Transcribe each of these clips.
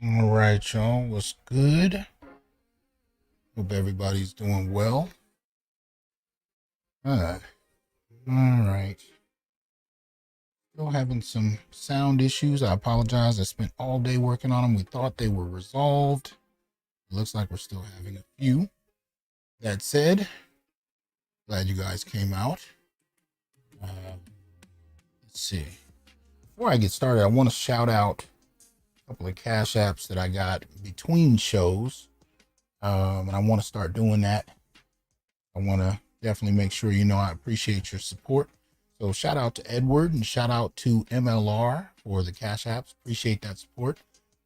All right, y'all. What's good? Hope everybody's doing well. All right. Still having some sound issues. I apologize. I spent all day working on them. We thought they were resolved. It looks like we're still having a few. That said, glad you guys came out. Let's see. Before I get started, I want to shout out a couple of cash apps that I got between shows. And I want to start doing that. I want to definitely make sure you know I appreciate your support. So shout out to Edward and shout out to MLR for the cash apps. Appreciate that support.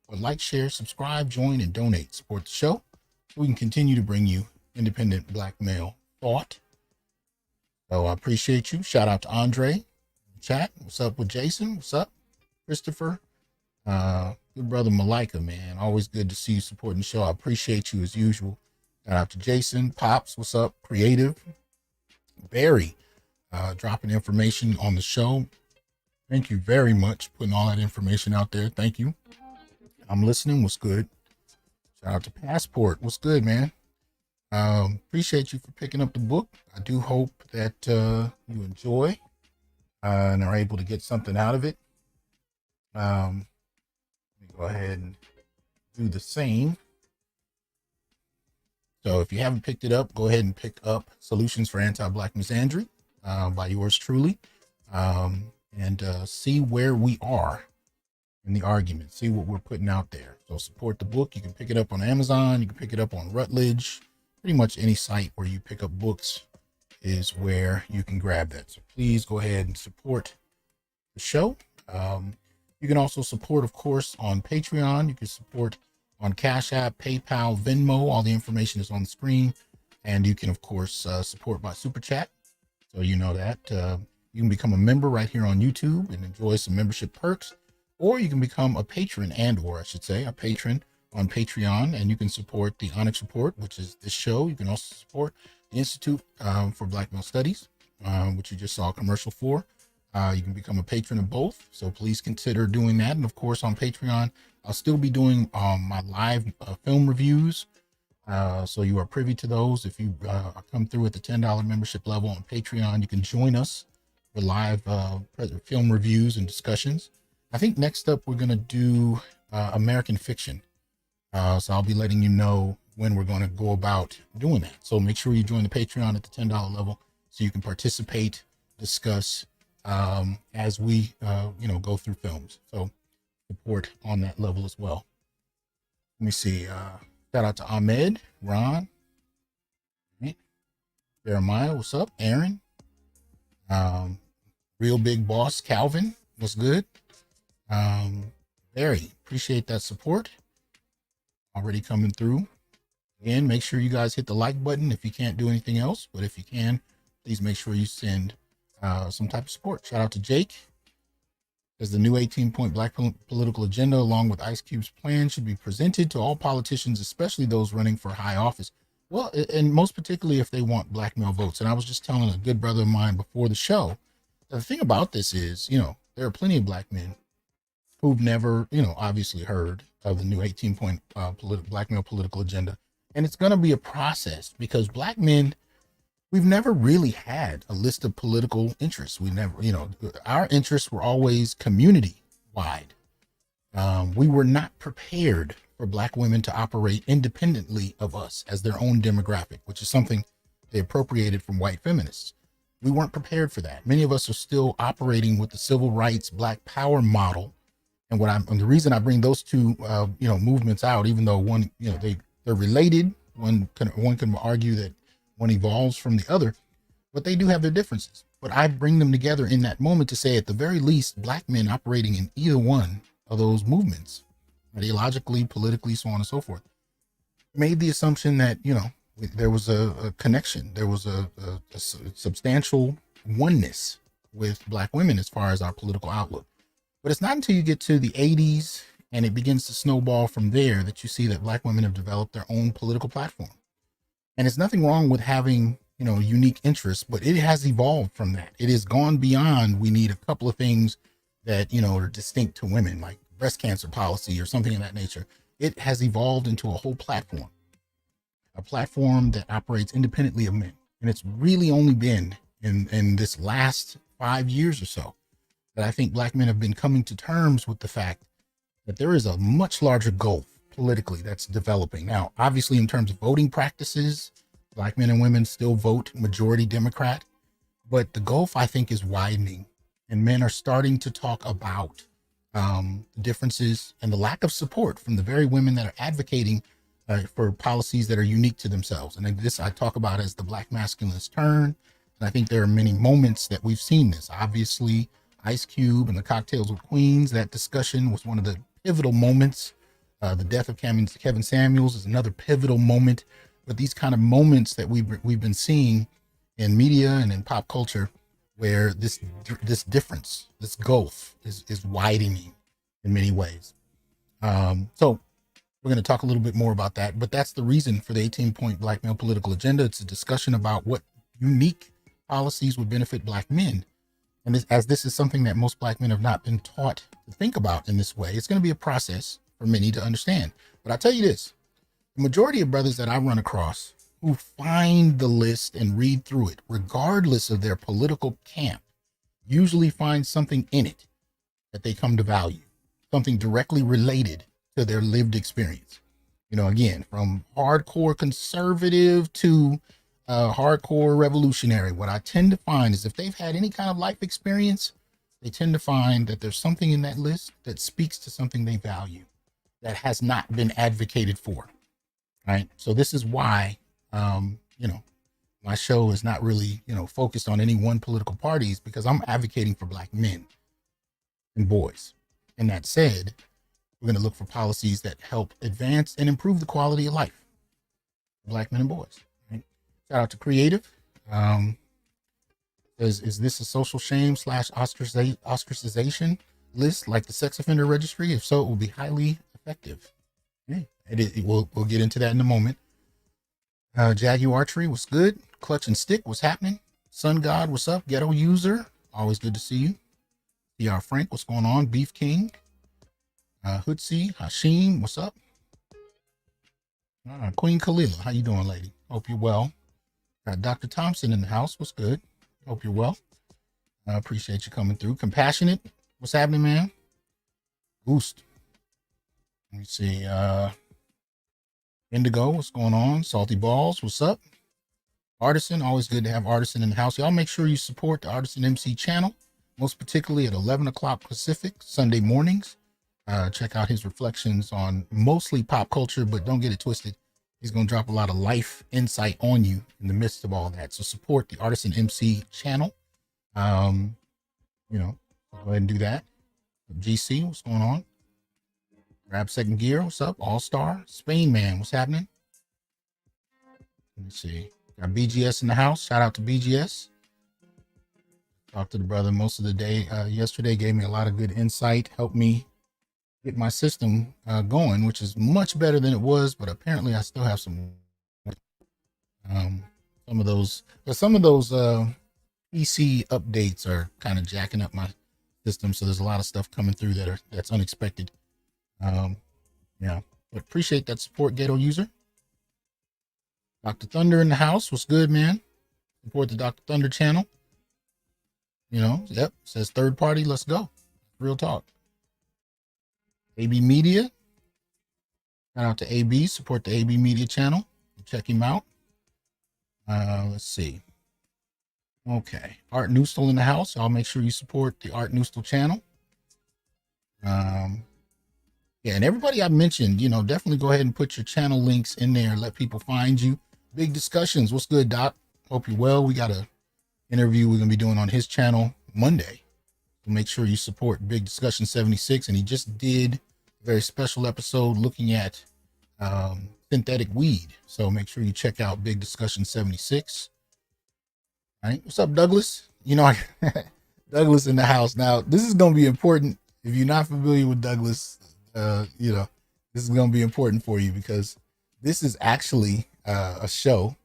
But like, share, subscribe, join, and donate. Support the show so we can continue to bring you independent black male thought. So I appreciate you. Shout out to Andre. Chat. What's up with Jason? What's up? Christopher. Good brother Malika, man. Always good to see you supporting the show. I appreciate you as usual. Shout out to Jason. Pops, what's up? Creative. Barry, dropping information on the show. Thank you very much putting all that information out there. Thank you. I'm listening. What's good? Shout out to Passport. What's good, man? Appreciate you for picking up the book. I do hope that you enjoy and are able to get something out of it. Let me go ahead and do the same. So if you haven't picked it up, go ahead and pick up Solutions for Anti-Black Misandry by yours truly, and see where we are in the argument, see what we're putting out there. So support the book. You can pick it up on Amazon. You can pick it up on Routledge. Pretty much any site where you pick up books is where you can grab that. So please go ahead and support the show. You can also support, of course, on Patreon. You can support on Cash App, PayPal, Venmo. All the information is on the screen. And you can, of course, support by Super Chat. So you know that. You can become a member right here on YouTube and enjoy some membership perks. Or you can become a patron or I should say, a patron on Patreon. And you can support the Onyx Report, which is this show. You can also support the Institute for Black Male Studies, which you just saw a commercial for. You can become a patron of both. So please consider doing that. And of course, on Patreon, I'll still be doing my live film reviews. So you are privy to those. If you come through at the $10 membership level on Patreon, you can join us for live film reviews and discussions. I think next up, we're going to do American fiction. So I'll be letting you know when we're going to go about doing that. So make sure you join the Patreon at the $10 level so you can participate, discuss as we, go through films. So support on that level as well. Let me see. Shout out to Ahmed, Ron, right? Jeremiah, what's up? Aaron, Real Big Boss, Calvin, what's good? Barry, appreciate that support. Already coming through. Again, make sure you guys hit the like button if you can't do anything else, but if you can, please make sure you send some type of support. Shout out to Jake. As the new 18-point Black political agenda, along with Ice Cube's plan, should be presented to all politicians, especially those running for high office. Well, and most particularly if they want Black male votes. And I was just telling a good brother of mine before the show, the thing about this is, there are plenty of Black men who've never, obviously heard of the new 18-point Black male political agenda. And it's going to be a process because Black men, we've never really had a list of political interests. We never, our interests were always community wide. We were not prepared for Black women to operate independently of us as their own demographic, which is something they appropriated from white feminists. We weren't prepared for that. Many of us are still operating with the civil rights Black power model. And the reason I bring those two, movements out, even though one, they're related, one can argue that one evolves from the other, but they do have their differences. But I bring them together in that moment to say, at the very least, Black men operating in either one of those movements, ideologically, politically, so on and so forth, made the assumption that, there was a connection. There was a substantial oneness with Black women as far as our political outlook. But it's not until you get to the 80s and it begins to snowball from there that you see that Black women have developed their own political platform. And it's nothing wrong with having, unique interests, but it has evolved from that. It has gone beyond, we need a couple of things that, are distinct to women, like breast cancer policy or something of that nature. It has evolved into a whole platform, a platform that operates independently of men. And it's really only been in this last 5 years or so that I think Black men have been coming to terms with the fact that there is a much larger gulf politically that's developing. Now, obviously, in terms of voting practices, Black men and women still vote majority Democrat, but the gulf, I think, is widening, and men are starting to talk about differences and the lack of support from the very women that are advocating for policies that are unique to themselves. And this I talk about as the Black masculinist turn. And I think there are many moments that we've seen this. Obviously, Ice Cube and the Cocktails with Queens, that discussion was one of the pivotal moments. The death of Kevin Samuels is another pivotal moment. But these kind of moments that we've been seeing in media and in pop culture, where this difference, this gulf is widening in many ways. So we're going to talk a little bit more about that, but that's the reason for the 18-point Black male political agenda. It's a discussion about what unique policies would benefit Black men. And as this is something that most Black men have not been taught to think about in this way, it's going to be a process for many to understand. But I'll tell you this, the majority of brothers that I run across who find the list and read through it, regardless of their political camp, usually find something in it that they come to value, something directly related to their lived experience. Again, from hardcore conservative to hardcore revolutionary, what I tend to find is if they've had any kind of life experience, they tend to find that there's something in that list that speaks to something they value that has not been advocated for. Right. So this is why, my show is not really, focused on any one political parties, because I'm advocating for Black men and boys. And that said, we're going to look for policies that help advance and improve the quality of life for Black men and boys. Right? Shout out to Creative. Is this a social shame / ostracization list like the sex offender registry? If so, it will be highly effective. Okay. We'll get into that in a moment. Jaguarchery was good. Clutch and Stick was happening. Sun God, what's up? Ghetto User, always good to see you. PR Frank, what's going on? Beef King. Hootsie, Hashim, what's up? Queen Kalila, how you doing, lady? Hope you're well. Got Dr. Thompson in the house. What's good? Hope you're well. I appreciate you coming through. Compassionate, what's happening, man? Boost. Let me see. Indigo, what's going on? Salty Balls, what's up? Artisan, always good to have Artisan in the house. Y'all make sure you support the Artisan MC channel, most particularly at 11 o'clock Pacific, Sunday mornings. Check out his reflections on mostly pop culture, but don't get it twisted. He's going to drop a lot of life insight on you in the midst of all that. So support the Artisan MC channel. You know, go ahead and do that. GC, what's going on? Grab Second Gear, what's up? All Star, Spain Man, what's happening? Let me see. Got BGS in the house. Shout out to BGS. Talked to the brother most of the day yesterday. Gave me a lot of good insight. Helped me get my system going, which is much better than it was. But apparently, I still have some of those. But some of those PC updates are kind of jacking up my system. So there's a lot of stuff coming through that's unexpected. Yeah, but appreciate that support, Ghetto User. Dr. Thunder in the house. What's good, man? Support the Dr. Thunder channel. You know, yep. Says third party. Let's go. Real talk. AB Media. Shout out to AB. Support the AB Media channel. Check him out. Let's see. Okay. Art Noostal in the house. I'll make sure you support the Art Noostal channel. Yeah, and everybody I mentioned, you know, definitely go ahead and put your channel links in there. Let people find you. Big Discussions. What's good, Doc? Hope you're well. We got a interview we're going to be doing on his channel Monday. So make sure you support Big Discussion 76. And he just did a very special episode looking at synthetic weed. So make sure you check out Big Discussion 76. All right. What's up, Douglas? You know, Douglas in the house. Now, this is going to be important. If you're not familiar with Douglas, you know, this is going to be important for you because this is actually a show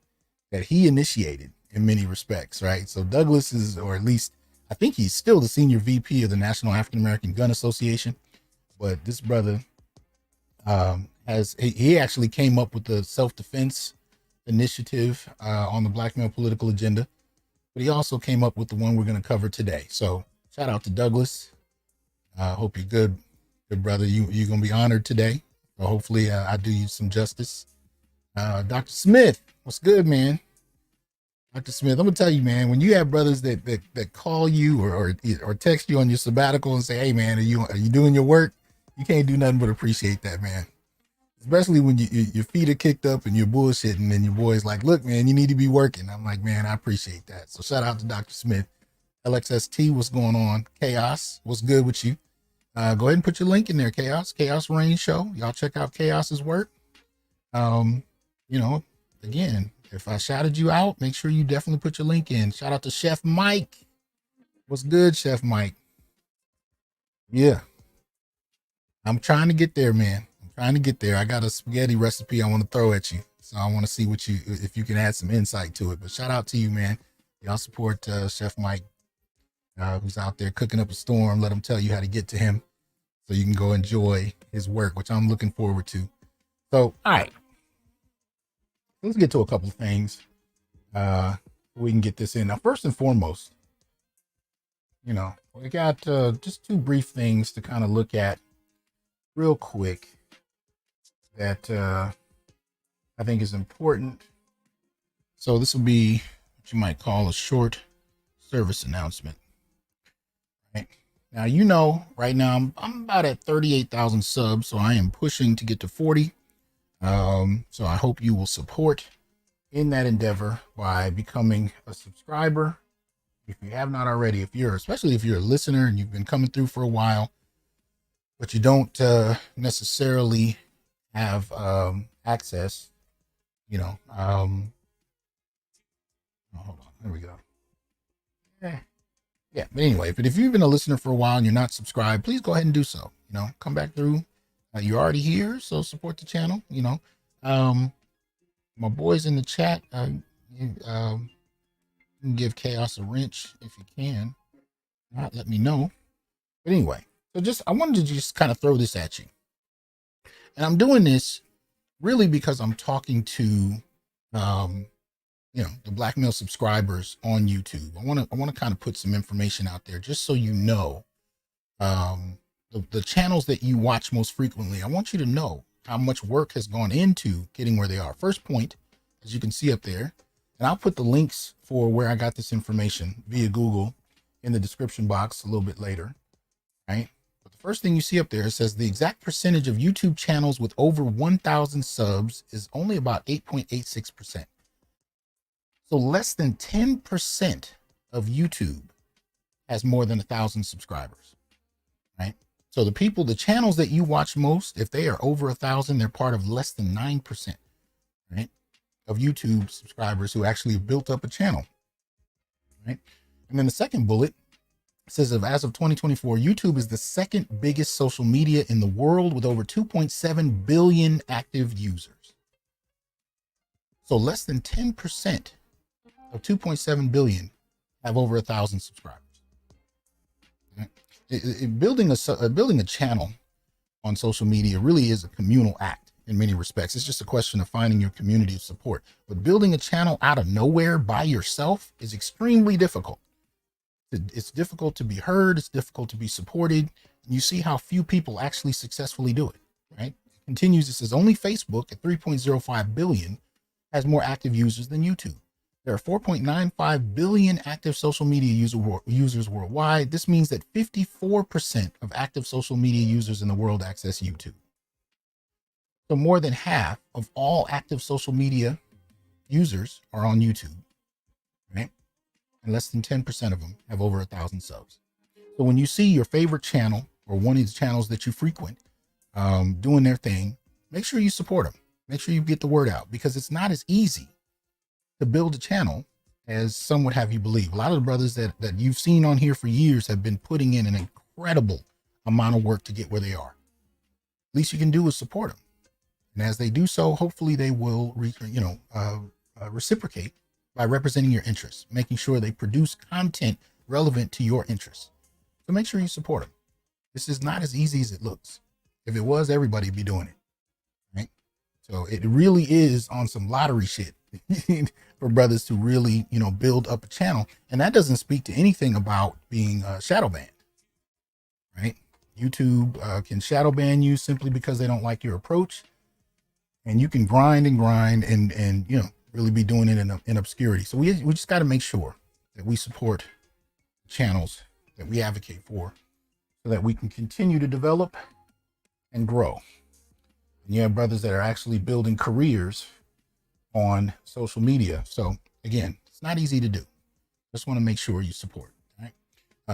that he initiated in many respects, right? So Douglas is, or at least I think he's still the senior VP of the National African American Gun Association. But this brother he actually came up with the self-defense initiative on the Black male political agenda. But he also came up with the one we're going to cover today. So shout out to Douglas. Hope you're good. Good brother, you're gonna be honored today. So hopefully I do you some justice. Dr. Smith, what's good, man? Dr. Smith, I'm gonna tell you, man, when you have brothers that call you or text you on your sabbatical and say, hey man, are you doing your work? You can't do nothing but appreciate that, man. Especially when your feet are kicked up and you're bullshitting and your boy's like, look, man, you need to be working. I'm like, man, I appreciate that. So shout out to Dr. Smith. LXST, what's going on? Chaos, what's good with you? Go ahead and put your link in there, Chaos Rain Show. Y'all check out Chaos's work. You know, again, if I shouted you out, make sure you definitely put your link in. Shout out to Chef Mike. What's good, Chef Mike? Yeah, I'm trying to get there, man. I'm trying to get there. I got a spaghetti recipe I want to throw at you. So I want to see if you can add some insight to it. But shout out to you, man. Y'all support Chef Mike. Who's out there cooking up a storm. Let him tell you how to get to him so you can go enjoy his work, which I'm looking forward to. So, all right, let's get to a couple of things. We can get this in. Now, first and foremost, you know, we got just two brief things to kind of look at real quick that I think is important. So this will be what you might call a short service announcement. Right. Now, you know, right now I'm about at 38,000 subs, so I am pushing to get to 40. So I hope you will support in that endeavor by becoming a subscriber. If you have not already, especially if you're a listener and you've been coming through for a while, but you don't necessarily have access, you know, hold on, there we go. Yeah, but anyway, if you've been a listener for a while and you're not subscribed, please go ahead and do so. You know, come back through. You're already here, so support the channel. You know, my boys in the chat, you can give Chaos a wrench if you can. Not let me know. But anyway, so I wanted to just kind of throw this at you, and I'm doing this really because I'm talking to you know, the Black male subscribers on YouTube. I want to kind of put some information out there just so you know the channels that you watch most frequently. I want you to know how much work has gone into getting where they are. First point, as you can see up there, and I'll put the links for where I got this information via Google in the description box a little bit later, right? But the first thing you see up there, it says the exact percentage of YouTube channels with over 1,000 subs is only about 8.86%. So less than 10% of YouTube has more than 1,000 subscribers, right? So the channels that you watch most, if they are over 1,000, they're part of less than 9%, right, of YouTube subscribers who actually have built up a channel, right? And then the second bullet says as of 2024, YouTube is the second biggest social media in the world with over 2.7 billion active users. So less than 10% of 2.7 billion have over 1,000 subscribers. Right? Building a channel on social media really is a communal act in many respects. It's just a question of finding your community of support. But building a channel out of nowhere by yourself is extremely difficult. It's difficult to be heard. It's difficult to be supported. You see how few people actually successfully do it, right? It continues. It says only Facebook at 3.05 billion has more active users than YouTube. There are 4.95 billion active social media users worldwide. This means that 54% of active social media users in the world access YouTube. So more than half of all active social media users are on YouTube, right? And less than 10% of them have over 1,000 subs. So when you see your favorite channel or one of the channels that you frequent doing their thing, make sure you support them. Make sure you get the word out, because it's not as easy to build a channel as some would have you believe. A lot of the brothers that you've seen on here for years have been putting in an incredible amount of work to get where they are. Least you can do is support them. And as they do so, hopefully they will reciprocate by representing your interests, making sure they produce content relevant to your interests. So make sure you support them. This is not as easy as it looks. If it was, everybody would be doing it, right? So it really is on some lottery shit for brothers to really, build up a channel. And that doesn't speak to anything about being shadow banned, right? YouTube can shadow ban you simply because they don't like your approach. And you can grind and really be doing it in obscurity. So we just got to make sure that we support channels that we advocate for so that we can continue to develop and grow. And you have brothers that are actually building careers on social media. So again, it's not easy to do. Just want to make sure you support, right?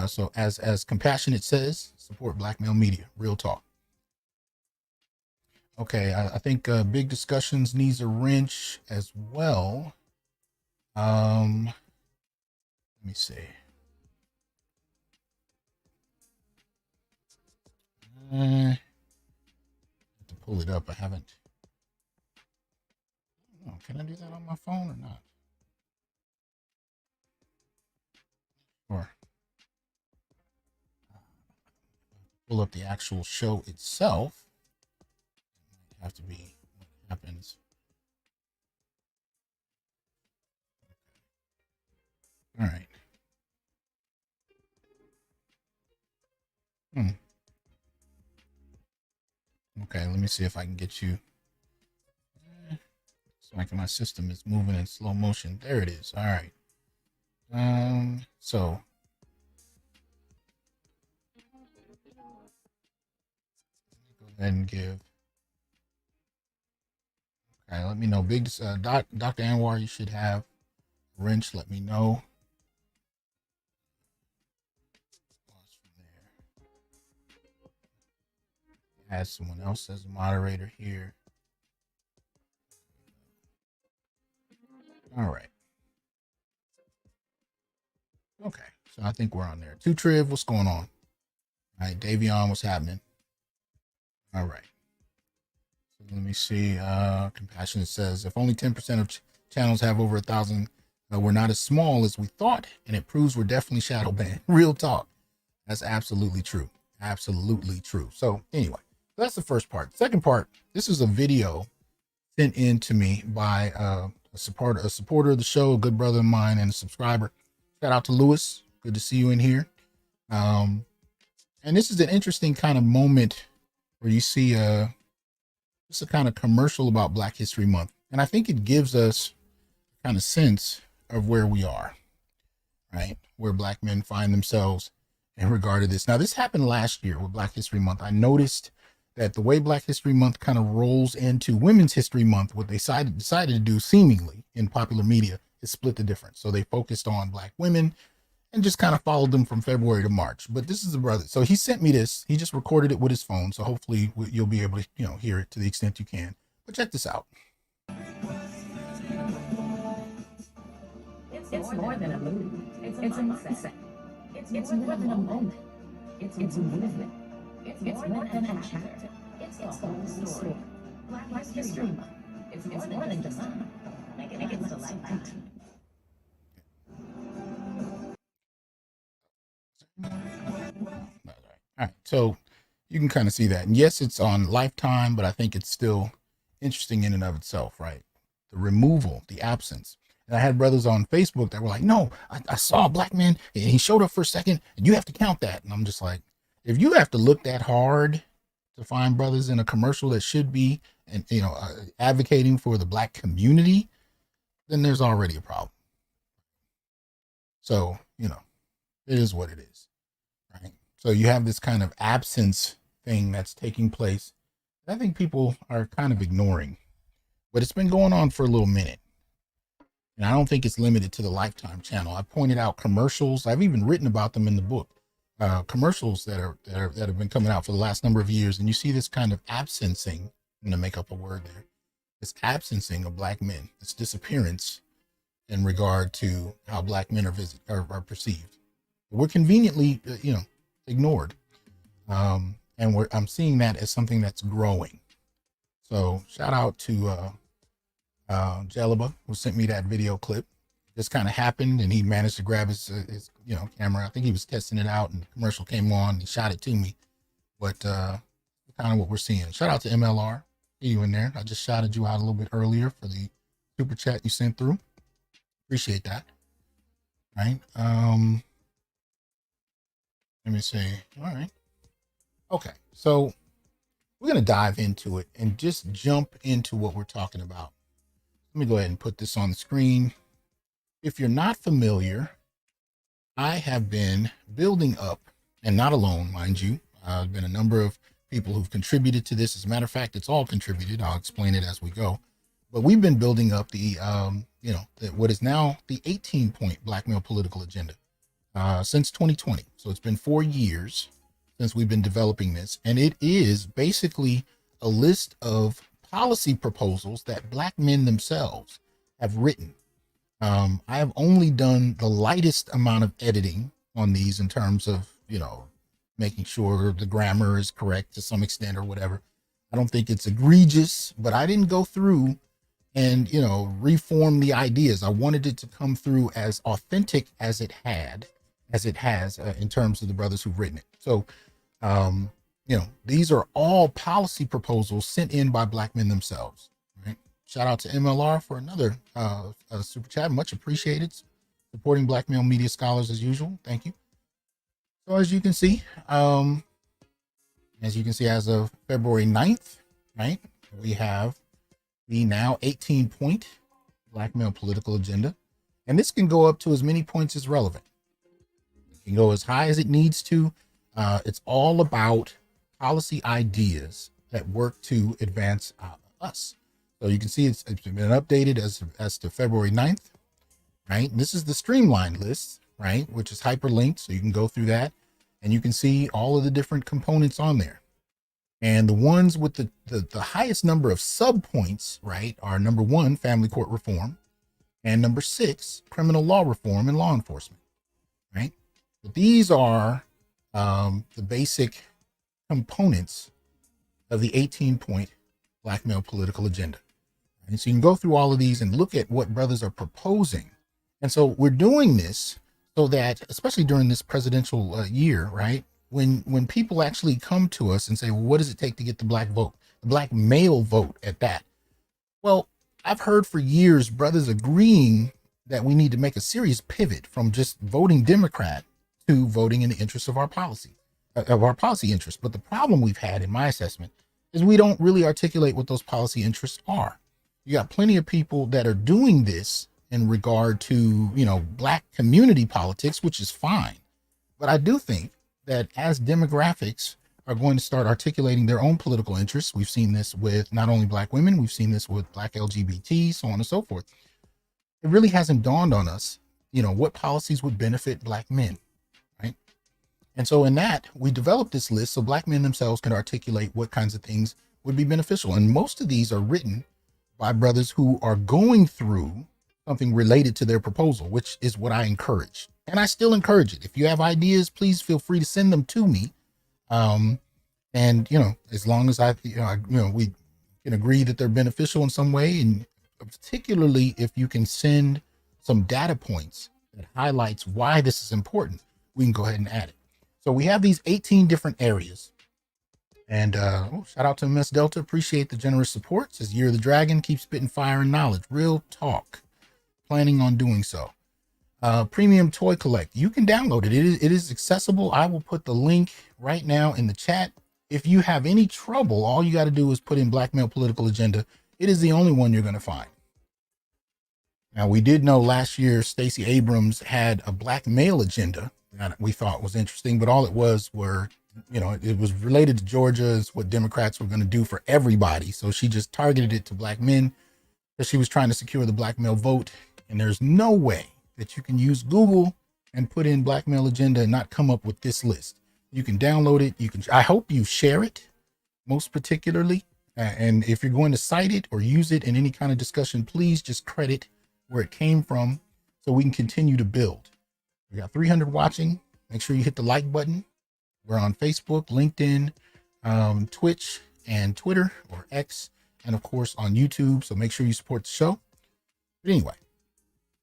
So as Compassionate says, support Black male media, real talk. Okay, I think Big Discussions needs a wrench as well. Let me see. I have to pull it up. I haven't. Oh, can I do that on my phone or not? Or pull up the actual show itself. Have to be what happens. All right. Okay, let me see if I can get you. It's like my system is moving in slow motion. There it is. All right. So go ahead and give. Okay, let me know. Dr. Anwar, you should have a wrench. Let me know. Add someone else as a moderator here. All right. Okay, so I think we're on there. Two Triv, what's going on? All right, Davion, what's happening? All right. So let me see. Compassionate says, if only 10% of channels have over 1,000, we're not as small as we thought, and it proves we're definitely shadow banned. Real talk. That's absolutely true. Absolutely true. So anyway, that's the first part. Second part, this is a video sent in to me by a supporter of the show, a good brother of mine and a subscriber. Shout out to Lewis. Good to see you in here. And this is an interesting kind of moment where you see just a kind of commercial about Black History Month. And I think it gives us kind of sense of where we are, right? Where Black men find themselves in regard to this. Now, this happened last year with Black History Month. I noticed that the way Black History Month kind of rolls into Women's History Month, what they decided to do seemingly in popular media is split the difference. So they focused on Black women and just kind of followed them from February to March. But this is a brother. So he sent me this. He just recorded it with his phone. So hopefully you'll be able to, hear it to the extent you can. But check this out. It's more than a mood. It's a mindset. It's more than a moment. It's a movement. It's more than a chapter. It's the whole story. Black History Month. It's more than just a month. Make it a lifetime. All right, so you can kind of see that. And yes, it's on Lifetime, but I think it's still interesting in and of itself, right? The removal, the absence. And I had brothers on Facebook that were like, no, I saw a Black man and he showed up for a second and you have to count that. And I'm just like, if you have to look that hard to find brothers in a commercial that should be, and advocating for the Black community, then there's already a problem. So, it is what it is, right? So you have this kind of absence thing that's taking place that I think people are kind of ignoring, but it's been going on for a little minute. And I don't think it's limited to the Lifetime channel. I pointed out commercials. I've even written about them in the book. Commercials that have been coming out for the last number of years, and you see this kind of absencing. I'm going to make up a word there. This absencing of Black men, this disappearance in regard to how Black men are perceived. We're conveniently, ignored, and I'm seeing that as something that's growing. So shout out to Jelaba, who sent me that video clip. This kind of happened, and he managed to grab his camera. I think he was testing it out, and the commercial came on. And he shot it to me, but kind of what we're seeing. Shout out to MLR, see you in there. I just shouted you out a little bit earlier for the super chat you sent through. Appreciate that. Right. Let me see. All right. Okay, so we're gonna dive into it and just jump into what we're talking about. Let me go ahead and put this on the screen. If you're not familiar, I have been building up, and not alone, mind you. There's been a number of people who've contributed to this. As a matter of fact, it's all contributed. I'll explain it as we go. But we've been building up the, what is now the 18-point Black male political agenda since 2020. So it's been 4 years since we've been developing this. And it is basically a list of policy proposals that Black men themselves have written. I have only done the lightest amount of editing on these in terms of, making sure the grammar is correct to some extent or whatever. I don't think it's egregious, but I didn't go through and, reform the ideas. I wanted it to come through as authentic as it has in terms of the brothers who've written it. So, these are all policy proposals sent in by Black men themselves. Right? Shout out to MLR for another super chat. Much appreciated. Supporting Black male media scholars as usual. Thank you. So as you can see, as of February 9th, right, we have the now 18-point Black male political agenda. And this can go up to as many points as relevant. It can go as high as it needs to. It's all about policy ideas that work to advance us. So you can see it's been updated as to February 9th, right? And this is the streamlined list, right? Which is hyperlinked. So you can go through that and you can see all of the different components on there. And the ones with the highest number of sub points, right, are number 1, family court reform, and number 6, criminal law reform and law enforcement, right? But these are the basic components of the 18-point Black male political agenda. And so you can go through all of these and look at what brothers are proposing. And so we're doing this so that, especially during this presidential year, right, when people actually come to us and say, well, what does it take to get the Black vote, the Black male vote at that? Well, I've heard for years brothers agreeing that we need to make a serious pivot from just voting Democrat to voting in the interest of our policy interests. But the problem we've had, in my assessment, is we don't really articulate what those policy interests are. You got plenty of people that are doing this in regard to, Black community politics, which is fine. But I do think that as demographics are going to start articulating their own political interests, we've seen this with not only Black women, we've seen this with Black LGBT, so on and so forth. It really hasn't dawned on us, what policies would benefit Black men, right? And so in that, we developed this list so Black men themselves can articulate what kinds of things would be beneficial. And most of these are written by brothers who are going through something related to their proposal, which is what I encourage. And I still encourage it. If you have ideas, please feel free to send them to me. And as long as we can agree that they're beneficial in some way, and particularly if you can send some data points that highlights why this is important, we can go ahead and add it. So we have these 18 different areas. And shout out to MS Delta. Appreciate the generous support. Says Year of the Dragon, keep spitting fire and knowledge. Real talk. Planning on doing so. Premium Toy Collect. You can download it. It is accessible. I will put the link right now in the chat. If you have any trouble, all you got to do is put in Black Male Political Agenda. It is the only one you're going to find. Now, we did know last year Stacey Abrams had a Black male agenda that we thought was interesting, but all it was it was related to Georgia, is what Democrats were going to do for everybody. So she just targeted it to Black men because she was trying to secure the Black male vote. And there's no way that you can use Google and put in Black male agenda and not come up with this list. You can download it. I hope you share it, most particularly. And if you're going to cite it or use it in any kind of discussion, please just credit where it came from so we can continue to build. We got 300 watching. Make sure you hit the like button. We're on Facebook, LinkedIn, Twitch, and Twitter, or X, and of course on YouTube. So make sure you support the show. But anyway,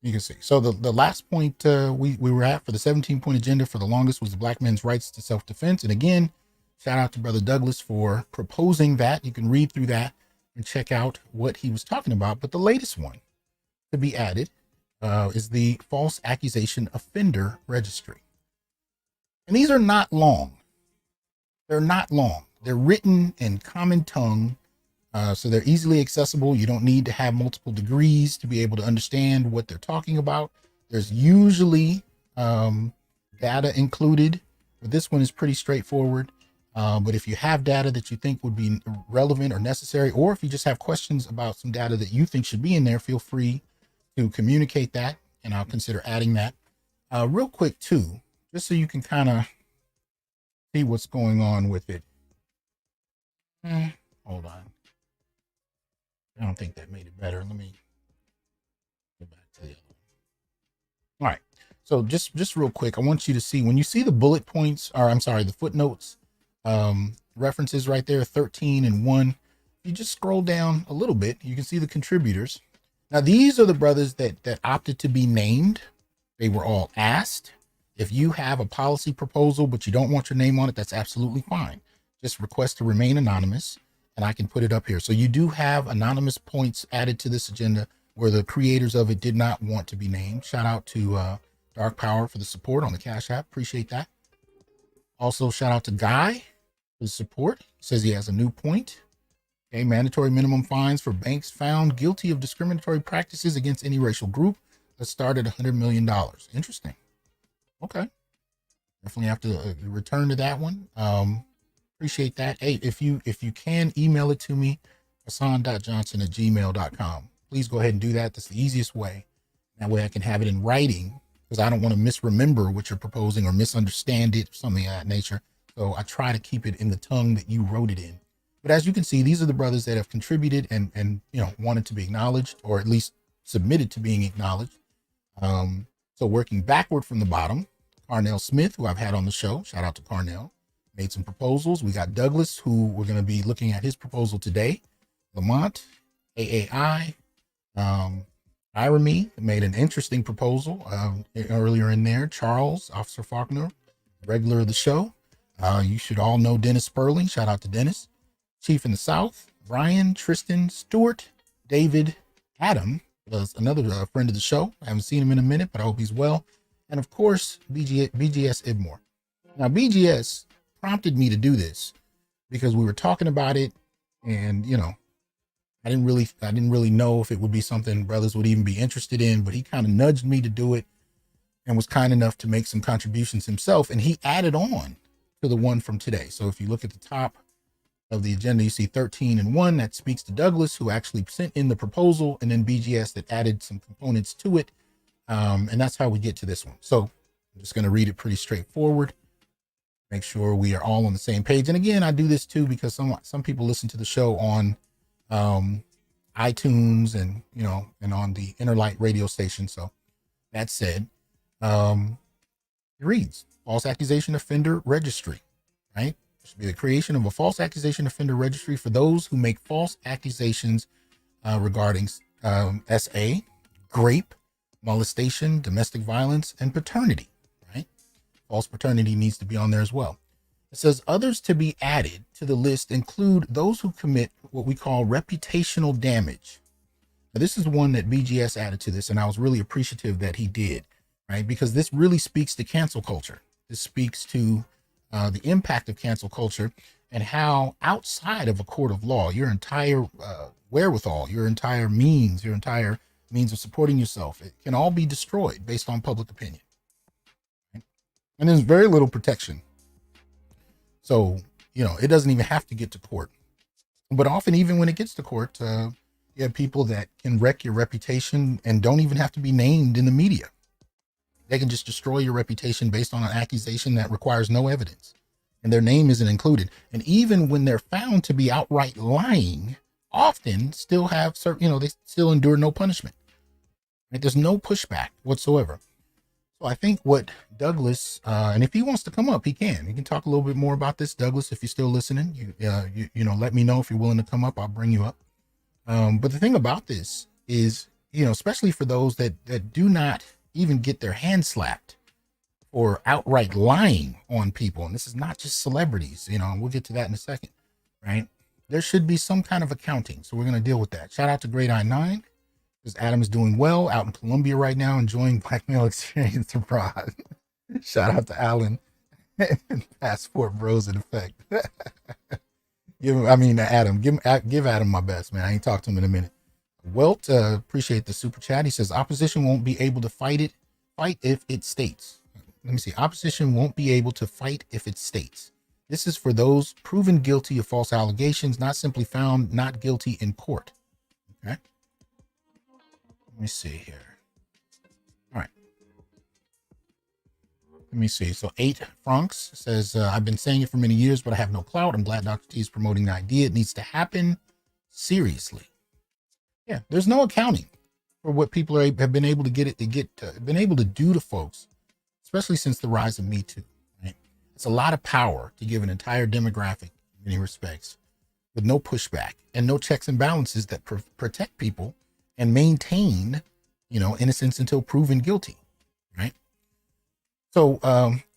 you can see. So the last point we were at for the 17-point agenda for the longest was the Black men's rights to self-defense. And again, shout out to Brother Douglas for proposing that. You can read through that and check out what he was talking about. But the latest one to be added is the False Accusation Offender Registry. And these are not long. They're not long. They're written in common tongue, so they're easily accessible. You don't need to have multiple degrees to be able to understand what they're talking about. There's usually data included, but this one is pretty straightforward. But if you have data that you think would be relevant or necessary, or if you just have questions about some data that you think should be in there, feel free to communicate that, and I'll consider adding that. Real quick too, just so you can kind of see what's going on with it. Hold on. I don't think that made it better. Let me go back to the other one. All right. So just real quick, I want you to see, when you see the bullet points, or I'm sorry, the footnotes, references right there, 13 and 1. If you just scroll down a little bit, you can see the contributors. Now, these are the brothers that opted to be named. They were all asked. If you have a policy proposal, but you don't want your name on it, that's absolutely fine. Just request to remain anonymous, and I can put it up here. So you do have anonymous points added to this agenda where the creators of it did not want to be named. Shout out to Dark Power for the support on the Cash App. Appreciate that. Also, shout out to Guy for the support. Says he has a new point. Okay, mandatory minimum fines for banks found guilty of discriminatory practices against any racial group. Let's start at $100 million. Interesting. Okay. Definitely have to return to that one. Appreciate that. Hey, if you can email it to me, hasan.johnson@gmail.com. Please go ahead and do that. That's the easiest way. That way I can have it in writing, because I don't want to misremember what you're proposing or misunderstand it or something of that nature. So I try to keep it in the tongue that you wrote it in. But as you can see, these are the brothers that have contributed and wanted to be acknowledged, or at least submitted to being acknowledged. So working backward from the bottom, Carnell Smith, who I've had on the show, shout out to Carnell, made some proposals. We got Douglas, who we're going to be looking at his proposal today. Lamont, AAI, Irami made an interesting proposal earlier in there. Charles, Officer Faulkner, regular of the show. You should all know Dennis Sperling. Shout out to Dennis. Chief in the South, Brian, Tristan, Stewart, David, Adam, another friend of the show. I haven't seen him in a minute, but I hope he's well. And of course, BGS Ibmore. Now, BGS prompted me to do this because we were talking about it, and I didn't really know if it would be something brothers would even be interested in, but he kind of nudged me to do it and was kind enough to make some contributions himself. And he added on to the one from today. So if you look at the top of the agenda, you see 13 and 1. That speaks to Douglas, who actually sent in the proposal, and then BGS that added some components to it. And that's how we get to this one. So I'm just going to read it pretty straightforward. Make sure we are all on the same page. And again, I do this too because some people listen to the show on iTunes and and on the Interlight radio station. So that said, it reads False Accusation Offender Registry, right? It should be the creation of a false accusation offender registry for those who make false accusations regarding SA, rape, molestation, domestic violence, and paternity, right? False paternity needs to be on there as well. It says others to be added to the list include those who commit what we call reputational damage. Now, this is one that BGS added to this, and I was really appreciative that he did, right? Because this really speaks to cancel culture. This speaks to the impact of cancel culture and how outside of a court of law, your entire wherewithal, your entire means of supporting yourself, it can all be destroyed based on public opinion. Right? And there's very little protection. So, it doesn't even have to get to court. But often, even when it gets to court, you have people that can wreck your reputation and don't even have to be named in the media. They can just destroy your reputation based on an accusation that requires no evidence, and their name isn't included. And even when they're found to be outright lying, often still have certain, they still endure no punishment. Right? There's no pushback whatsoever. So I think what Douglas, and if he wants to come up, he can talk a little bit more about this. Douglas, if you're still listening, let me know if you're willing to come up. I'll bring you up. But the thing about this is, especially for those that do not even get their hand slapped or outright lying on people. And this is not just celebrities, we'll get to that in a second, right? There should be some kind of accounting. So we're going to deal with that. Shout out to Grade I9, because Adam is doing well out in Colombia right now, enjoying black male experience abroad. Shout out to Alan and Passport Bros in effect. Adam, give Adam my best, man. I ain't talked to him in a minute. Welt, appreciate the super chat. He says opposition won't be able to fight if it states. Let me see. Opposition won't be able to fight if it states. This is for those proven guilty of false allegations, not simply found not guilty in court. Okay. Let me see here. All right. Let me see. So 8 Francs says, I've been saying it for many years, but I have no clout. I'm glad Dr. T is promoting the idea. It needs to happen seriously. Yeah, there's no accounting for what people have been able to been able to do to folks, especially since the rise of Me Too. Right? It's a lot of power to give an entire demographic in many respects, with no pushback and no checks and balances that protect people and maintain, innocence until proven guilty. Right. So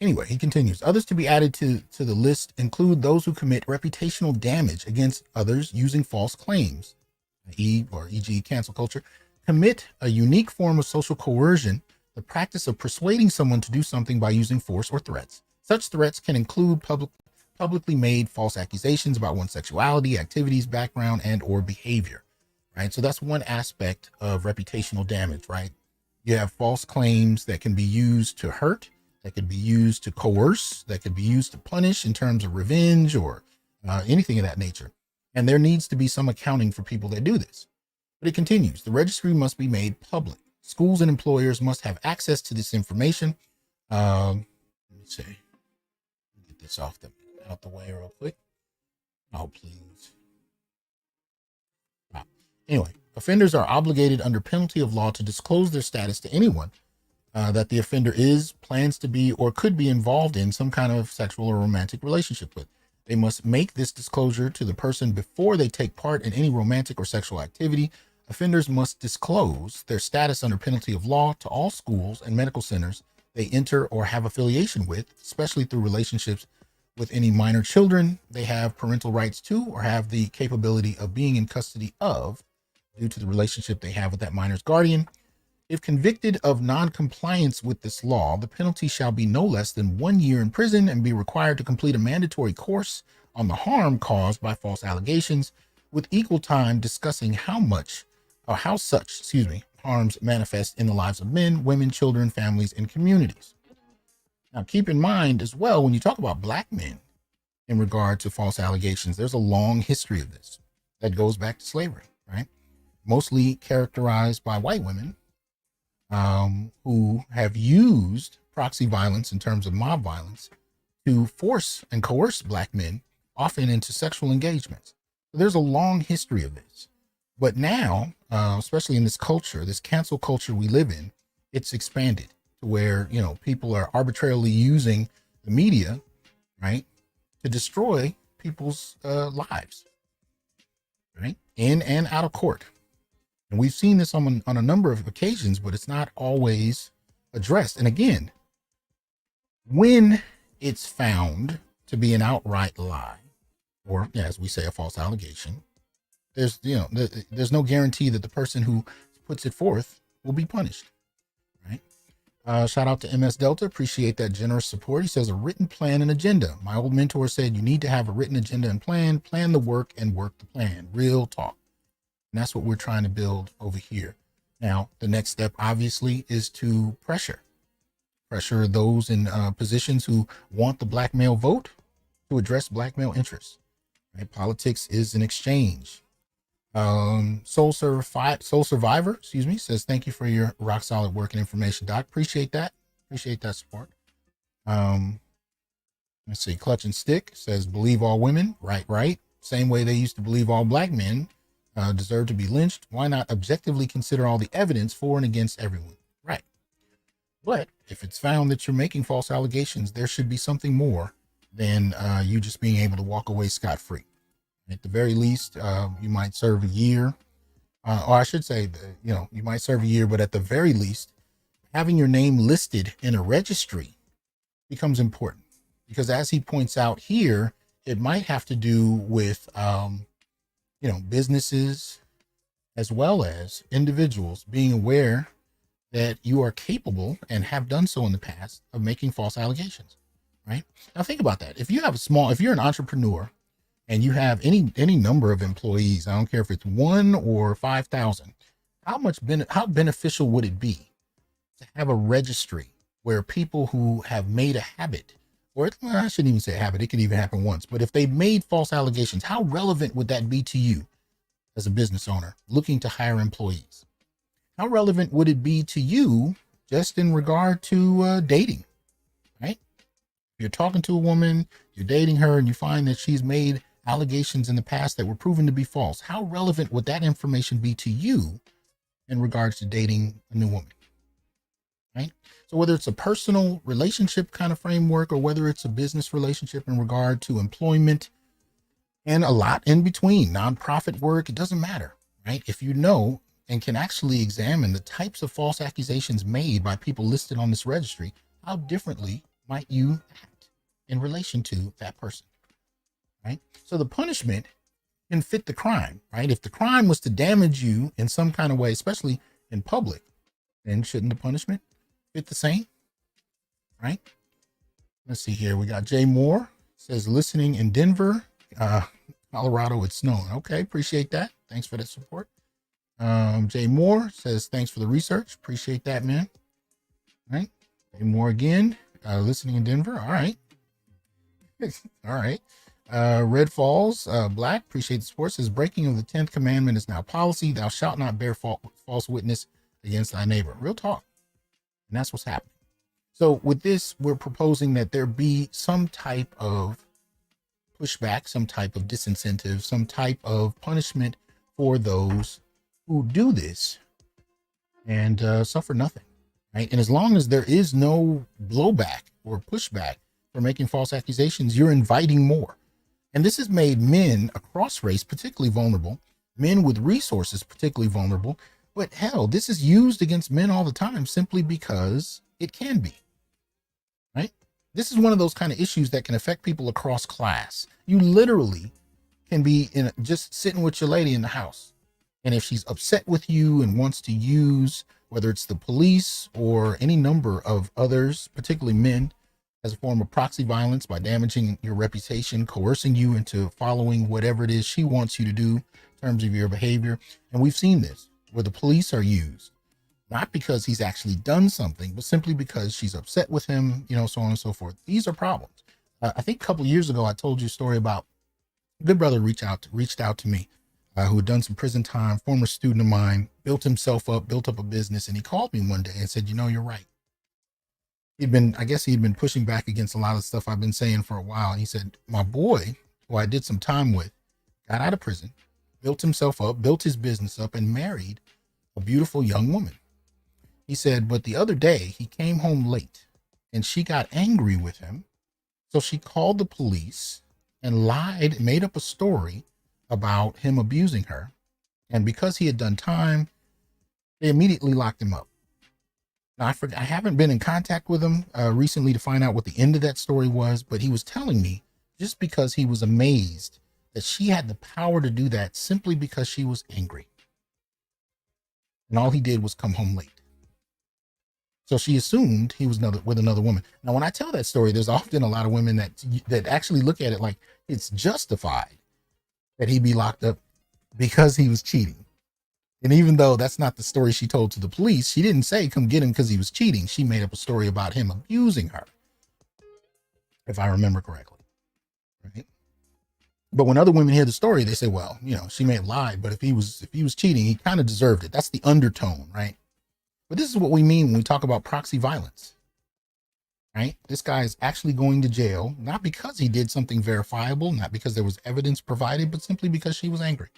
anyway, he continues. Others to be added to the list include those who commit reputational damage against others using false claims. E.g. cancel culture, commit a unique form of social coercion, the practice of persuading someone to do something by using force or threats. Such threats can include publicly made false accusations about one's sexuality, activities, background, and or behavior, right? So that's one aspect of reputational damage, right? You have false claims that can be used to hurt, that could be used to coerce, that could be used to punish in terms of revenge or anything of that nature. And there needs to be some accounting for people that do this. But it continues. The registry must be made public. Schools and employers must have access to this information. Let me see. Get this out the way real quick. Oh, please. Wow. Anyway, offenders are obligated under penalty of law to disclose their status to anyone that the offender is, plans to be, or could be involved in some kind of sexual or romantic relationship with. They must make this disclosure to the person before they take part in any romantic or sexual activity. Offenders must disclose their status under penalty of law to all schools and medical centers they enter or have affiliation with, especially through relationships with any minor children they have parental rights to or have the capability of being in custody of due to the relationship they have with that minor's guardian. If convicted of non-compliance with this law, the penalty shall be no less than 1 year in prison and be required to complete a mandatory course on the harm caused by false allegations, with equal time discussing how such harms manifest in the lives of men, women, children, families, and communities. Now, keep in mind as well, when you talk about black men, in regard to false allegations. There's a long history of this that goes back to slavery, right? Mostly characterized by white women who have used proxy violence in terms of mob violence to force and coerce black men often into sexual engagements. So there's a long history of this. But now, especially in this culture, this cancel culture we live in, it's expanded to where, people are arbitrarily using the media, right, to destroy people's lives, right, in and out of court. And we've seen this on a number of occasions, but it's not always addressed. And again, when it's found to be an outright lie, or as we say, a false allegation, there's no guarantee that the person who puts it forth will be punished, right? Shout out to MS Delta. Appreciate that generous support. He says, a written plan and agenda. My old mentor said you need to have a written agenda and plan the work and work the plan. Real talk. And that's what we're trying to build over here. Now, the next step obviously is to pressure those in positions who want the black male vote to address black male interests. Right? Politics is an exchange. Soul Survivor, says, thank you for your rock solid work and information, Doc. Appreciate that support. Let's see. Clutch and Stick says, believe all women. Right. Same way they used to believe all black men deserve to be lynched. Why not objectively consider all the evidence for and against everyone? Right. But if it's found that you're making false allegations, there should be something more than you just being able to walk away scot-free. At the very least, you might serve a year, or I should say, you might serve a year, but at the very least, having your name listed in a registry becomes important, because as he points out here, it might have to do with, businesses as well as individuals being aware that you are capable and have done so in the past of making false allegations, right? Now think about that. If you're an entrepreneur, and you have any number of employees, I don't care if it's 1 or 5,000, how beneficial would it be to have a registry where people who have made a habit, I shouldn't even say habit, it could even happen once, but if they made false allegations, how relevant would that be to you as a business owner looking to hire employees? How relevant would it be to you just in regard to dating, right? You're talking to a woman, you're dating her, and you find that she's made allegations in the past that were proven to be false. How relevant would that information be to you in regards to dating a new woman, right? So whether it's a personal relationship kind of framework, or whether it's a business relationship in regard to employment, and a lot in between, nonprofit work, it doesn't matter, right? If you know and can actually examine the types of false accusations made by people listed on this registry, how differently might you act in relation to that person? Right? So the punishment can fit the crime, right? If the crime was to damage you in some kind of way, especially in public, then shouldn't the punishment fit the same? Right? Let's see here. We got Jay Moore says, listening in Denver, Colorado, it's snowing. Okay. Appreciate that. Thanks for the support. Jay Moore says, thanks for the research. Appreciate that, man. All right. Jay Moore again, listening in Denver. All right. All right. Red Falls, Black, appreciate the support, says, breaking of the 10th commandment is now policy. Thou shalt not bear false witness against thy neighbor. Real talk. And that's what's happening. So with this, we're proposing that there be some type of pushback, some type of disincentive, some type of punishment for those who do this and suffer nothing, right? And as long as there is no blowback or pushback for making false accusations, you're inviting more. And this has made men across race particularly vulnerable, men with resources particularly vulnerable. But hell, this is used against men all the time simply because it can be, right? This is one of those kind of issues that can affect people across class. You literally can be just sitting with your lady in the house, and if she's upset with you and wants to use, whether it's the police or any number of others, particularly men, as a form of proxy violence by damaging your reputation, coercing you into following whatever it is she wants you to do in terms of your behavior. And we've seen this where the police are used, not because he's actually done something, but simply because she's upset with him, so on and so forth. These are problems. I think a couple of years ago, I told you a story about a good brother reached out to me, who had done some prison time, former student of mine, built himself up, built up a business. And he called me one day and said, you're right. I guess he'd been pushing back against a lot of stuff I've been saying for a while. And he said, my boy, who I did some time with, got out of prison, built himself up, built his business up, and married a beautiful young woman. He said, but the other day he came home late and she got angry with him. So she called the police and lied, made up a story about him abusing her. And because he had done time, they immediately locked him up. Now, I haven't been in contact with him recently to find out what the end of that story was, but he was telling me just because he was amazed that she had the power to do that simply because she was angry. And all he did was come home late. So she assumed he was with another woman. Now, when I tell that story, there's often a lot of women that actually look at it like it's justified that he be locked up because he was cheating. And even though that's not the story she told to the police, she didn't say, come get him because he was cheating. She made up a story about him abusing her, if I remember correctly. Right? But when other women hear the story, they say, well, she may have lied, but if he was cheating, he kind of deserved it. That's the undertone, right? But this is what we mean when we talk about proxy violence, right? This guy is actually going to jail, not because he did something verifiable, not because there was evidence provided, but simply because she was angry.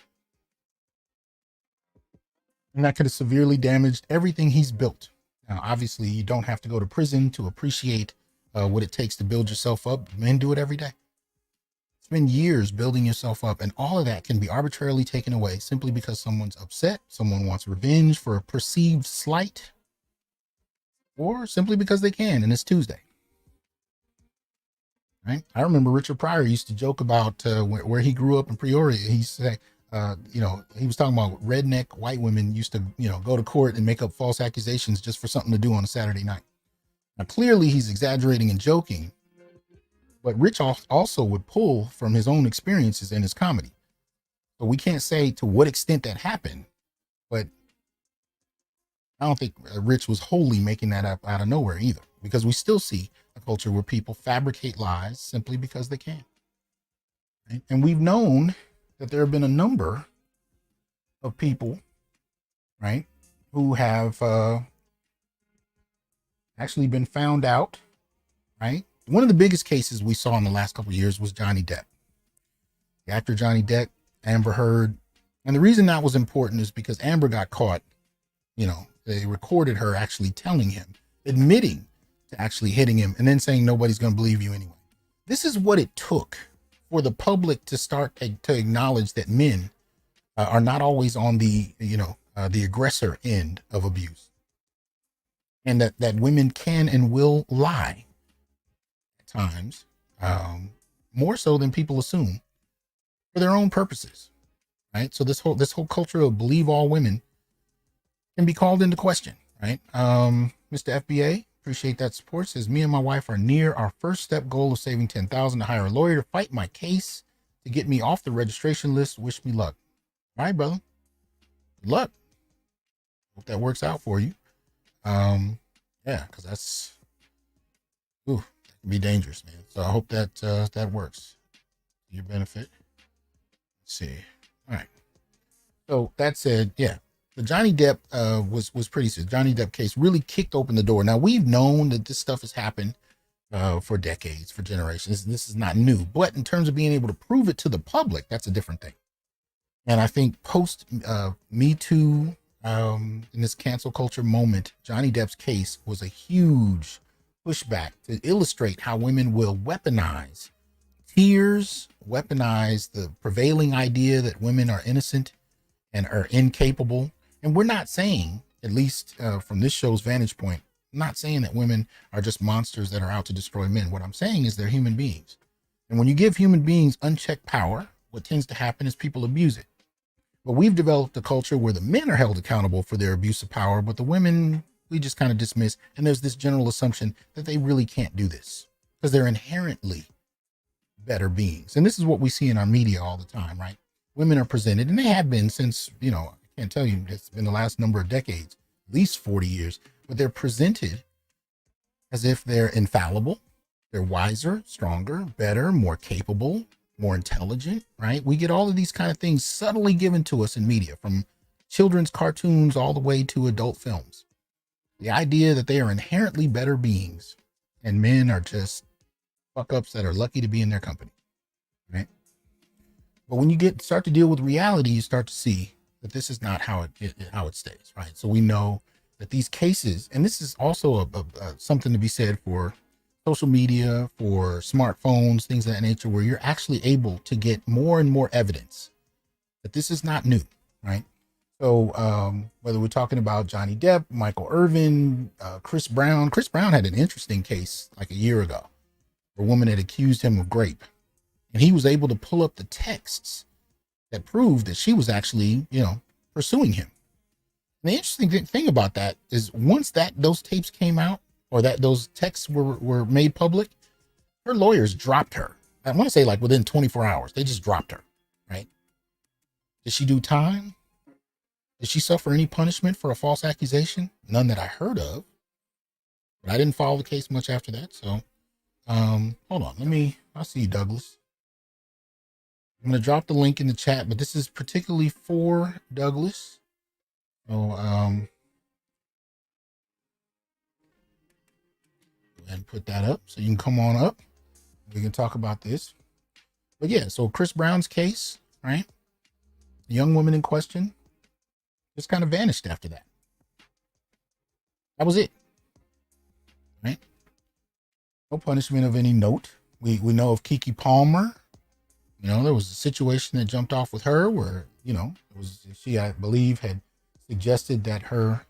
And that could have severely damaged everything he's built. Now, obviously, you don't have to go to prison to appreciate what it takes to build yourself up. Men do it every day. Spend years building yourself up, and all of that can be arbitrarily taken away simply because someone's upset, someone wants revenge for a perceived slight, or simply because they can, and it's Tuesday. Right? I remember Richard Pryor used to joke about where he grew up in Peoria. He used to say, he was talking about redneck white women used to, go to court and make up false accusations just for something to do on a Saturday night. Now, clearly he's exaggerating and joking, but Rich also would pull from his own experiences in his comedy. So we can't say to what extent that happened, but I don't think Rich was wholly making that up out of nowhere either, because we still see a culture where people fabricate lies simply because they can. Right? And we've known that there have been a number of people, right, who have actually been found out, right? One of the biggest cases we saw in the last couple of years was Johnny Depp. The actor Johnny Depp, Amber Heard. And the reason that was important is because Amber got caught, they recorded her actually telling him, admitting to actually hitting him, and then saying nobody's going to believe you anyway. This is what it took for the public to start to acknowledge that men are not always on the aggressor end of abuse, and that women can and will lie at times, more so than people assume, for their own purposes, right? So this whole culture of believe all women can be called into question, right? Mr. FBA, appreciate that support. Says, me and my wife are near our first step goal of saving $10,000 to hire a lawyer to fight my case to get me off the registration list. Wish me luck. All right, brother. Good luck. Hope that works out for you. Yeah, because that can be dangerous, man. So I hope that works to your benefit. Let's see. All right. So that said, yeah. The Johnny Depp was pretty serious. Johnny Depp case really kicked open the door. Now, we've known that this stuff has happened for decades, for generations. This is not new. But in terms of being able to prove it to the public, that's a different thing. And I think post Me Too, in this cancel culture moment, Johnny Depp's case was a huge pushback to illustrate how women will weaponize tears, weaponize the prevailing idea that women are innocent and are incapable. And we're not saying, at least from this show's vantage point, I'm not saying that women are just monsters that are out to destroy men. What I'm saying is they're human beings. And when you give human beings unchecked power, what tends to happen is people abuse it. But we've developed a culture where the men are held accountable for their abuse of power, but the women, we just kind of dismiss. And there's this general assumption that they really can't do this because they're inherently better beings. And this is what we see in our media all the time, right? Women are presented, and they have been since, I can't tell you, it's been the last number of decades, at least 40 years, but they're presented as if they're infallible, They're wiser, stronger, better, more capable, more intelligent, right? We get all of these kind of things subtly given to us in media, from children's cartoons all the way to adult films. The idea that they are inherently better beings and men are just fuck ups that are lucky to be in their company, right? But when you start to deal with reality, you start to see that this is not how it stays, right? So we know that these cases, and this is also something to be said for social media, for smartphones, things of that nature, where you're actually able to get more and more evidence that this is not new, right? So whether we're talking about Johnny Depp, Michael Irvin, Chris Brown had an interesting case like a year ago. A woman had accused him of rape, and he was able to pull up the texts that proved that she was actually, pursuing him. And the interesting thing about that is once those tapes came out, or that those texts were made public, her lawyers dropped her. I want to say like within 24 hours, they just dropped her, right? Did she do time? Did she suffer any punishment for a false accusation? None that I heard of. But I didn't follow the case much after that. So, hold on. I'll see you, Douglas. I'm going to drop the link in the chat, but this is particularly for Douglas. So, go ahead and put that up so you can come on up. We can talk about this. But yeah, so Chris Brown's case, right? The young woman in question just kind of vanished after that. That was it, right? No punishment of any note. We know of Keke Palmer. There was a situation that jumped off with her where, she, I believe, had suggested that her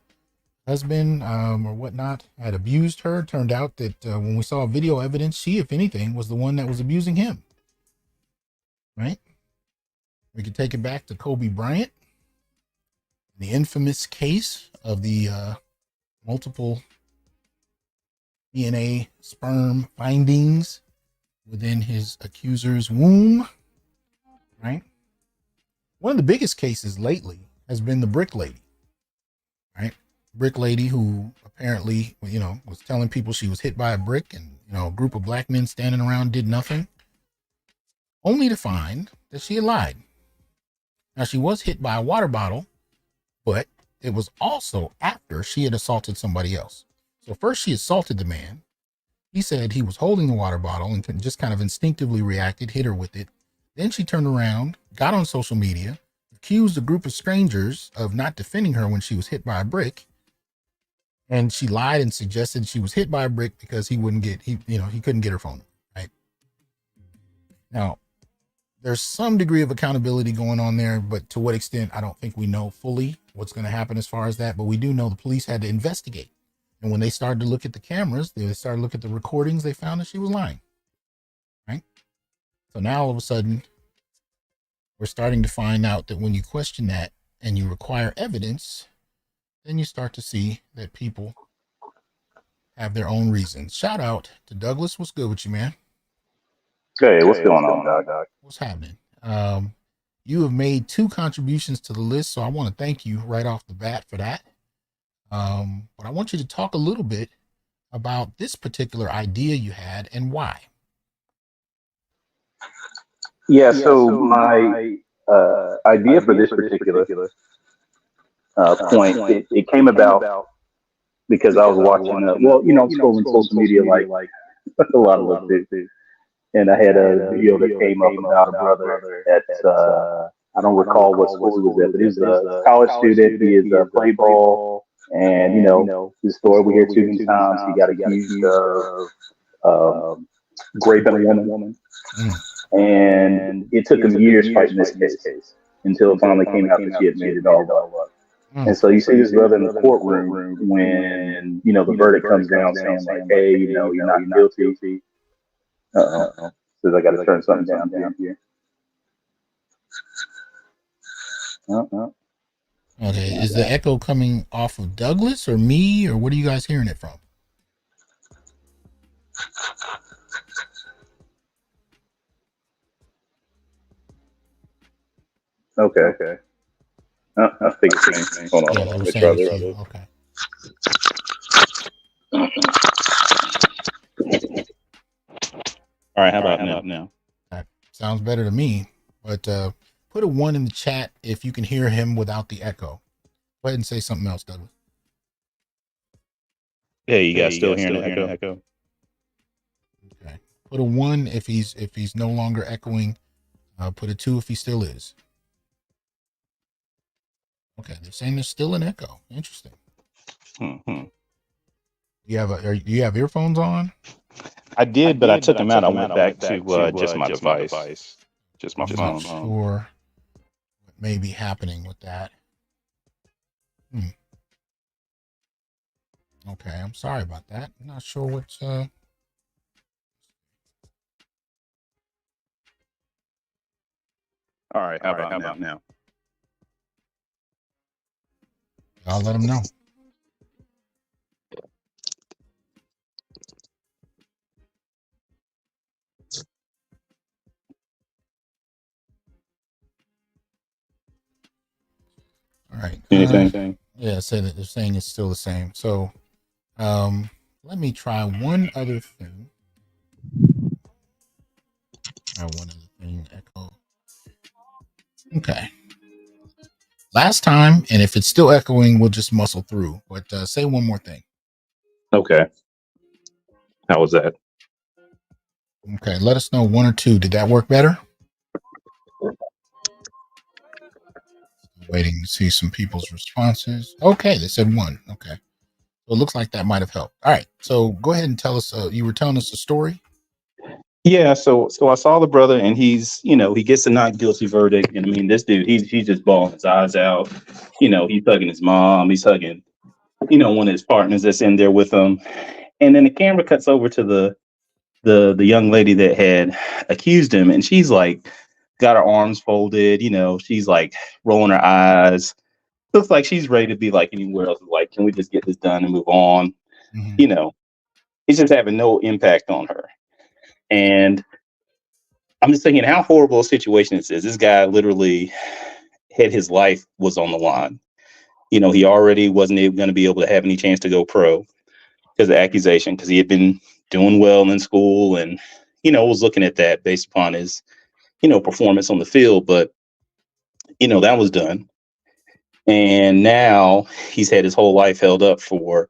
husband or whatnot had abused her. Turned out that when we saw video evidence, she, if anything, was the one that was abusing him. Right? We could take it back to Kobe Bryant, the infamous case of the multiple DNA sperm findings within his accuser's womb. Right? One of the biggest cases lately has been the Brick Lady. Right? Brick Lady, who apparently, was telling people she was hit by a brick, and, a group of black men standing around did nothing, only to find that she had lied. Now, she was hit by a water bottle, but it was also after she had assaulted somebody else. So first she assaulted the man. He said he was holding the water bottle and just kind of instinctively reacted, hit her with it. Then she turned around, got on social media, accused a group of strangers of not defending her when she was hit by a brick. And she lied and suggested she was hit by a brick because he couldn't get her phone, right? Now, there's some degree of accountability going on there, but to what extent, I don't think we know fully what's going to happen as far as that. But we do know the police had to investigate. And when they started to look at the cameras, they started to look at the recordings, they found that she was lying, right? So now all of a sudden, we're starting to find out that when you question that and you require evidence, then you start to see that people have their own reasons. Shout out to Douglas. What's good with you, man? Hey, what's going on, Doc? What's happening? You have made 2 contributions to the list, so I want to thank you right off the bat for that. But I want you to talk a little bit about this particular idea you had and why. Yeah, so my idea for this particular point, it came about because I was watching, scrolling social media like a lot of us do. And I had a video that came up about a brother that I don't recall what school he was at, but he's a college student. He is played ball, and his story we hear too many times. He got accused of raping a woman, and it took him years fighting this case until it finally came out that she had made it all up. And so you see this brother in the courtroom when the verdict comes down saying like, hey, you're not guilty. Says I got to turn something down here. Okay, is the echo coming off of Douglas or me, or what are you guys hearing it from? Okay. I think it's me. Hold on. Yeah, they were saying it's you. Okay. All right, how about now? That sounds better to me. But put a 1 in the chat if you can hear him without the echo. Go ahead and say something else, Douglas. Hey, you guys still hearing the echo? Okay. Put a 1 if he's no longer echoing. Put a 2 if he still is. Okay, they're saying there's still an echo. Interesting. Mm-hmm. Do you have earphones on? I did, but I took them out. I went back to just my device, just my phone. I'm not sure what may be happening with that. Okay, I'm sorry about that. I'm not sure what's All right, how about now? I'll let him know. All right. Anything? Yeah, say that they're saying it's still the same. So let me try one other thing. Echo. Okay. Last time, and if it's still echoing, we'll just muscle through. But say one more thing. Okay. How was that? Okay, let us know 1 or 2. Did that work better? Waiting to see some people's responses. Okay, they said 1. Okay. So it looks like that might have helped. All right. So go ahead and tell us, you were telling us a story? Yeah, so I saw the brother, and he's, he gets a not guilty verdict. And I mean, this dude, he's just bawling his eyes out. He's hugging his mom. He's hugging, one of his partners that's in there with him. And then the camera cuts over to the young lady that had accused him, and she's like got her arms folded. She's like rolling her eyes. Looks like she's ready to be like anywhere else. Like, can we just get this done and move on? Mm-hmm. It's just having no impact on her. And I'm just thinking how horrible a situation this is. This guy literally had his life was on the line. He already wasn't going to be able to have any chance to go pro because of accusation, because he had been doing well in school and, was looking at that based upon his, performance on the field. But, that was done. And now he's had his whole life held up for,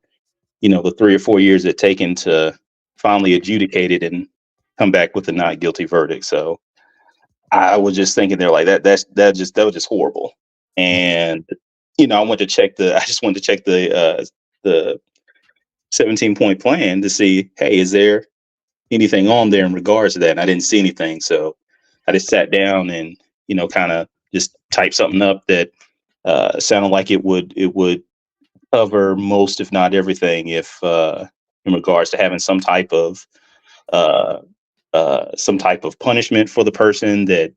the 3 or 4 years it taken to finally adjudicate it and come back with a not guilty verdict. So I was just thinking there like that was just horrible. And I just wanted to check the 17-point plan to see, hey, is there anything on there in regards to that? And I didn't see anything. So I just sat down and, kind of just typed something up that sounded like it would cover most, if not everything, if in regards to having some type of punishment for the person that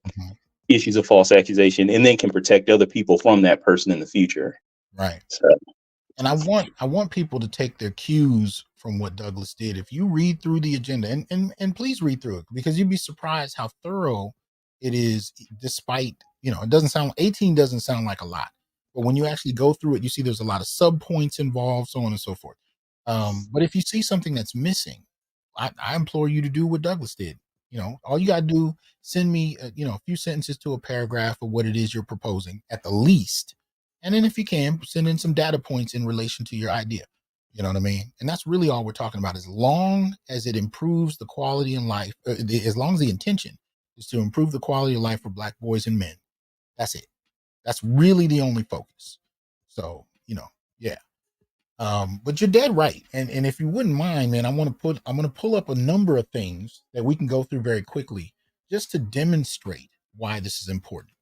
issues a false accusation, and then can protect other people from that person in the future. Right. So, and I want people to take their cues from what Douglas did. If you read through the agenda, and please read through it, because you'd be surprised how thorough it is, despite, it doesn't sound, 18 doesn't sound like a lot. But when you actually go through it, you see there's a lot of sub points involved, so on and so forth. But if you see something that's missing, I implore you to do what Douglas did. All you got to do, send me, a few sentences to a paragraph of what it is you're proposing at the least. And then if you can, send in some data points in relation to your idea. You know what I mean? And that's really all we're talking about. As long as it improves the quality in life, as long as the intention is to improve the quality of life for Black boys and men, that's it. That's really the only focus. So, yeah. But you're dead right. And if you wouldn't mind, man, I'm going to pull up a number of things that we can go through very quickly just to demonstrate why this is important.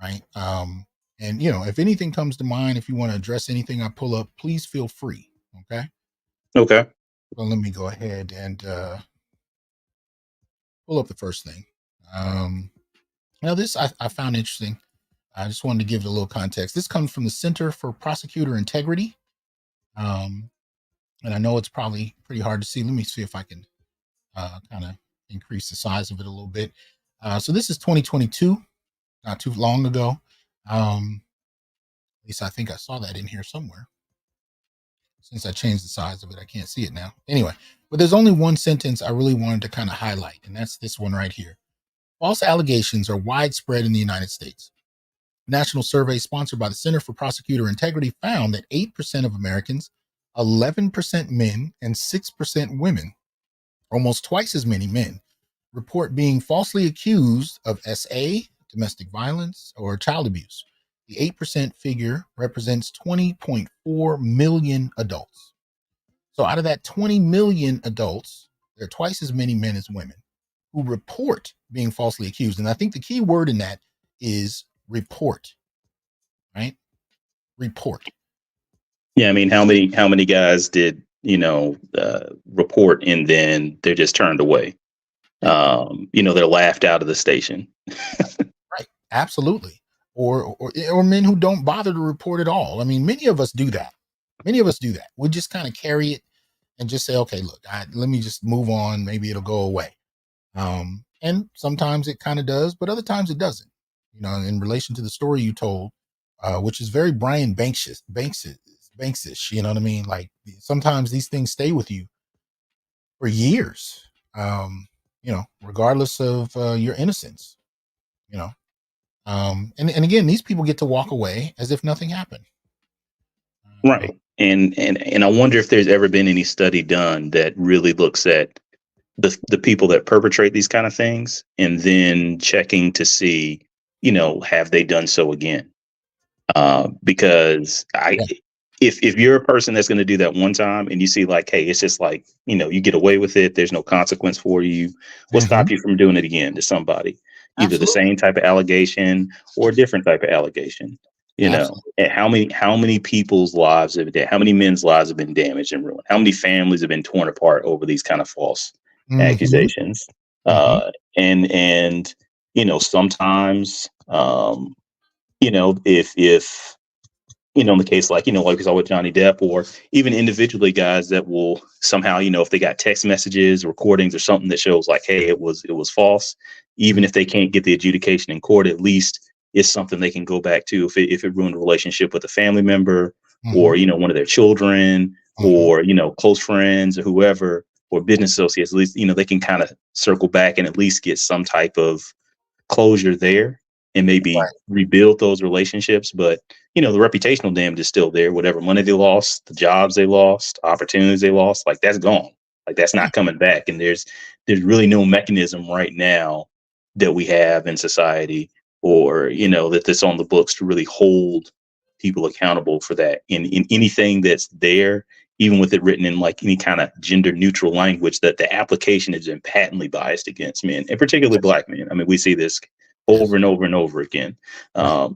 Right. And if anything comes to mind, if you want to address anything I pull up, please feel free. Okay. Well, let me go ahead and pull up the first thing. Now this I found interesting. I just wanted to give it a little context. This comes from the Center for Prosecutor Integrity. And I know it's probably pretty hard to see. Let me see if I can kind of increase the size of it a little bit. So this is 2022, not too long ago. At least I think I saw that in here somewhere. Since I changed the size of it, I can't see it now. Anyway, But there's only one sentence I really wanted to kind of highlight, and that's this one right here. False allegations are widespread in the United States. A national survey sponsored by the Center for Prosecutor Integrity found that 8% of Americans, 11% men, and 6% women, almost twice as many men, report being falsely accused of SA, domestic violence, or child abuse. The 8% figure represents 20.4 million adults. So out of that 20 million adults, there are twice as many men as women who report being falsely accused. And I think the key word in that is report, right? Report. Yeah, I mean, how many guys did report and then they're just turned away? They're laughed out of the station. Right. Absolutely. Or men who don't bother to report at all. I mean, many of us do that. We just kind of carry it and just say, okay, look, let me just move on. Maybe it'll go away. And sometimes it kind of does, but other times it doesn't. In relation to the story you told, which is very Brian Banksish, you know what I mean? Like sometimes these things stay with you for years, regardless of your innocence, and again, these people get to walk away as if nothing happened. Right. And I wonder if there's ever been any study done that really looks at the people that perpetrate these kind of things and then checking to see, have they done so again? Because if you're a person that's going to do that one time and you see like, hey, it's just like, you get away with it. There's no consequence for you. What stop you from doing it again to somebody? Either the same type of allegation or a different type of allegation. And how many people's lives have been, how many men's lives have been damaged and ruined? How many families have been torn apart over these kind of false accusations? And sometimes, if in the case like we saw with Johnny Depp, or even individually guys that will somehow, if they got text messages, recordings, or something that shows like, hey, it was false, even if they can't get the adjudication in court, at least it's something they can go back to if it ruined a relationship with a family member or, one of their children or, close friends or whoever, or business associates. At least, they can kind of circle back and at least get some type of closure there and maybe rebuild those relationships. But, the reputational damage is still there. Whatever money they lost, the jobs they lost, opportunities they lost, like that's gone. Like that's not coming back. And there's really no mechanism right now that we have in society or, that's on the books to really hold people accountable for that in anything that's there, even with it written in like any kind of gender neutral language, that the application has been patently biased against men, and particularly Black men. I mean, we see this over and over and over again. We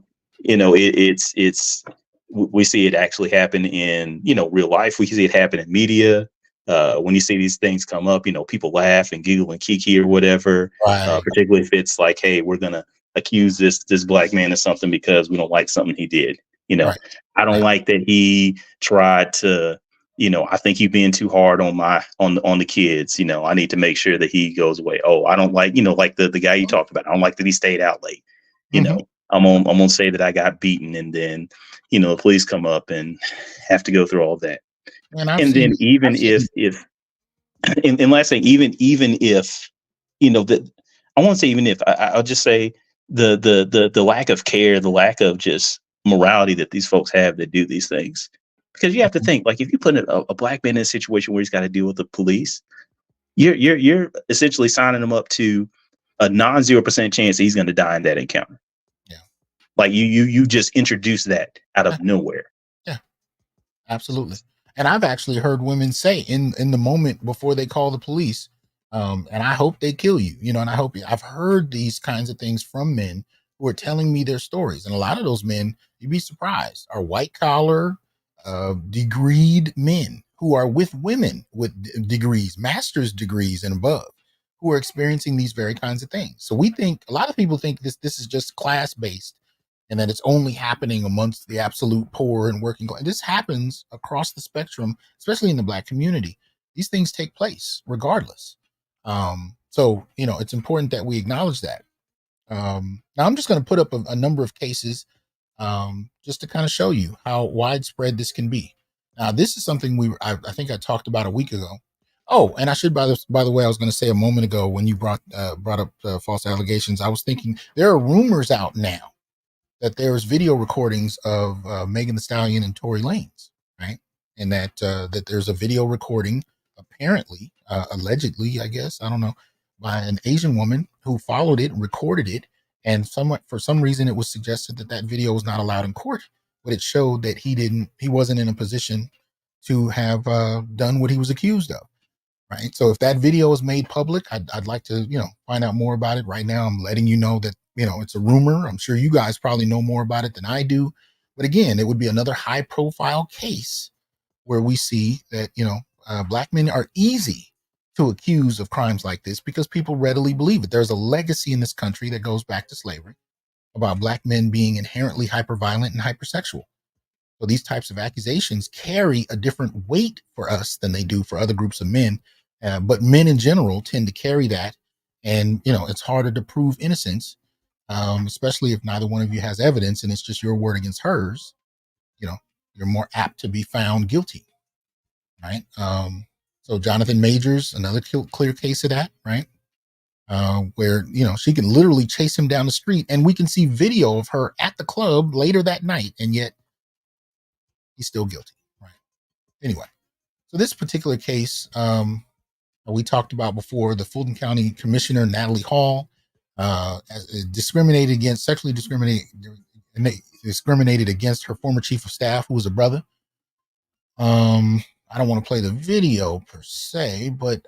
see it actually happen in, real life. We see it happen in media. When you see these things come up, people laugh and giggle and kiki or whatever, particularly if it's like, hey, we're going to accuse this Black man of something because we don't like something he did. I don't like that he tried to, I think you're being too hard on the kids. I need to make sure that he goes away. Oh, I don't like, like the guy you talked about. I don't like that he stayed out late. I'm gonna say that I got beaten, and then, the police come up and have to go through all that. And then even if and last thing, even if, that I won't say even if I'll just say the lack of care, the lack of just morality that these folks have that do these things. Because you have to think, like, if you put a Black man in a situation where he's got to deal with the police, you're essentially signing him up to a non-0% chance that he's going to die in that encounter. Yeah, like you just introduce that out of nowhere. Yeah, absolutely. And I've actually heard women say in the moment before they call the police, and I hope they kill you, and I've heard these kinds of things from men who are telling me their stories. And a lot of those men, you'd be surprised, are white collar, degreed men who are with women with degrees, master's degrees and above, who are experiencing these very kinds of things. So a lot of people think this is just class based and that it's only happening amongst the absolute poor and working class. This happens across the spectrum, especially in the Black community. These things take place regardless. So, it's important that we acknowledge that. Now I'm just going to put up a number of cases just to kind of show you how widespread this can be. Now, this is something I think I talked about a week ago. Oh, and I should, by the way, I was going to say a moment ago when you brought up false allegations, I was thinking there are rumors out now that there's video recordings of Megan Thee Stallion and Tory Lanez, right? And that there's a video recording, apparently, allegedly, I guess, I don't know, by an Asian woman who followed it and recorded it, and somewhat for some reason it was suggested that that video was not allowed in court, but it showed that he wasn't in a position to have done what he was accused of. Right. So if that video is made public, I'd like to, find out more about it. Right now, I'm letting you know that, it's a rumor. I'm sure you guys probably know more about it than I do. But again, it would be another high profile case where we see that, black men are easy to accuse of crimes like this because people readily believe it. There's a legacy in this country that goes back to slavery about black men being inherently hyperviolent and hypersexual. So these types of accusations carry a different weight for us than they do for other groups of men. But men in general tend to carry that. And, it's harder to prove innocence, especially if neither one of you has evidence and it's just your word against hers. You're more apt to be found guilty. Right. So Jonathan Majors, another clear case of that. Right. Where, she can literally chase him down the street and we can see video of her at the club later that night. And yet he's still guilty. Right. Anyway, so this particular case, we talked about before, the Fulton County Commissioner, Natalie Hall, sexually discriminated against her former chief of staff, who was a brother. I don't want to play the video per se, but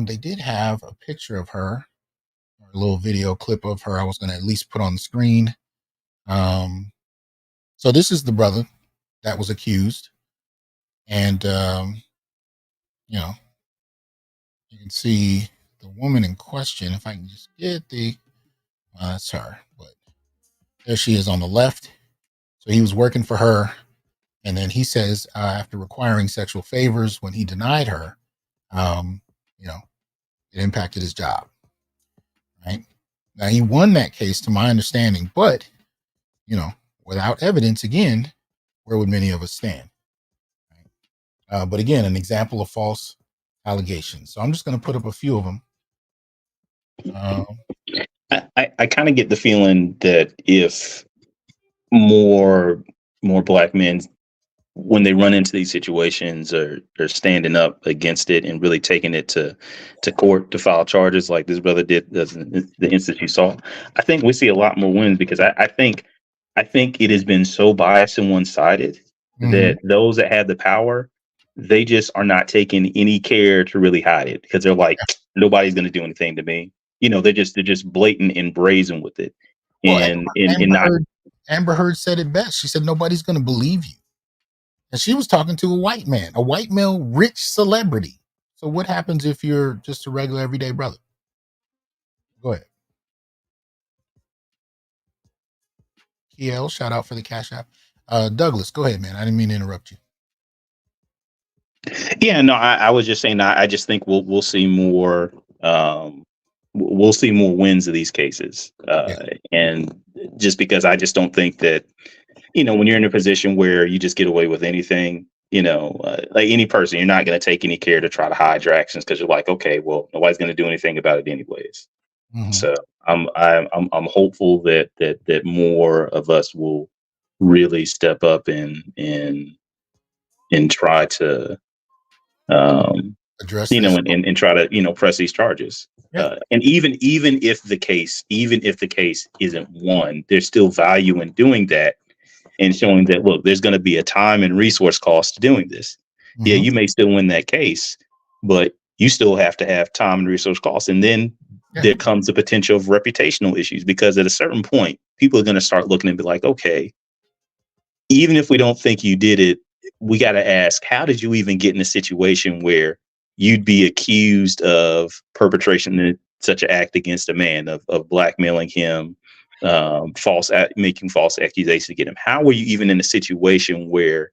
they did have a picture of her, or a little video clip of her I was going to at least put on the screen. So this is the brother that was accused. And, you can see the woman in question. If I can just get that's her, but there she is on the left. So he was working for her. And then he says, after requiring sexual favors, when he denied her, it impacted his job. Right. Now he won that case to my understanding, but, without evidence, again, where would many of us stand? Right? But again, an example of false allegations. So I'm just going to put up a few of them. I kind of get the feeling that if more black men, when they run into these situations, are standing up against it and really taking it to court to file charges like this brother did, the instance you saw, I think we see a lot more wins, because I think it has been so biased and one-sided that those that have the power, they just are not taking any care to really hide it, because they're like, nobody's going to do anything to me. They're just blatant and brazen with it. Well, Amber Heard said it best. She said, nobody's going to believe you. And she was talking to a white man, a white male, rich celebrity. So what happens if you're just a regular everyday brother? Go ahead. Kiel, shout out for the Cash App. Douglas, go ahead, man. I didn't mean to interrupt you. Yeah, no, I was just saying, I just think we'll see more. We'll see more wins of these cases, and just because I just don't think that, when you're in a position where you just get away with anything, like any person, you're not going to take any care to try to hide your actions, because you're like, okay, well, nobody's going to do anything about it anyways. So I'm hopeful that more of us will really step up and try to address and try to press these charges. And even if the case isn't won, there's still value in doing that and showing that, look, there's going to be a time and resource cost to doing this. Yeah, you may still win that case, but you still have to have time and resource costs. And then there comes the potential of reputational issues, because at a certain point, people are going to start looking and be like, okay, even if we don't think you did it, we got to ask, how did you even get in a situation where you'd be accused of perpetration of such an act against a man, of blackmailing him, making false accusations against him? How were you even in a situation where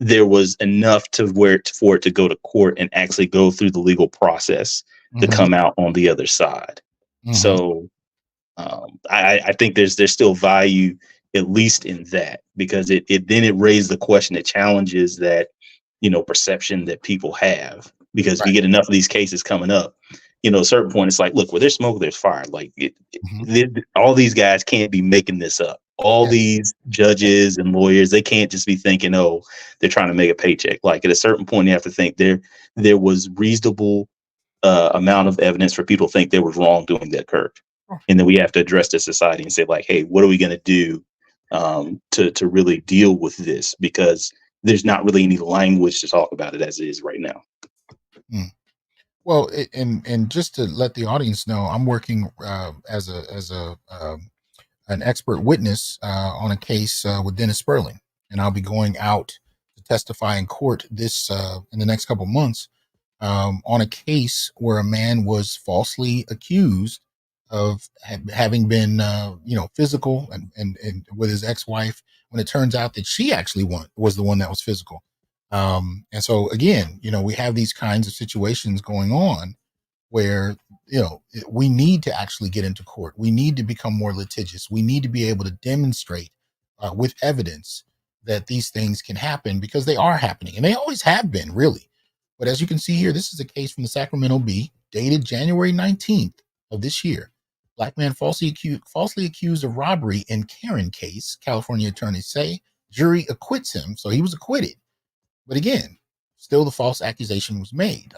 there was enough for it to go to court and actually go through the legal process to come out on the other side? So I think there's still value, at least in that, because it raised the question, it challenges that perception that people have. because if Right. you get enough of these cases coming up, you know, at a certain point, it's like, look, where there's smoke, there's fire. Like all these guys can't be making this up. All Yeah. these judges and lawyers, they can't just be thinking, oh, they're trying to make a paycheck. Like at a certain point, you have to think there was reasonable amount of evidence for people to think there was wrongdoing that occurred. And then we have to address the society and say, like, hey, what are we going to do to really deal with this? Because there's not really any language to talk about it as it is right now. Well, and just to let the audience know, I'm working as an expert witness on a case with Dennis Sperling, and I'll be going out to testify in court this in the next couple months on a case where a man was falsely accused of having been, physical and with his ex-wife, when it turns out that she actually was the one that was physical. And so again, we have these kinds of situations going on where, we need to actually get into court. We need to become more litigious. We need to be able to demonstrate with evidence that these things can happen, because they are happening and they always have been, really. But as you can see here, this is a case from the Sacramento Bee dated January 19th of this year. Black man falsely accused of robbery in Karen case, California attorneys say. Jury acquits him, so he was acquitted. But again, still the false accusation was made.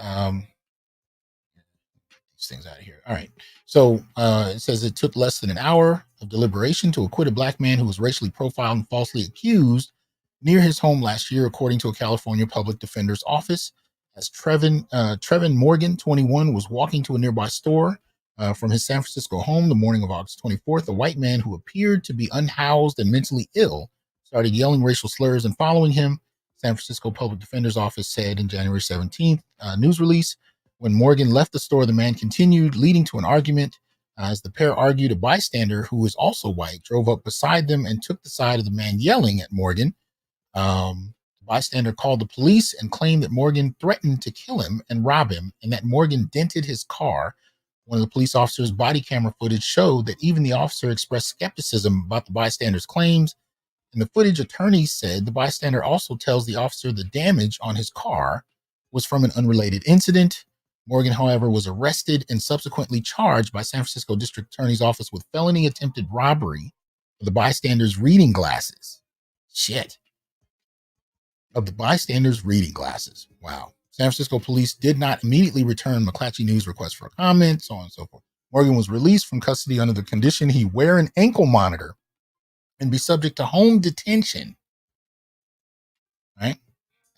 These things out of here. All right. So it says it took less than an hour of deliberation to acquit a black man who was racially profiled and falsely accused near his home last year, according to a California public defender's office. As Trevin Morgan, 21, was walking to a nearby store from his San Francisco home the morning of August 24th, a white man who appeared to be unhoused and mentally ill started yelling racial slurs and following him. San Francisco Public Defender's Office said in January 17th news release. When Morgan left the store, the man continued, leading to an argument. As the pair argued, a bystander who was also white drove up beside them and took the side of the man yelling at Morgan. The bystander called the police and claimed that Morgan threatened to kill him and rob him, and that Morgan dented his car. One of the police officer's body camera footage showed that even the officer expressed skepticism about the bystander's claims. In the footage, attorneys said the bystander also tells the officer the damage on his car was from an unrelated incident. Morgan, however, was arrested and subsequently charged by San Francisco District Attorney's Office with felony attempted robbery of the bystander's reading glasses. Shit. Of the bystander's reading glasses. Wow. San Francisco police did not immediately return McClatchy News' request for comment, so on and so forth. Morgan was released from custody under the condition he wear an ankle monitor and be subject to home detention. Right?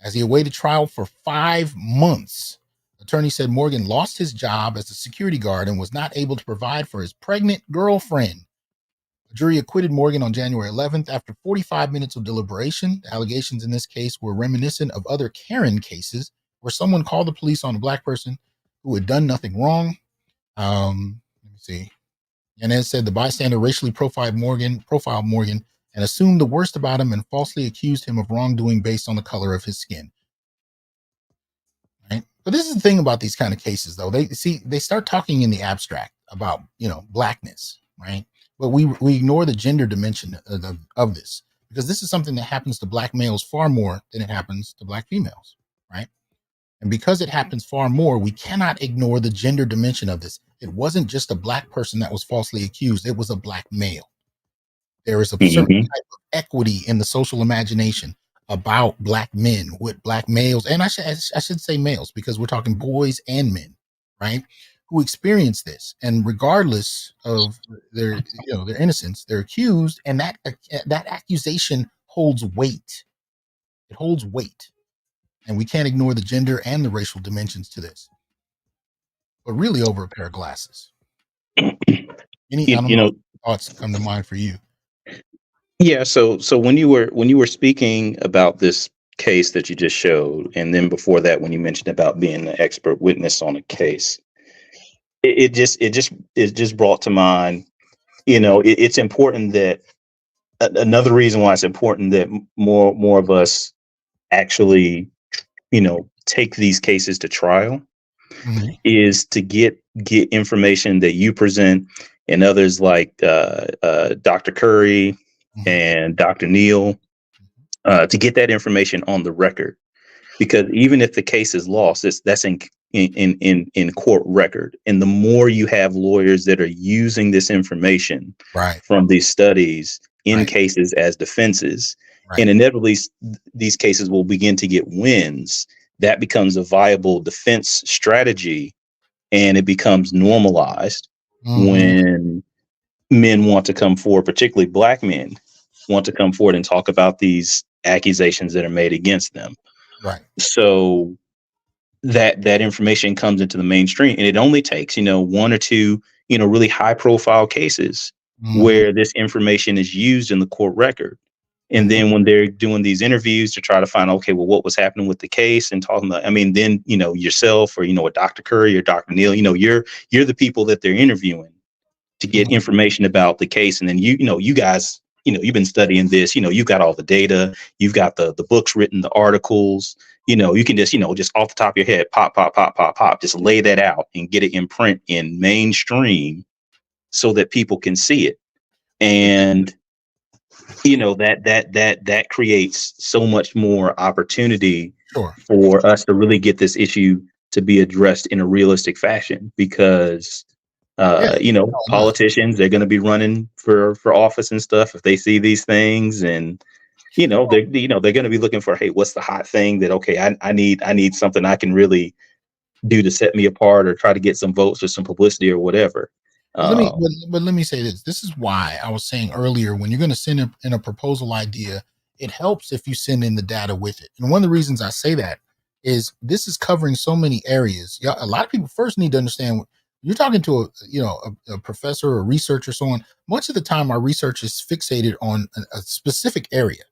As he awaited trial for 5 months. Attorney said Morgan lost his job as a security guard and was not able to provide for his pregnant girlfriend. The jury acquitted Morgan on January 11th after 45 minutes of deliberation. The allegations in this case were reminiscent of other Karen cases where someone called the police on a black person who had done nothing wrong. Let me see. And then said the bystander racially profiled Morgan and assumed the worst about him and falsely accused him of wrongdoing based on the color of his skin. Right? But this is the thing about these kind of cases, though. They start talking in the abstract about, blackness, right? But we ignore the gender dimension of this, because this is something that happens to black males far more than it happens to black females, right? And because it happens far more, we cannot ignore the gender dimension of this. It wasn't just a black person that was falsely accused. It was a black male. There is a certain type of equity in the social imagination about black men with black males, and I should say males, because we're talking boys and men, right, who experience this, and regardless of their innocence, they're accused, and that accusation holds weight. It holds weight, and we can't ignore the gender and the racial dimensions to this. But really, over a pair of glasses. Any I don't know thoughts come to mind for you? Yeah, so when you were speaking about this case that you just showed, and then before that, when you mentioned about being an expert witness on a case, it just brought to mind, it's important that another reason why it's important that more of us actually, take these cases to trial is to get information that you present and others like Dr. Curry and Dr. Neal, to get that information on the record, because even if the case is lost, that's in court record. And the more you have lawyers that are using this information Right. from these studies in Right. cases as defenses, Right. and inevitably these cases will begin to get wins, that becomes a viable defense strategy, and it becomes normalized when men want to come forward, particularly Black men want to come forward and talk about these accusations that are made against them. Right. So that information comes into the mainstream, and it only takes, one or two, really high profile cases where this information is used in the court record. And then when they're doing these interviews to try to find, okay, well, what was happening with the case and talking about, then, yourself or, a Dr. Curry or Dr. Neal, you're the people that they're interviewing to get information about the case. And then, you guys, you've been studying this, you've got all the data, you've got the books written, the articles, you can just, just off the top of your head, pop, just lay that out and get it in print in mainstream so that people can see it. And, that creates so much more opportunity for us to really get this issue to be addressed in a realistic fashion, because politicians, they're going to be running for office and stuff if they see these things, and they're going to be looking for, hey, what's the hot thing that, okay, I need something I can really do to set me apart or try to get some votes or some publicity or whatever. Let me say this. This is why I was saying earlier, when you're going to send in a proposal idea, it helps if you send in the data with it. And one of the reasons I say that is this is covering so many areas. A lot of people first need to understand, you're talking to a professor or researcher, so on. Much of the time, our research is fixated on a specific area,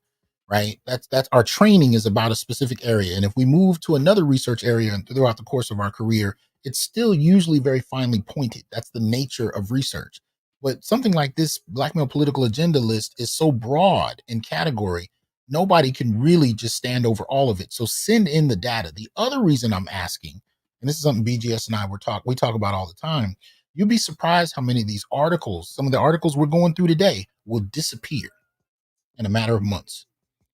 right? That's our training is about a specific area. And if we move to another research area throughout the course of our career, it's still usually very finely pointed. That's the nature of research. But something like this Black male political agenda list is so broad in category, nobody can really just stand over all of it. So send in the data. The other reason I'm asking, and this is something BGS and I we talk about all the time, you'd be surprised how many of these articles, some of the articles we're going through today, will disappear in a matter of months.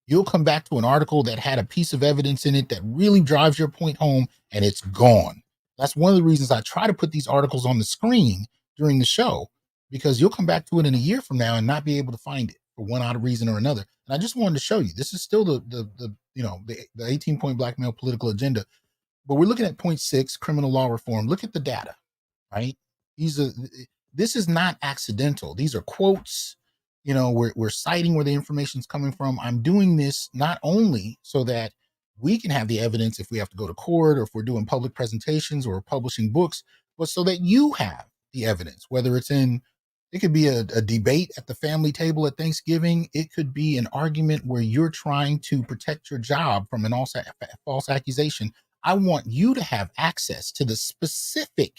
You'll come back to an article that had a piece of evidence in it that really drives your point home, and it's gone. That's one of the reasons I try to put these articles on the screen during the show, because you'll come back to it in a year from now and not be able to find it for one odd reason or another. And I just wanted to show you, this is still the 18-point Black male political agenda, but we're looking at point 6, criminal law reform. Look at the data, right? This is not accidental. These are quotes. We're citing where the information is coming from. I'm doing this not only so that we can have the evidence if we have to go to court or if we're doing public presentations or publishing books, but so that you have the evidence, whether it could be a debate at the family table at Thanksgiving. It could be an argument where you're trying to protect your job from an false accusation. I want you to have access to the specific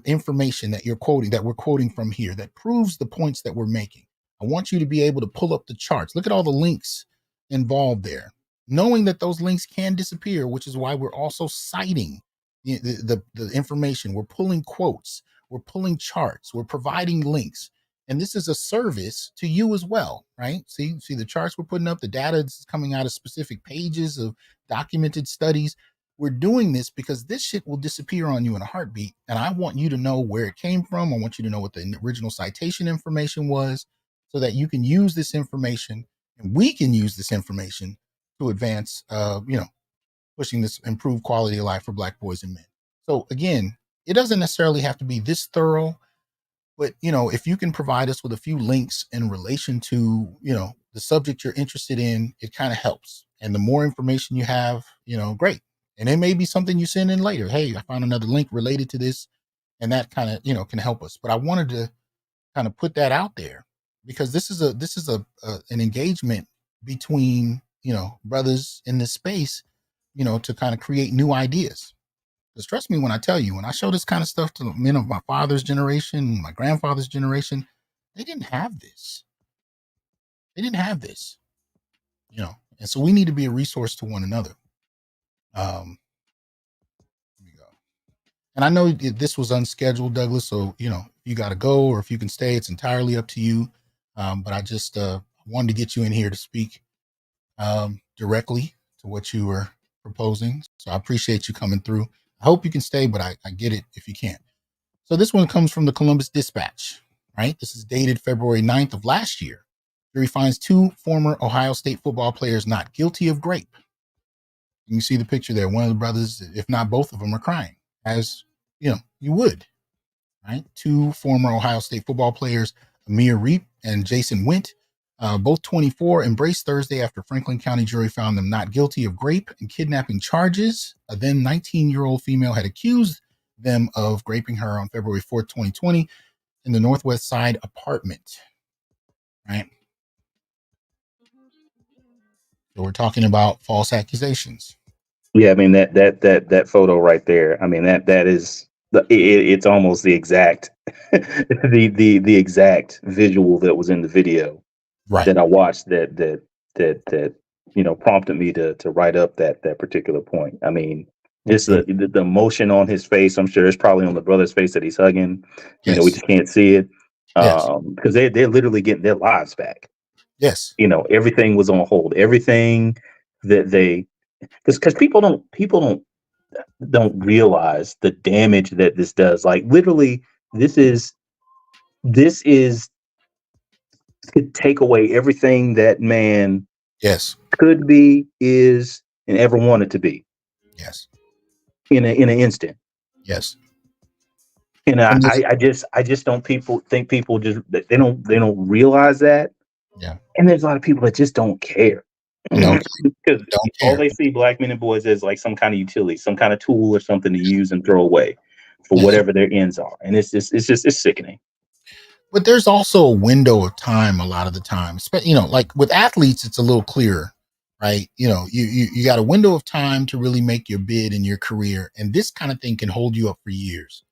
information that we're quoting from here, that proves the points that we're making. I want you to be able to pull up the charts. Look at all the links involved there, knowing that those links can disappear, which is why we're also citing the information. We're pulling quotes, we're pulling charts, we're providing links. And this is a service to you as well, right? See the charts we're putting up, the data is coming out of specific pages of documented studies. We're doing this because this shit will disappear on you in a heartbeat. And I want you to know where it came from. I want you to know what the original citation information was, so that you can use this information and we can use this information to advance, pushing this improved quality of life for Black boys and men. So again, it doesn't necessarily have to be this thorough, but, if you can provide us with a few links in relation to, the subject you're interested in, it kind of helps. And the more information you have, great. And it may be something you send in later. Hey, I found another link related to this, and that kind of, can help us. But I wanted to kind of put that out there, because this is an engagement between, brothers in this space, to kind of create new ideas. Because trust me when I tell you, when I show this kind of stuff to men of my father's generation, my grandfather's generation, they didn't have this. And so we need to be a resource to one another. Here we go. And I know this was unscheduled, Douglas, so, if you got to go or if you can stay, it's entirely up to you. But I just wanted to get you in here to speak directly to what you were proposing. So I appreciate you coming through. I hope you can stay, but I get it if you can't. So this one comes from the Columbus Dispatch, right? This is dated February 9th of last year. Jury finds 2 former Ohio State football players not guilty of grape. You can see the picture there. One of the brothers, if not both of them, are crying, as you would, right? 2 former Ohio State football players, Amir Reep and Jason Wint, both 24, embraced Thursday after Franklin County jury found them not guilty of rape and kidnapping charges. A then 19-year-old female had accused them of raping her on February 4th, 2020 in the Northwest Side apartment, right? So we're talking about false accusations. Yeah, I mean that photo right there. I mean that is it's almost the exact the exact visual that was in the video Right. that I watched that prompted me to write up that particular point. I mean, just the emotion on his face. I'm sure it's probably on the brother's face that he's hugging. Yes. We just can't see it Yes. because they're literally getting their lives back. Yes. Everything was on hold. Everything that they because people don't realize the damage that this does. Like literally, this is could take away everything that man Yes. could be, is, and ever wanted to be. Yes. In an instant. Yes. And I just don't think people just they don't realize that. Yeah. And there's a lot of people that just don't care. No, because don't all care. they see black men and boys as like some kind of utility, some kind of tool or something to use and throw away for whatever their ends are. And it's sickening. But there's also a window of time a lot of the time. Like with athletes, it's a little clearer, right? You got a window of time to really make your bid in your career, and this kind of thing can hold you up for years.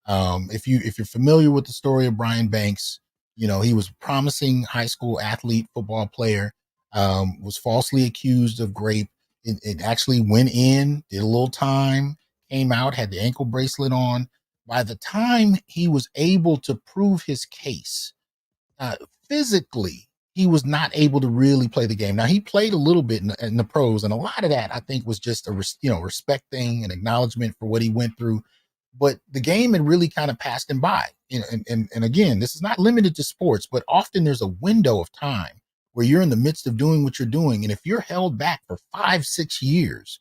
If you're familiar with the story of Brian Banks, he was a promising high school athlete, football player, was falsely accused of rape. It actually went in, did a little time, came out, had the ankle bracelet on. By the time he was able to prove his case, physically, he was not able to really play the game. Now, he played a little bit in the pros, and a lot of that, I think, was just a respect thing and acknowledgement for what he went through. But the game had really kind of passed him by. And again, this is not limited to sports, but often there's a window of time where you're in the midst of doing what you're doing. And if you're held back for 5-6 years,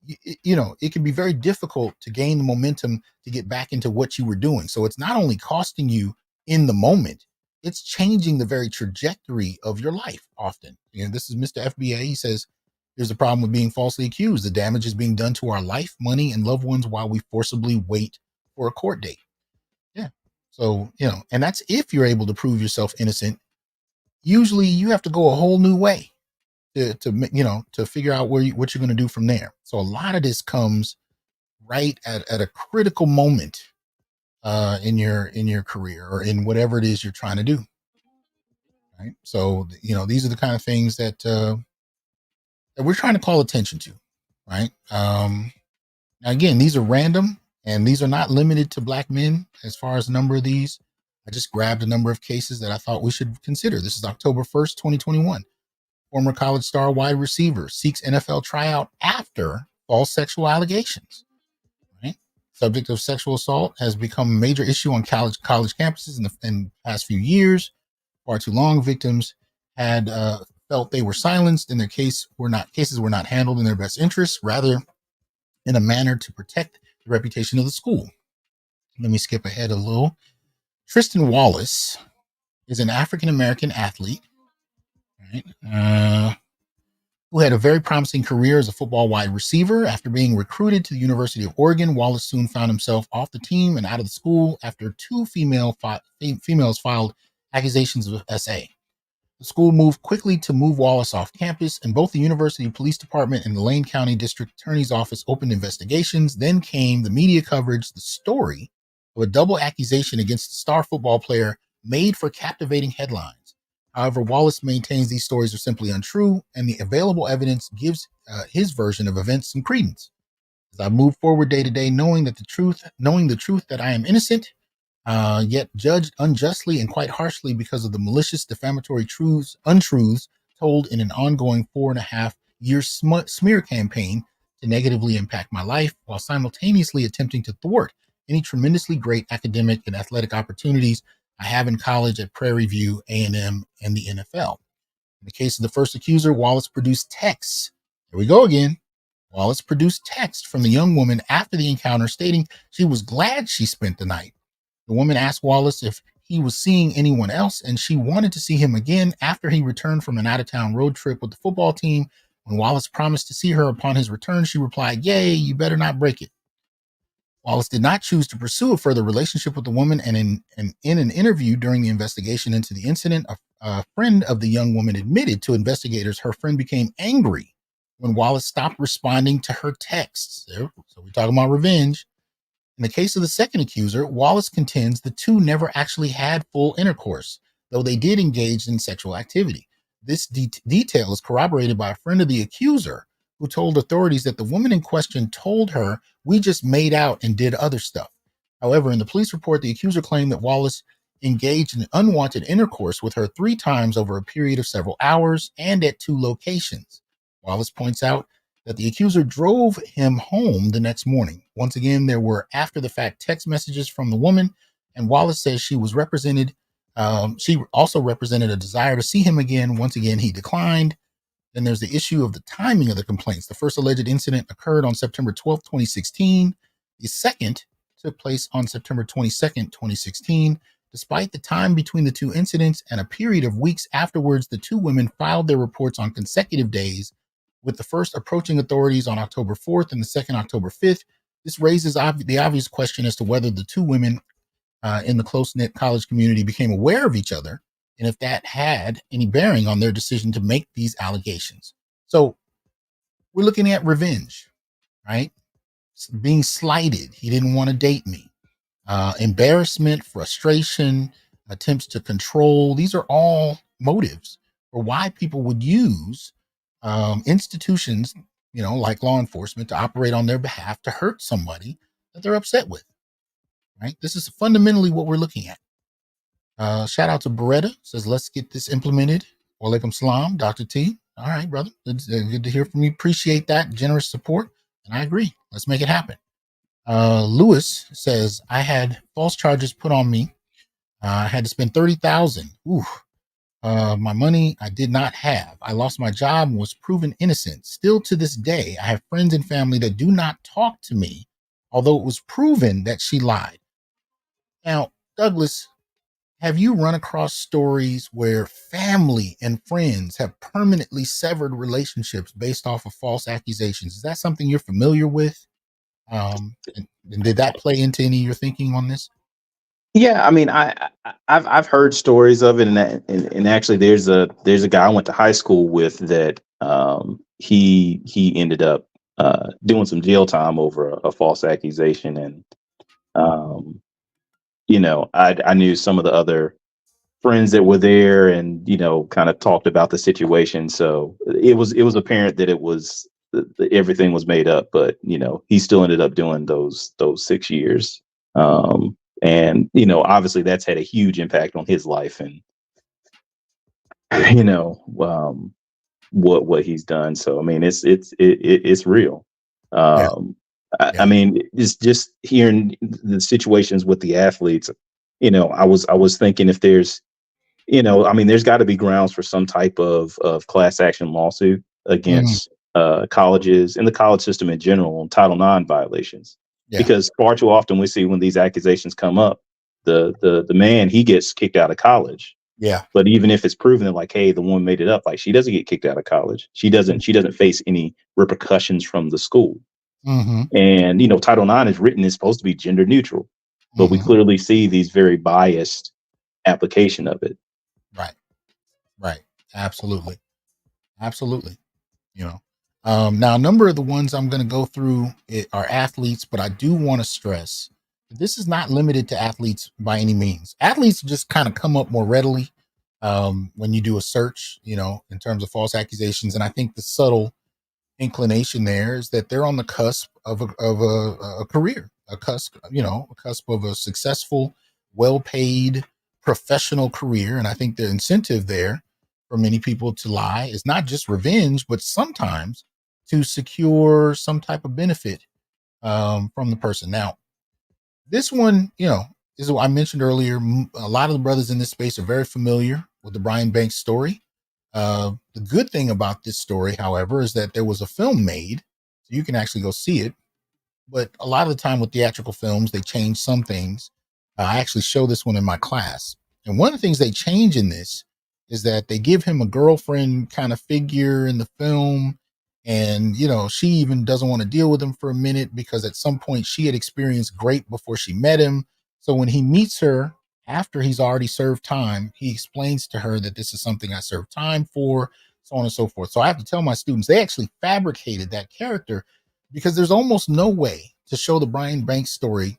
it can be very difficult to gain the momentum to get back into what you were doing. So it's not only costing you in the moment, it's changing the very trajectory of your life often. This is Mr. FBA. He says, here's the problem with being falsely accused. The damage is being done to our life, money, and loved ones while we forcibly wait for a court date. Yeah. So, and that's if you're able to prove yourself innocent. Usually you have to go a whole new way to figure out what you're going to do from there. So a lot of this comes right at a critical moment in your career or in whatever it is you're trying to do. Right. So these are the kind of things that we're trying to call attention to. Right. Now again, these are random and these are not limited to black men. As far as the number of these, I just grabbed a number of cases that I thought we should consider. This is October 1st, 2021. Former college star wide receiver seeks NFL tryout after false sexual allegations. Right? Subject of sexual assault has become a major issue on college campuses in the past few years. Far too long, victims had felt they were silenced, and their cases were not handled in their best interests, rather in a manner to protect the reputation of the school. Let me skip ahead a little. Tristan Wallace is an African-American athlete, right? Who had a very promising career as a football wide receiver. After being recruited to the University of Oregon, Wallace soon found himself off the team and out of the school after 2 females filed accusations of SA. The school moved quickly to move Wallace off campus, and both the University Police Department and the Lane County District Attorney's Office opened investigations. Then came the media coverage, the story of a double accusation against the star football player made for captivating headlines. However, Wallace maintains these stories are simply untrue, and the available evidence gives his version of events some credence. As I move forward day to day, knowing the truth that I am innocent, yet judged unjustly and quite harshly because of the malicious, defamatory untruths told in an ongoing 4.5-year smear campaign to negatively impact my life while simultaneously attempting to thwart any tremendously great academic and athletic opportunities I have in college at Prairie View, A&M, and the NFL. In the case of the first accuser, Wallace produced texts. Here we go again. Wallace produced text from the young woman after the encounter stating she was glad she spent the night. The woman asked Wallace if he was seeing anyone else, and she wanted to see him again after he returned from an out-of-town road trip with the football team. When Wallace promised to see her upon his return, she replied, "Yay, you better not break it." Wallace did not choose to pursue a further relationship with the woman, and in an interview during the investigation into the incident, a friend of the young woman admitted to investigators her friend became angry when Wallace stopped responding to her texts. So we're talking about revenge. In the case of the second accuser, Wallace contends the two never actually had full intercourse, though they did engage in sexual activity. This detail is corroborated by a friend of the accuser who told authorities that the woman in question told her, "We just made out and did other stuff." However, in the police report, the accuser claimed that Wallace engaged in unwanted intercourse with her 3 times over a period of several hours and at 2 locations. Wallace points out that the accuser drove him home the next morning. Once again, there were after the fact text messages from the woman, and Wallace says she was represented. She also represented a desire to see him again. Once again, he declined. Then there's the issue of the timing of the complaints. The first alleged incident occurred on September 12th, 2016. The second took place on September 22nd, 2016. Despite the time between the 2 incidents and a period of weeks afterwards, the 2 women filed their reports on consecutive days, with the first approaching authorities on October 4th and the second October 5th. This raises the obvious question as to whether the 2 women in the close-knit college community became aware of each other, and if that had any bearing on their decision to make these allegations. So we're looking at revenge, right? Being slighted. He didn't want to date me. Embarrassment, frustration, attempts to control. These are all motives for why people would use institutions, like law enforcement, to operate on their behalf to hurt somebody that they're upset with, right? This is fundamentally what we're looking at. Shout out to Beretta, says, let's get this implemented. Walaikum salam, Dr. T. All right, brother. It's good to hear from you. Appreciate that generous support. And I agree. Let's make it happen. Lewis says, I had false charges put on me. I had to spend $30,000. Ooh. My money I did not have. I lost my job and was proven innocent. Still to this day, I have friends and family that do not talk to me, although it was proven that she lied. Now, Douglas, have you run across stories where family and friends have permanently severed relationships based off of false accusations? Is that something you're familiar with? And did that play into any of your thinking on this? Yeah, I mean, I've heard stories of it, and actually, there's a guy I went to high school with that he ended up doing some jail time over a false accusation, and I knew some of the other friends that were there, and kind of talked about the situation. So it was apparent that it was everything was made up, but he still ended up doing those 6 years. And obviously that's had a huge impact on his life, and what he's done. So I mean, it's real. Yeah. I mean, it's just hearing the situations with the athletes. I was thinking, if there's I mean, there's got to be grounds for some type of class action lawsuit against colleges and the college system in general on Title IX violations. Yeah. Because far too often we see when these accusations come up, the man, he gets kicked out of college. Yeah. But even if it's proven that, like, hey, the woman made it up, like, she doesn't get kicked out of college. She doesn't face any repercussions from the school. Mm-hmm. And Title IX is written, is supposed to be gender neutral, but we clearly see these very biased application of it. Right. Absolutely. Now a number of the ones I'm going to go through are athletes, but I do want to stress that this is not limited to athletes by any means. Athletes just kind of come up more readily when you do a search, in terms of false accusations. And I think the subtle inclination there is that they're on the cusp of a career, a cusp of a successful, well-paid professional career. And I think the incentive there for many people to lie is not just revenge, but sometimes to secure some type of benefit from the person. Now, this one, is what I mentioned earlier. A lot of the brothers in this space are very familiar with the Brian Banks story. The good thing about this story, however, is that there was a film made, so you can actually go see it. But a lot of the time with theatrical films, they change some things. I actually show this one in my class. And one of the things they change in this is that they give him a girlfriend kind of figure in the film. And, she even doesn't want to deal with him for a minute because at some point she had experienced grape before she met him. So when he meets her after he's already served time, he explains to her that this is something I served time for, so on and so forth. So I have to tell my students, they actually fabricated that character because there's almost no way to show the Brian Banks story.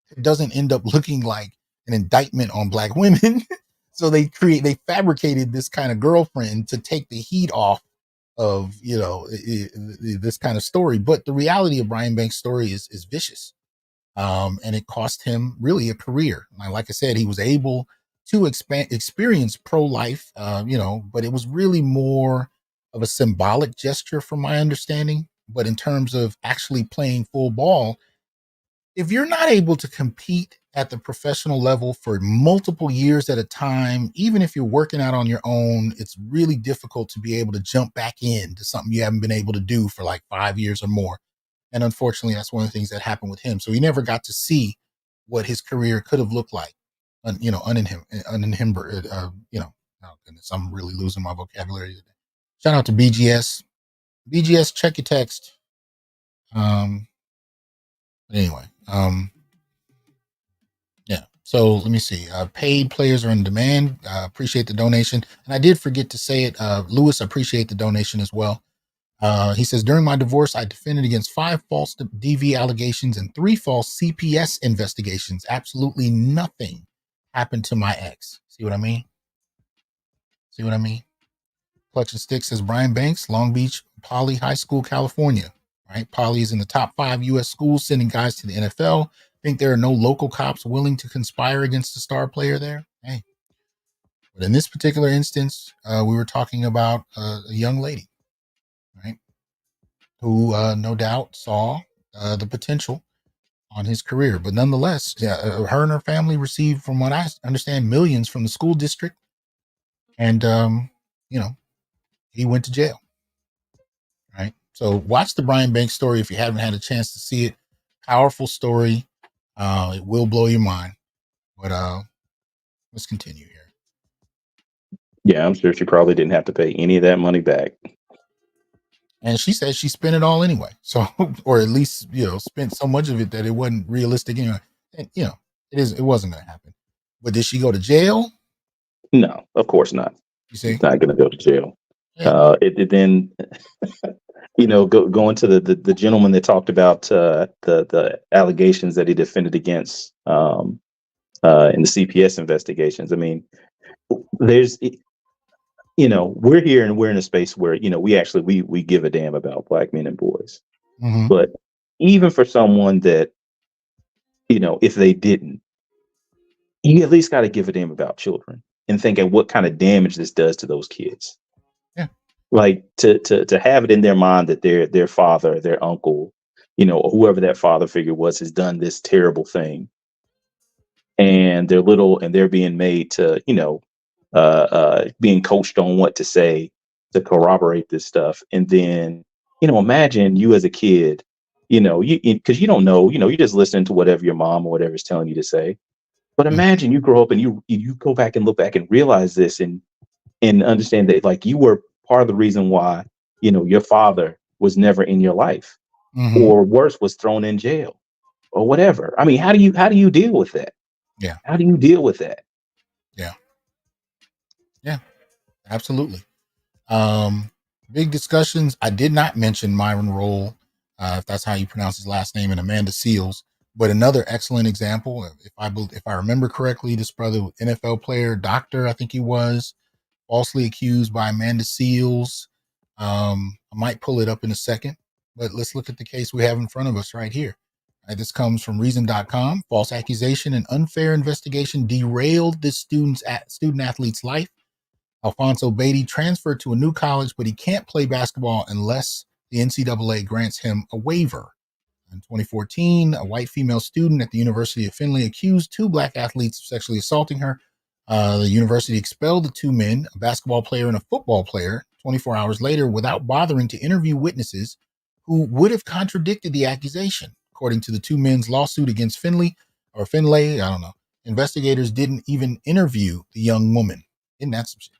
It doesn't end up looking like an indictment on Black women. So they fabricated this kind of girlfriend to take the heat off of, this kind of story. But the reality of Brian Banks' story is vicious. And it cost him really a career. Like I said, he was able to experience pro-life, but it was really more of a symbolic gesture from my understanding. But in terms of actually playing full ball, if you're not able to compete at the professional level for multiple years at a time, even if you're working out on your own, it's really difficult to be able to jump back into something you haven't been able to do for like 5 years or more. And unfortunately, that's one of the things that happened with him. So he never got to see what his career could have looked like, uninhibited. Oh goodness, I'm really losing my vocabulary today. Shout out to BGS. BGS, check your text. But anyway, yeah. So let me see. Paid players are in demand. Appreciate the donation. And I did forget to say it. Lewis, appreciate the donation as well. He says, during my divorce, I defended against 5 false DV allegations and 3 false CPS investigations. Absolutely nothing happened to my ex. See what I mean? Clutch and Stick says, Brian Banks, Long Beach, Poly High School, California. Right? Poly is in the top 5 U.S. schools sending guys to the NFL. Think there are no local cops willing to conspire against the star player there? Hey. But in this particular instance, we were talking about a young lady, right? Who no doubt saw the potential on his career. But nonetheless, her and her family received, from what I understand, millions from the school district. And, he went to jail. Right. So watch the Brian Banks story if you haven't had a chance to see it. Powerful story. It will blow your mind. But let's continue here. Yeah, I'm sure she probably didn't have to pay any of that money back. And she said she spent it all anyway. So, or at least, spent so much of it that it wasn't realistic anyway. And, it wasn't going to happen. But did she go to jail? No, of course not. You see? She's not going to go to jail. Yeah. It then, going to the gentleman that talked about the allegations that he defended against in the CPS investigations. I mean, there's, we're here and we're in a space where, we give a damn about Black men and boys. Mm-hmm. But even for someone that, if they didn't, you at least got to give a damn about children and think of what kind of damage this does to those kids. Yeah. Like to have it in their mind that their father, their uncle, or whoever that father figure was, has done this terrible thing. And they're being made to, being coached on what to say to corroborate this stuff. And then, imagine you as a kid, because you don't know, you're just listening to whatever your mom or whatever is telling you to say. But imagine you grow up and you go back and look back and realize this and understand that, like, you were part of the reason why, your father was never in your life, Mm-hmm. or worse, was thrown in jail or whatever. I mean, how do you deal with that? Yeah. How do you deal with that? Yeah. Yeah, absolutely. Big discussions. I did not mention Myron Rolle, if that's how you pronounce his last name, and Amanda Seals. But another excellent example, if I remember correctly, this brother, NFL player, doctor, I think he was, falsely accused by Amanda Seals. I might pull it up in a second, but let's look at the case we have in front of us right here. This comes from Reason.com. False accusation and unfair investigation derailed this student athlete's life. Alfonso Beatty transferred to a new college, but he can't play basketball unless the NCAA grants him a waiver. In 2014, a white female student at the University of Findlay accused two black athletes of sexually assaulting her. The university expelled the two men, a basketball player and a football player, 24 hours later without bothering to interview witnesses who would have contradicted the accusation. According to the two men's lawsuit against Findlay, I don't know, investigators didn't even interview the young woman. Isn't that some shit?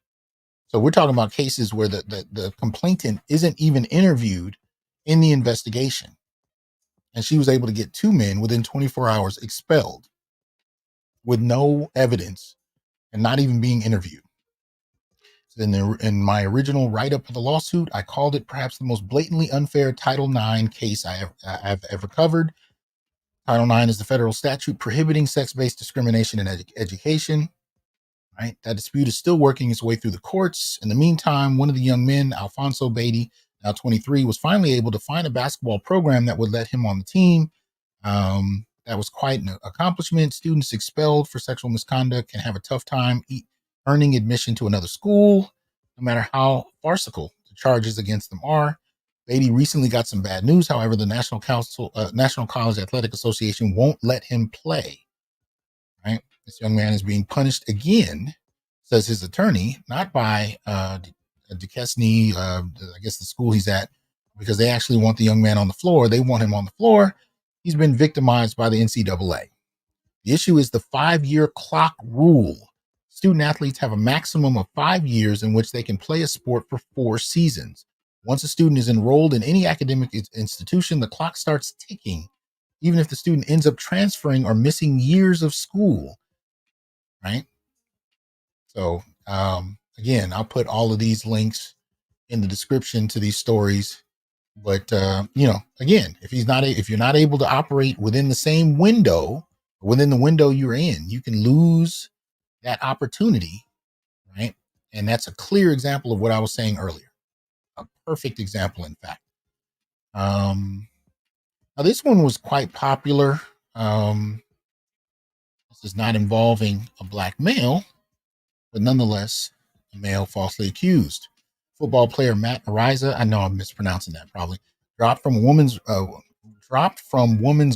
So we're talking about cases where the complainant isn't even interviewed in the investigation. And she was able to get two men within 24 hours expelled with no evidence and not even being interviewed. So in my original write-up of the lawsuit, I called it perhaps the most blatantly unfair Title IX case I've ever covered. Title IX is the federal statute prohibiting sex-based discrimination in education. Right? That dispute is still working its way through the courts. In the meantime, one of the young men, Alfonso Beatty, now 23, was finally able to find a basketball program that would let him on the team. That was quite an accomplishment. Students expelled for sexual misconduct can have a tough time earning admission to another school, no matter how farcical the charges against them are. Beatty recently got some bad news. However, the National College Athletic Association won't let him play. Right? This young man is being punished again, says his attorney, not by Duquesne, I guess the school he's at, because they actually want the young man on the floor. They want him on the floor. He's been victimized by the NCAA. The issue is the 5-year clock rule. Student athletes have a maximum of 5 years in which they can play a sport for 4 seasons. Once a student is enrolled in any academic institution, the clock starts ticking, even if the student ends up transferring or missing years of school, right? So, again, I'll put all of these links in the description to these stories. But, again, if you're not able to operate within the same window, within the window you're in, you can lose that opportunity, right? And that's a clear example of what I was saying earlier. A perfect example, in fact. Now this one was quite popular. This is not involving a black male, but nonetheless, a male falsely accused. Football player Matt Ariza, I know I'm mispronouncing that probably, dropped from woman's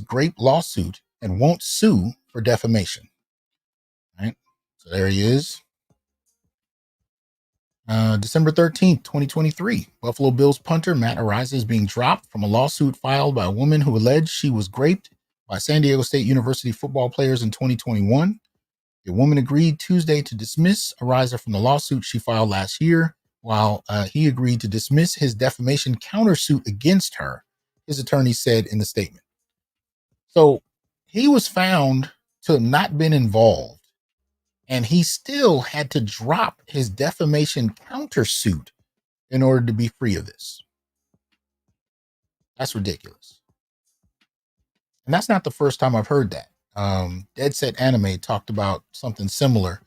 grape lawsuit and won't sue for defamation. Right? So there he is. December 13th, 2023, Buffalo Bills punter Matt Ariza is being dropped from a lawsuit filed by a woman who alleged she was raped by San Diego State University football players in 2021. The woman agreed Tuesday to dismiss Ariza from the lawsuit she filed last year, while he agreed to dismiss his defamation countersuit against her, his attorney said in the statement. So he was found to have not been involved, and he still had to drop his defamation countersuit in order to be free of this. That's ridiculous. And that's not the first time I've heard that. Dead Set Anime talked about something similar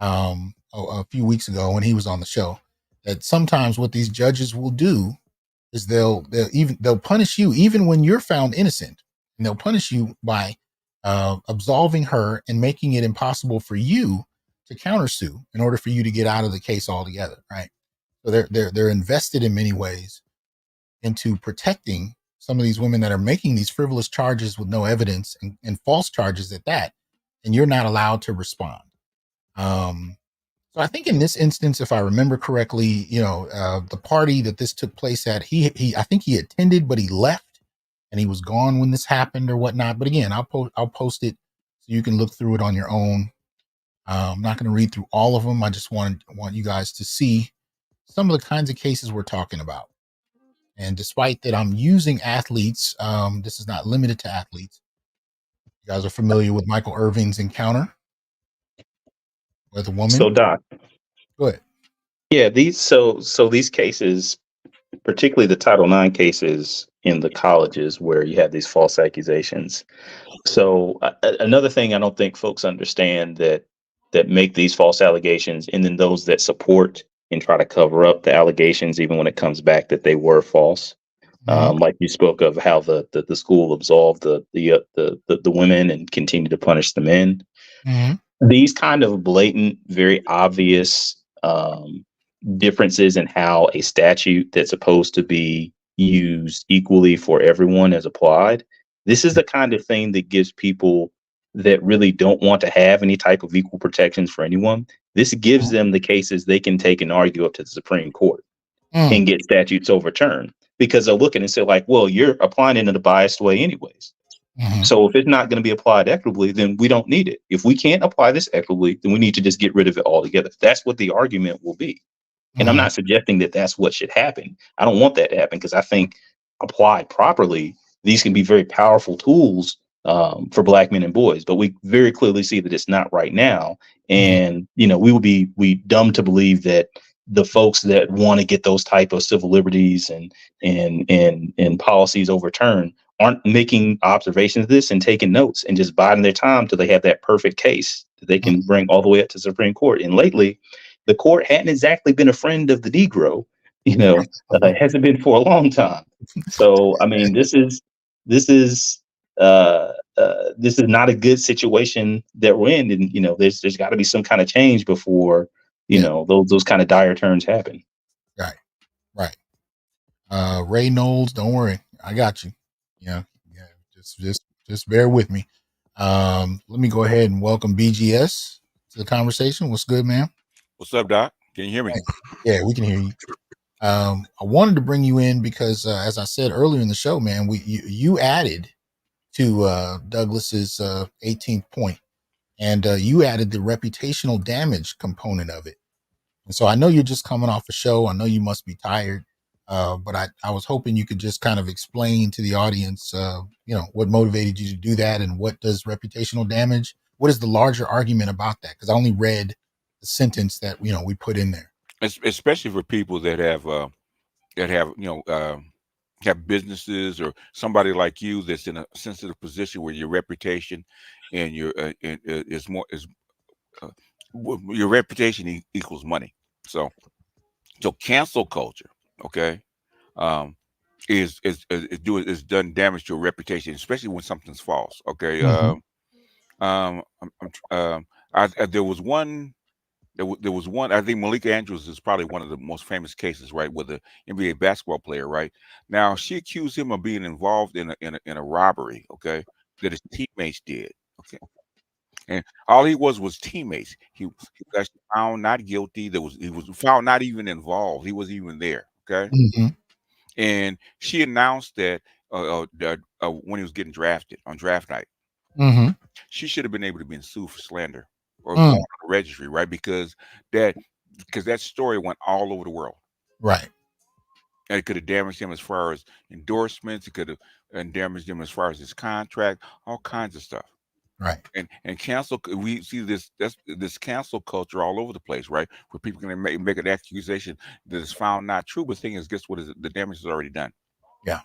a few weeks ago when he was on the show, that sometimes what these judges will do is they'll punish you even when you're found innocent, and they'll punish you by absolving her and making it impossible for you to countersue in order for you to get out of the case altogether, right? So they're invested in many ways into protecting some of these women that are making these frivolous charges with no evidence and false charges at that, and you're not allowed to respond. So I think in this instance, if I remember correctly, the party that this took place at, I think he attended, but he left and he was gone when this happened or whatnot. But again, I'll post it so you can look through it on your own. I'm not going to read through all of them. I just want you guys to see some of the kinds of cases we're talking about. And despite that I'm using athletes, this is not limited to athletes. You guys are familiar with Michael Irving's encounter with a woman. So Doc, Go ahead. yeah, these cases, particularly the Title IX cases in the colleges where you have these false accusations. So another thing I don't think folks understand that make these false allegations, and then those that support and try to cover up the allegations, even when it comes back that they were false. Like you spoke of how the school absolved the women and continued to punish the men. These kind of blatant, very obvious differences in how a statute that's supposed to be, used equally for everyone as applied. This is the kind of thing that gives people that really don't want to have any type of equal protections for anyone. This gives them the cases they can take and argue up to the Supreme Court and get statutes overturned, because they'll look at it and say, like, well, you're applying it in a biased way anyways. So if it's not going to be applied equitably, then we don't need it. If we can't apply this equitably, then we need to just get rid of it altogether. That's what the argument will be. And I'm not suggesting that that's what should happen. I don't want that to happen, because I think applied properly, these can be very powerful tools for Black men and boys. But we very clearly see that it's not right now. And, you know, we would be dumb to believe that the folks that want to get those type of civil liberties and policies overturned aren't making observations of this and taking notes and just biding their time till they have that perfect case that they can bring all the way up to the Supreme Court. And lately, the court hadn't exactly been a friend of the Negro, you know, hasn't been for a long time. So, I mean, this is not a good situation that we're in. And, you know, there's got to be some kind of change before, you know, those kind of dire turns happen. Right. Ray Knowles, don't worry, I got you. Yeah. Just bear with me. Let me go ahead and welcome BGS to the conversation. What's good, man? What's up, Doc? Can you hear me? Yeah, we can hear you. I wanted to bring you in because, as I said earlier in the show, man, you added to Douglas's 18th point, and you added the reputational damage component of it. And so I know you're just coming off a show. I know you must be tired, but I was hoping you could just kind of explain to the audience, you know, what motivated you to do that, and what does reputational damage? What is the larger argument about that? Because I only read the sentence that, you know, we put in there. Especially for people that have have businesses, or somebody like you that's in a sensitive position where your reputation and your your reputation equals money. So cancel culture, okay, is done damage to your reputation, especially when something's false. Okay, there was one. There was one. I think Malika Andrews is probably one of the most famous cases, right, with the NBA basketball player. Right now, she accused him of being involved in a robbery. Okay, that his teammates did. Okay, and all he was teammates. He was actually found not guilty. He was found not even involved. He wasn't even there. Okay, and she announced that when he was getting drafted on draft night, she should have been able to be sued for slander or go on the registry, right? Because that story went all over the world, right? And it could have damaged him as far as endorsements. It could have damaged him as far as his contract, all kinds of stuff. Right. And cancel. We see this cancel culture all over the place, right? Where people can make an accusation that is found not true, but the thing is, guess what? The damage is already done. Yeah.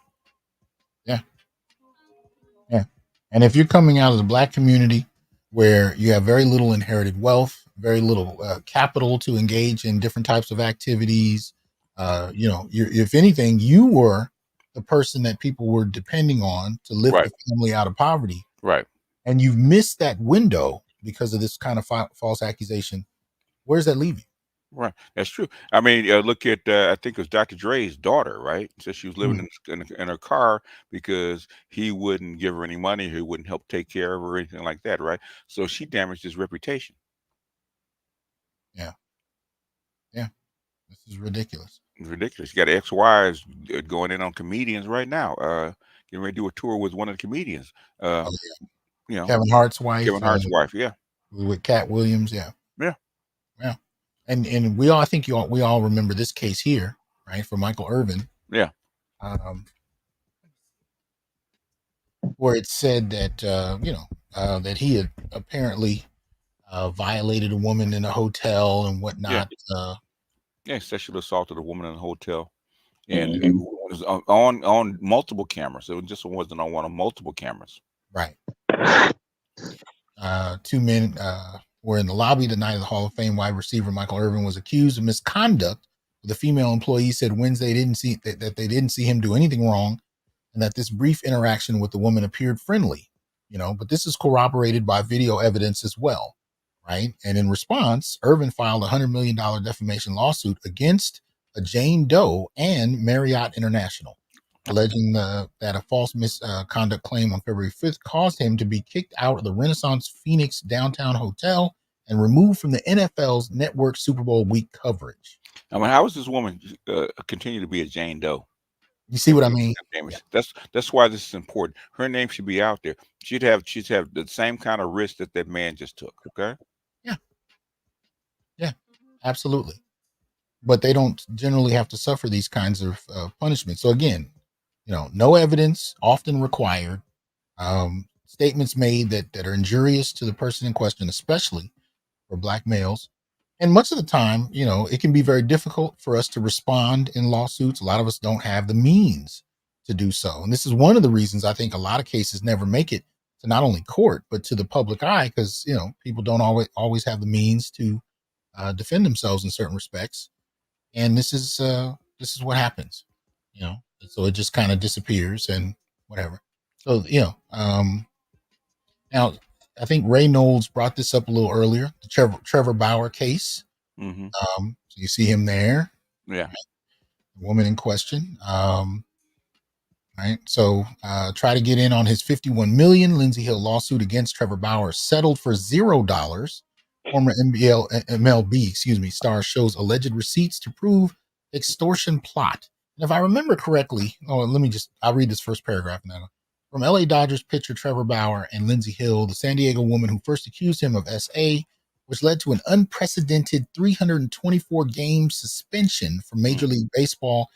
And if you're coming out of the Black community where you have very little inherited wealth, very little capital to engage in different types of activities, you know, if anything, you were the person that people were depending on to lift the family out of poverty. Right. And you've missed that window because of this kind of false accusation. Where does that leave you? Right, that's true. I mean, look at I think it was Dr. Dre's daughter, right? So she was living in her car because he wouldn't give her any money, he wouldn't help take care of her or anything like that, right? So she damaged his reputation. Yeah, this is ridiculous. It's ridiculous. You got ex-wives going in on comedians right now. Getting ready to do a tour with one of the comedians. You know, Kevin Hart's wife. Yeah, with Cat Williams. Yeah. And we all, I think we all remember this case here, right? For Michael Irvin. Yeah. Where it said that, that he had apparently violated a woman in a hotel and whatnot. Sexually assaulted a woman in a hotel. And it was on multiple cameras. It just wasn't on one of multiple cameras. Right. Two men were in the lobby the night of the Hall of Fame. Wide receiver Michael Irvin was accused of misconduct. The female employee said Wednesday that they didn't see him do anything wrong, and that this brief interaction with the woman appeared friendly. You know, but this is corroborated by video evidence as well, right? And in response, Irvin filed a $100 million defamation lawsuit against a Jane Doe and Marriott International. alleging that a false misconduct claim on February 5th caused him to be kicked out of the Renaissance Phoenix downtown hotel and removed from the NFL's network Super Bowl week coverage. I mean, how is this woman continue to be a Jane Doe? You see what I mean? Yeah. That's why this is important. Her name should be out there. She'd have the same kind of risk that man just took. Okay. Yeah, absolutely. But they don't generally have to suffer these kinds of punishments. So again, no evidence often required. Statements made that are injurious to the person in question, especially for Black males. And much of the time, it can be very difficult for us to respond in lawsuits. A lot of us don't have the means to do so. And this is one of the reasons I think a lot of cases never make it to not only court, but to the public eye, because, people don't always have the means to defend themselves in certain respects. And this is what happens, so it just kind of disappears and whatever. So, now, I think Ray Knowles brought this up a little earlier, the Trevor Bauer case. Mm-hmm. So you see him there. Yeah. The woman in question. Right. So try to get in on his $51 million Lindsey Hill lawsuit against Trevor Bauer, settled for $0. Former MLB, star shows alleged receipts to prove extortion plot. And if I remember correctly, I'll read this first paragraph now. From LA Dodgers pitcher Trevor Bauer and Lindsey Hill, the San Diego woman who first accused him of SA, which led to an unprecedented 324 game suspension from Major League Baseball,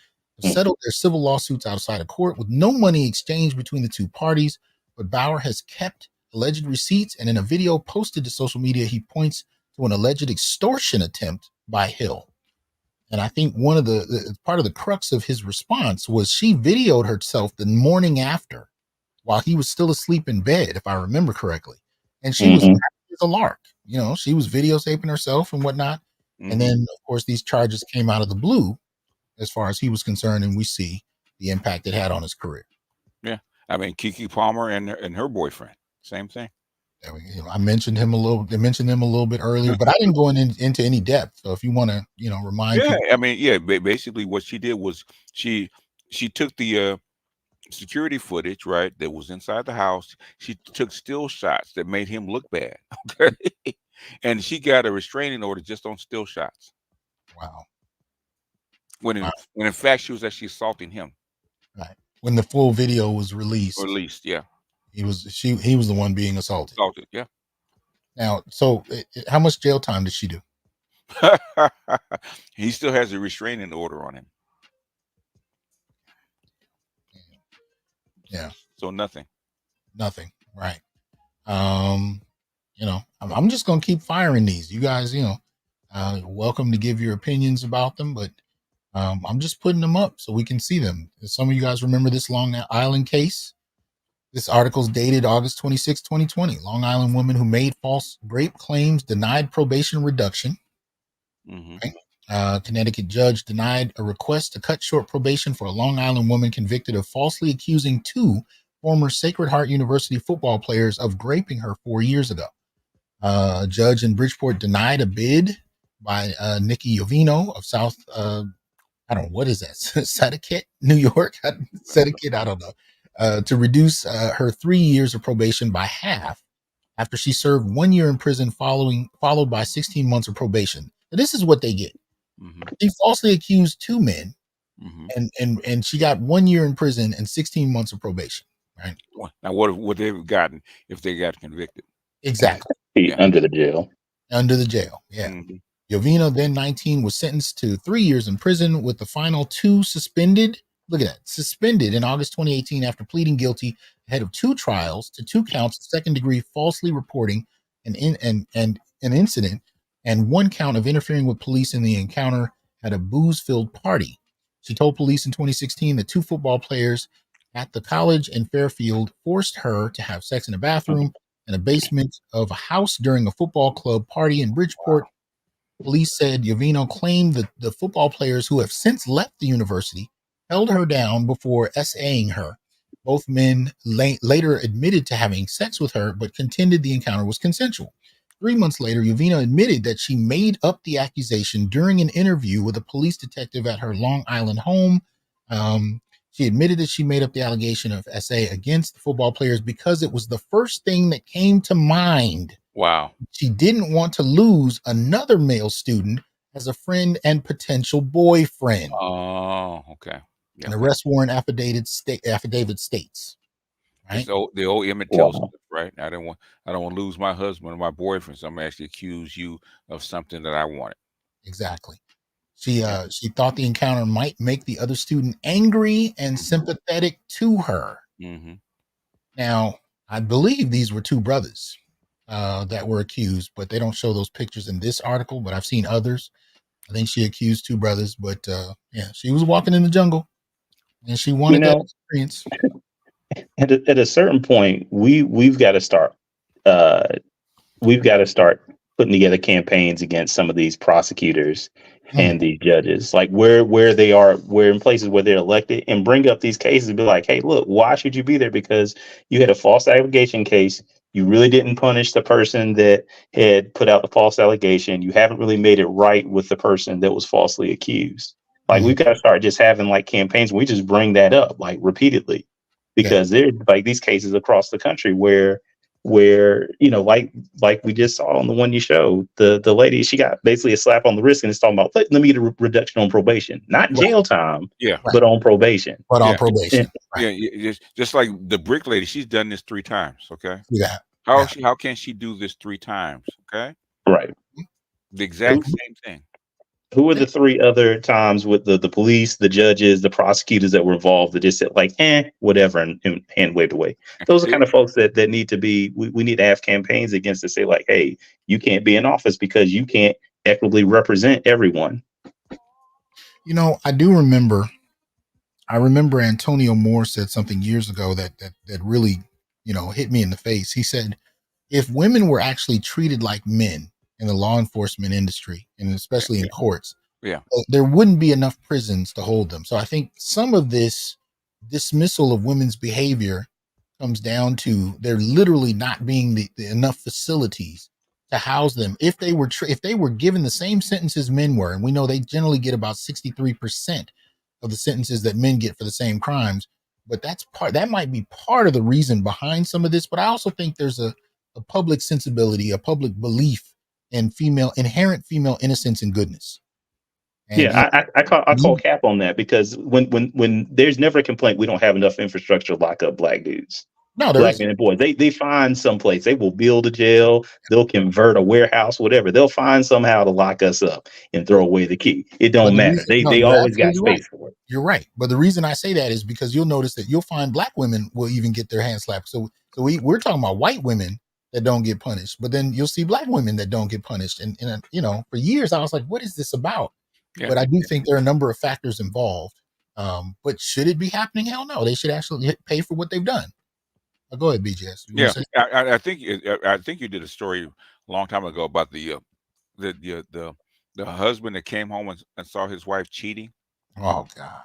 have settled their civil lawsuits outside of court with no money exchanged between the two parties. But Bauer has kept alleged receipts, and in a video posted to social media, he points to an alleged extortion attempt by Hill. And I think one of the part of the crux of his response was she videoed herself the morning after, while he was still asleep in bed, if I remember correctly. And she was a lark, she was videotaping herself and whatnot. Mm-hmm. And then, of course, these charges came out of the blue as far as he was concerned. And we see the impact it had on his career. Yeah. I mean, Kiki Palmer and her boyfriend, same thing. I mentioned him a little bit earlier, but I didn't go into any depth. So if you want to, remind people. I mean, basically what she did was she took the security footage, right, that was inside the house. She took still shots that made him look bad. Okay. And she got a restraining order just on still shots. Wow. When in fact she was actually assaulting him. Right. When the full video was released, yeah. He was the one being assaulted. Yeah. Now, so how much jail time did she do? He still has a restraining order on him. Yeah. So nothing. Right. I'm just gonna keep firing these. You guys, welcome to give your opinions about them, but I'm just putting them up so we can see them. Some of you guys remember this Long Island case. This article is dated August 26, 2020. Long Island woman who made false rape claims denied probation reduction. Mm-hmm. Right? Connecticut judge denied a request to cut short probation for a Long Island woman convicted of falsely accusing two former Sacred Heart University football players of raping her 4 years ago. A judge in Bridgeport denied a bid by Nikki Jovino of South, I don't know, what is that? Connecticut, New York? Connecticut, I don't know. To reduce her 3 years of probation by half after she served 1 year in prison followed by 16 months of probation. Now, this is what they get. Mm-hmm. She falsely accused two men, and she got 1 year in prison and 16 months of probation. Right. Now, what would they have gotten if they got convicted? Exactly. Under the jail. Yeah. Mm-hmm. Jovino, then 19, was sentenced to 3 years in prison with the final two suspended. Look at that. Suspended in August 2018 after pleading guilty ahead of two trials to 2 counts of second-degree falsely reporting an incident and 1 count of interfering with police in the encounter at a booze-filled party. She told police in 2016 that 2 football players at the college in Fairfield forced her to have sex in a bathroom in a basement of a house during a football club party in Bridgeport. Police said Jovino claimed that the football players who have since left the university held her down before SAing her. Both men later admitted to having sex with her, but contended the encounter was consensual. 3 months later, Jovino admitted that she made up the accusation during an interview with a police detective at her Long Island home. She admitted that she made up the allegation of SA against the football players because it was the first thing that came to mind. Wow. She didn't want to lose another male student as a friend and potential boyfriend. Oh, okay. Yeah. An arrest warrant affidavit states. Right? It's the old Emmett Till stuff, right? I don't want to lose my husband or my boyfriend, so I'm actually accuse you of something that I wanted. Exactly. She thought the encounter might make the other student angry and sympathetic to her. Mm-hmm. Now, I believe these were two brothers that were accused, but they don't show those pictures in this article, but I've seen others. I think she accused two brothers, but yeah, she was walking in the jungle and she wanted that experience. At a certain point, we've got to start putting together campaigns against some of these prosecutors and these judges, like where we're in places where they're elected, and bring up these cases and be like, hey, look, why should you be there? Because you had a false allegation case. You really didn't punish the person that had put out the false allegation. You haven't really made it right with the person that was falsely accused. Like we've got to start just having like campaigns. We just bring that up like repeatedly, because there's like these cases across the country where like we just saw on the one you showed, the lady, she got basically a slap on the wrist, and it's talking about let me get a reduction on probation, not jail time, but on probation. On probation. Yeah, just like the brick lady, she's done this 3 times. Okay. Yeah. How can she do this 3 times? Okay. Right. The exact same thing. Who were the 3 other times with the police, the judges, the prosecutors that were involved that just said like, whatever, and hand waved away? Those are kind of folks that need to be, we need to have campaigns against to say like, hey, you can't be in office because you can't equitably represent everyone. You know, I remember Antonio Moore said something years ago that really, hit me in the face. He said, if women were actually treated like men in the law enforcement industry, and especially in courts, there wouldn't be enough prisons to hold them. So I think some of this dismissal of women's behavior comes down to there literally not being the enough facilities to house them. If they were given the same sentences men were, and we know they generally get about 63% of the sentences that men get for the same crimes, but that might be part of the reason behind some of this. But I also think there's a public sensibility, a public belief in inherent female innocence and goodness. And I call cap on that, because when there's never a complaint, we don't have enough infrastructure to lock up black dudes. No, black men and boys. They find some place. They will build a jail. They'll convert a warehouse, whatever. They'll find somehow to lock us up and throw away the key. It don't matter. They always got space for it. You're right. But the reason I say that is because you'll notice that you'll find black women will even get their hands slapped. So we're talking about white women that don't get punished, but then you'll see black women that don't get punished. And for years I was like, what is this about? But I do think there are a number of factors involved. But should it be happening? Hell no. They should actually pay for what they've done. Go ahead, BJS. I think you did a story a long time ago about the husband that came home and saw his wife cheating. Oh God!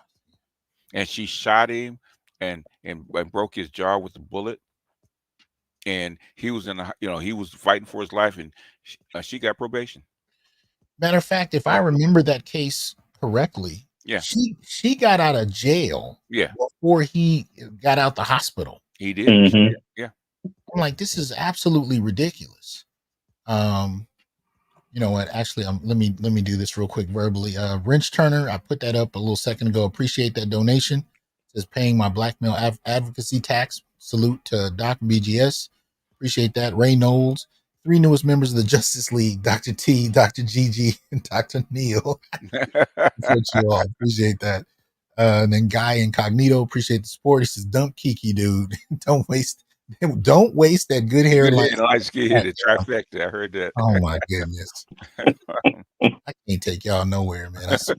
And she shot him and broke his jaw with a bullet. And he was he was fighting for his life, and she got probation. Matter of fact, if I remember that case correctly, she got out of jail before he got out the hospital. He did. Mm-hmm. Yeah. I'm like, this is absolutely ridiculous. You know what? Actually, let me do this real quick verbally. Wrench Turner, I put that up a little second ago. Appreciate that donation. It says paying my black male advocacy tax. Salute to Doc BGS. Appreciate that. Ray Knowles. 3 newest members of the Justice League: Dr. T, Dr. Gigi, and Dr. Neil. You all. Appreciate that. And then Guy Incognito, appreciate the support. He says, "Dump Kiki, dude. Don't waste that good hair light skin, the trifecta." I heard that. Oh my goodness. I can't take y'all nowhere, man. I swear.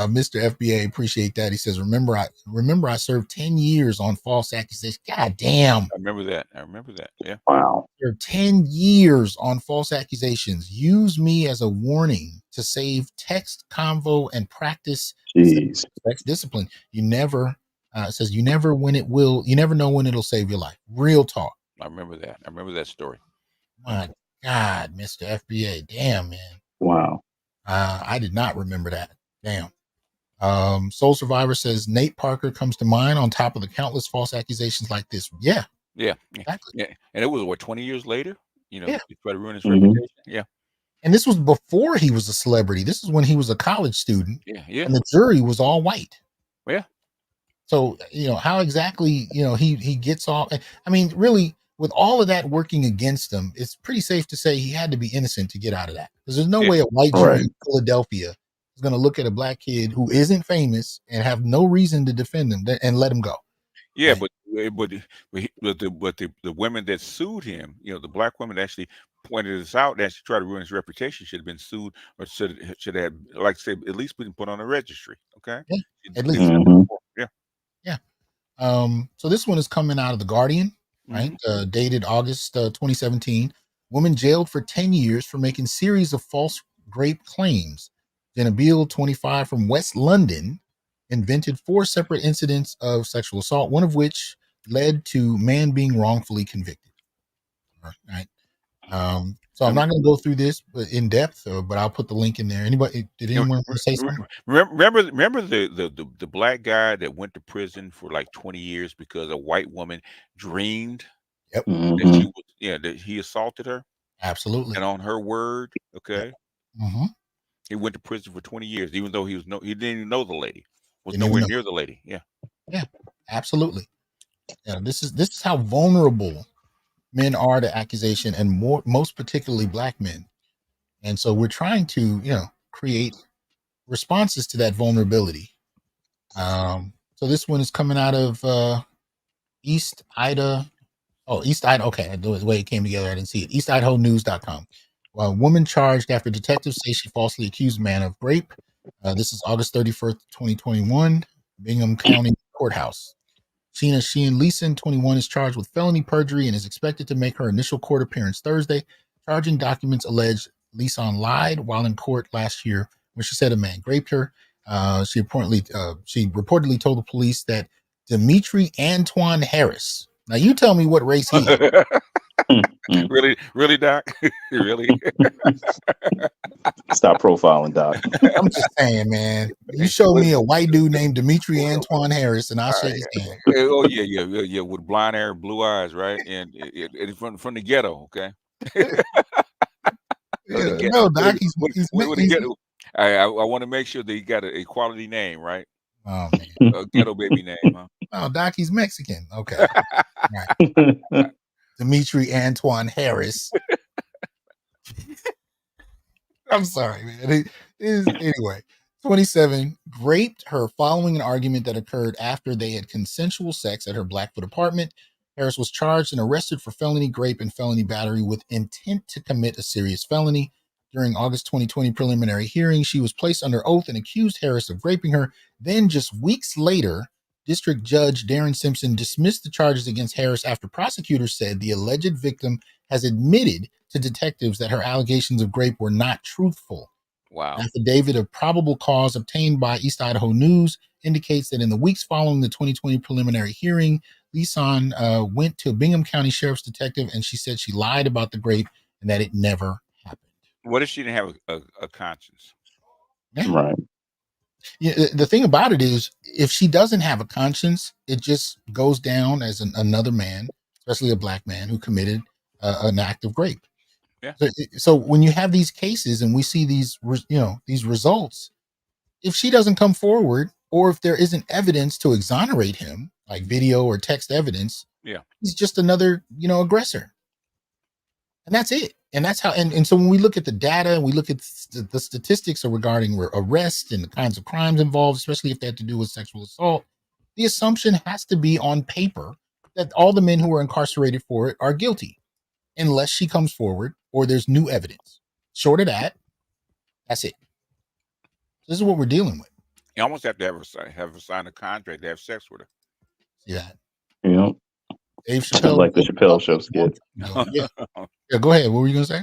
Mr. FBA, appreciate that. He says, remember I served 10 years on false accusations. God damn. I remember that. Yeah. Wow. 10 years on false accusations. Use me as a warning to save text convo and practice sex discipline. You never says you never know when it'll save your life. Real talk. I remember that story. My God, Mr. FBA. Damn, man. Wow. I did not remember that. Damn. Soul Survivor says Nate Parker comes to mind on top of the countless false accusations like this. Yeah, Yeah, exactly. yeah. And it was what 20 years later. Yeah. He tried to ruin his Mhm. reputation. Yeah, And this was before he was a celebrity. This is when he was a college student, yeah. and the jury was all white. Yeah. So, how exactly, he gets off. I mean, really, with all of that working against him, it's pretty safe to say he had to be innocent to get out of that. Because there's no Yeah. way a white Right. jury in Philadelphia is going to look at a black kid who isn't famous and have no reason to defend him and let him go. Yeah, Right. but the women that sued him, the black women that actually pointed this out, that actually tried to ruin his reputation, should have been sued, or should have, like I said, at least been put on a registry. Okay. Yeah, at Did least. something Mhm. before. Yeah. Yeah. So this one is coming out of the Guardian, right? Dated August 2017. Woman jailed for 10 years for making series of false grape claims. Genevieve, 25, from West London, invented 4 separate incidents of sexual assault, one of which led to man being wrongfully convicted. All right. So I'm Um, not going to go through this in depth, but I'll put the link in there. Anybody? Did anyone want to say something? Remember the black guy that went to prison for like 20 years because a white woman dreamed Yep, that Mhm. that he assaulted her, absolutely. and on her word, Yep. okay, Mm-hmm. he went to prison for 20 years, even though he didn't even know the lady, was Didn't even nowhere know. near the lady. Yeah. Yeah, absolutely. This is how vulnerable men are to accusation, and most particularly black men. And so we're trying to create responses to that vulnerability. So this one is coming out of East Ida. Oh, East Idaho. Okay, the way it came together, I didn't see it. EastIdahoNews.com. Well, woman charged after detectives say she falsely accused man of rape. This is August 31st, 2021, Bingham County Courthouse. Sheena Sheehan Leeson, 21, is charged with felony perjury and is expected to make her initial court appearance Thursday. Charging documents allege Leeson lied while in court last year when she said a man raped her. She reportedly told the police that Dimitri Antoine Harris. Now you tell me what race he is. Mhm. Really, Doc? Really? Stop profiling, Doc. I'm just saying, man. You show me a white dude named Dimitri Antoine Harris, and I'll shake his hand. Oh yeah, with blonde hair, blue eyes, right? And from the ghetto, okay. Yeah, no, Doc, he's With the ghetto. I want to make sure that he got a quality name, right? oh man, A ghetto baby name, huh? no, Doc, he's Mexican. Okay, right. Dimitri Antoine Harris. I'm sorry, man. It is anyway. 27 raped her following an argument that occurred after they had consensual sex at her Blackfoot apartment. Harris was charged and arrested for felony rape and felony battery with intent to commit a serious felony. During August 2020 preliminary hearing, she was placed under oath and accused Harris of raping her. Then, just weeks later, District Judge Darren Simpson dismissed the charges against Harris after prosecutors said the alleged victim has admitted to detectives that her allegations of rape were not truthful. Wow. An affidavit of probable cause obtained by East Idaho News indicates that in the weeks following the 2020 preliminary hearing, Leeson went to Bingham County Sheriff's detective and she said she lied about the rape and that it never happened. What if she didn't have a conscience? Yeah. Right. Yeah, the thing about it is, if she doesn't have a conscience, it just goes down as another man, especially a black man who committed an act of rape. Yeah. So when you have these cases and we see these results, if she doesn't come forward or if there isn't evidence to exonerate him, like video or text evidence, Yeah. he's just another aggressor, and that's it. And that's how. And so when we look at the data and we look at the statistics regarding arrest and the kinds of crimes involved, especially if they have to do with sexual assault, the assumption has to be on paper that all the men who are incarcerated for it are guilty, unless she comes forward or there's new evidence. Short of that, that's it. This is what we're dealing with. You almost have to have her sign a contract to have sex with her. See that? Yeah. Dave Chappelle. Like the Chappelle show skit. Yeah. Go ahead. What were you gonna say?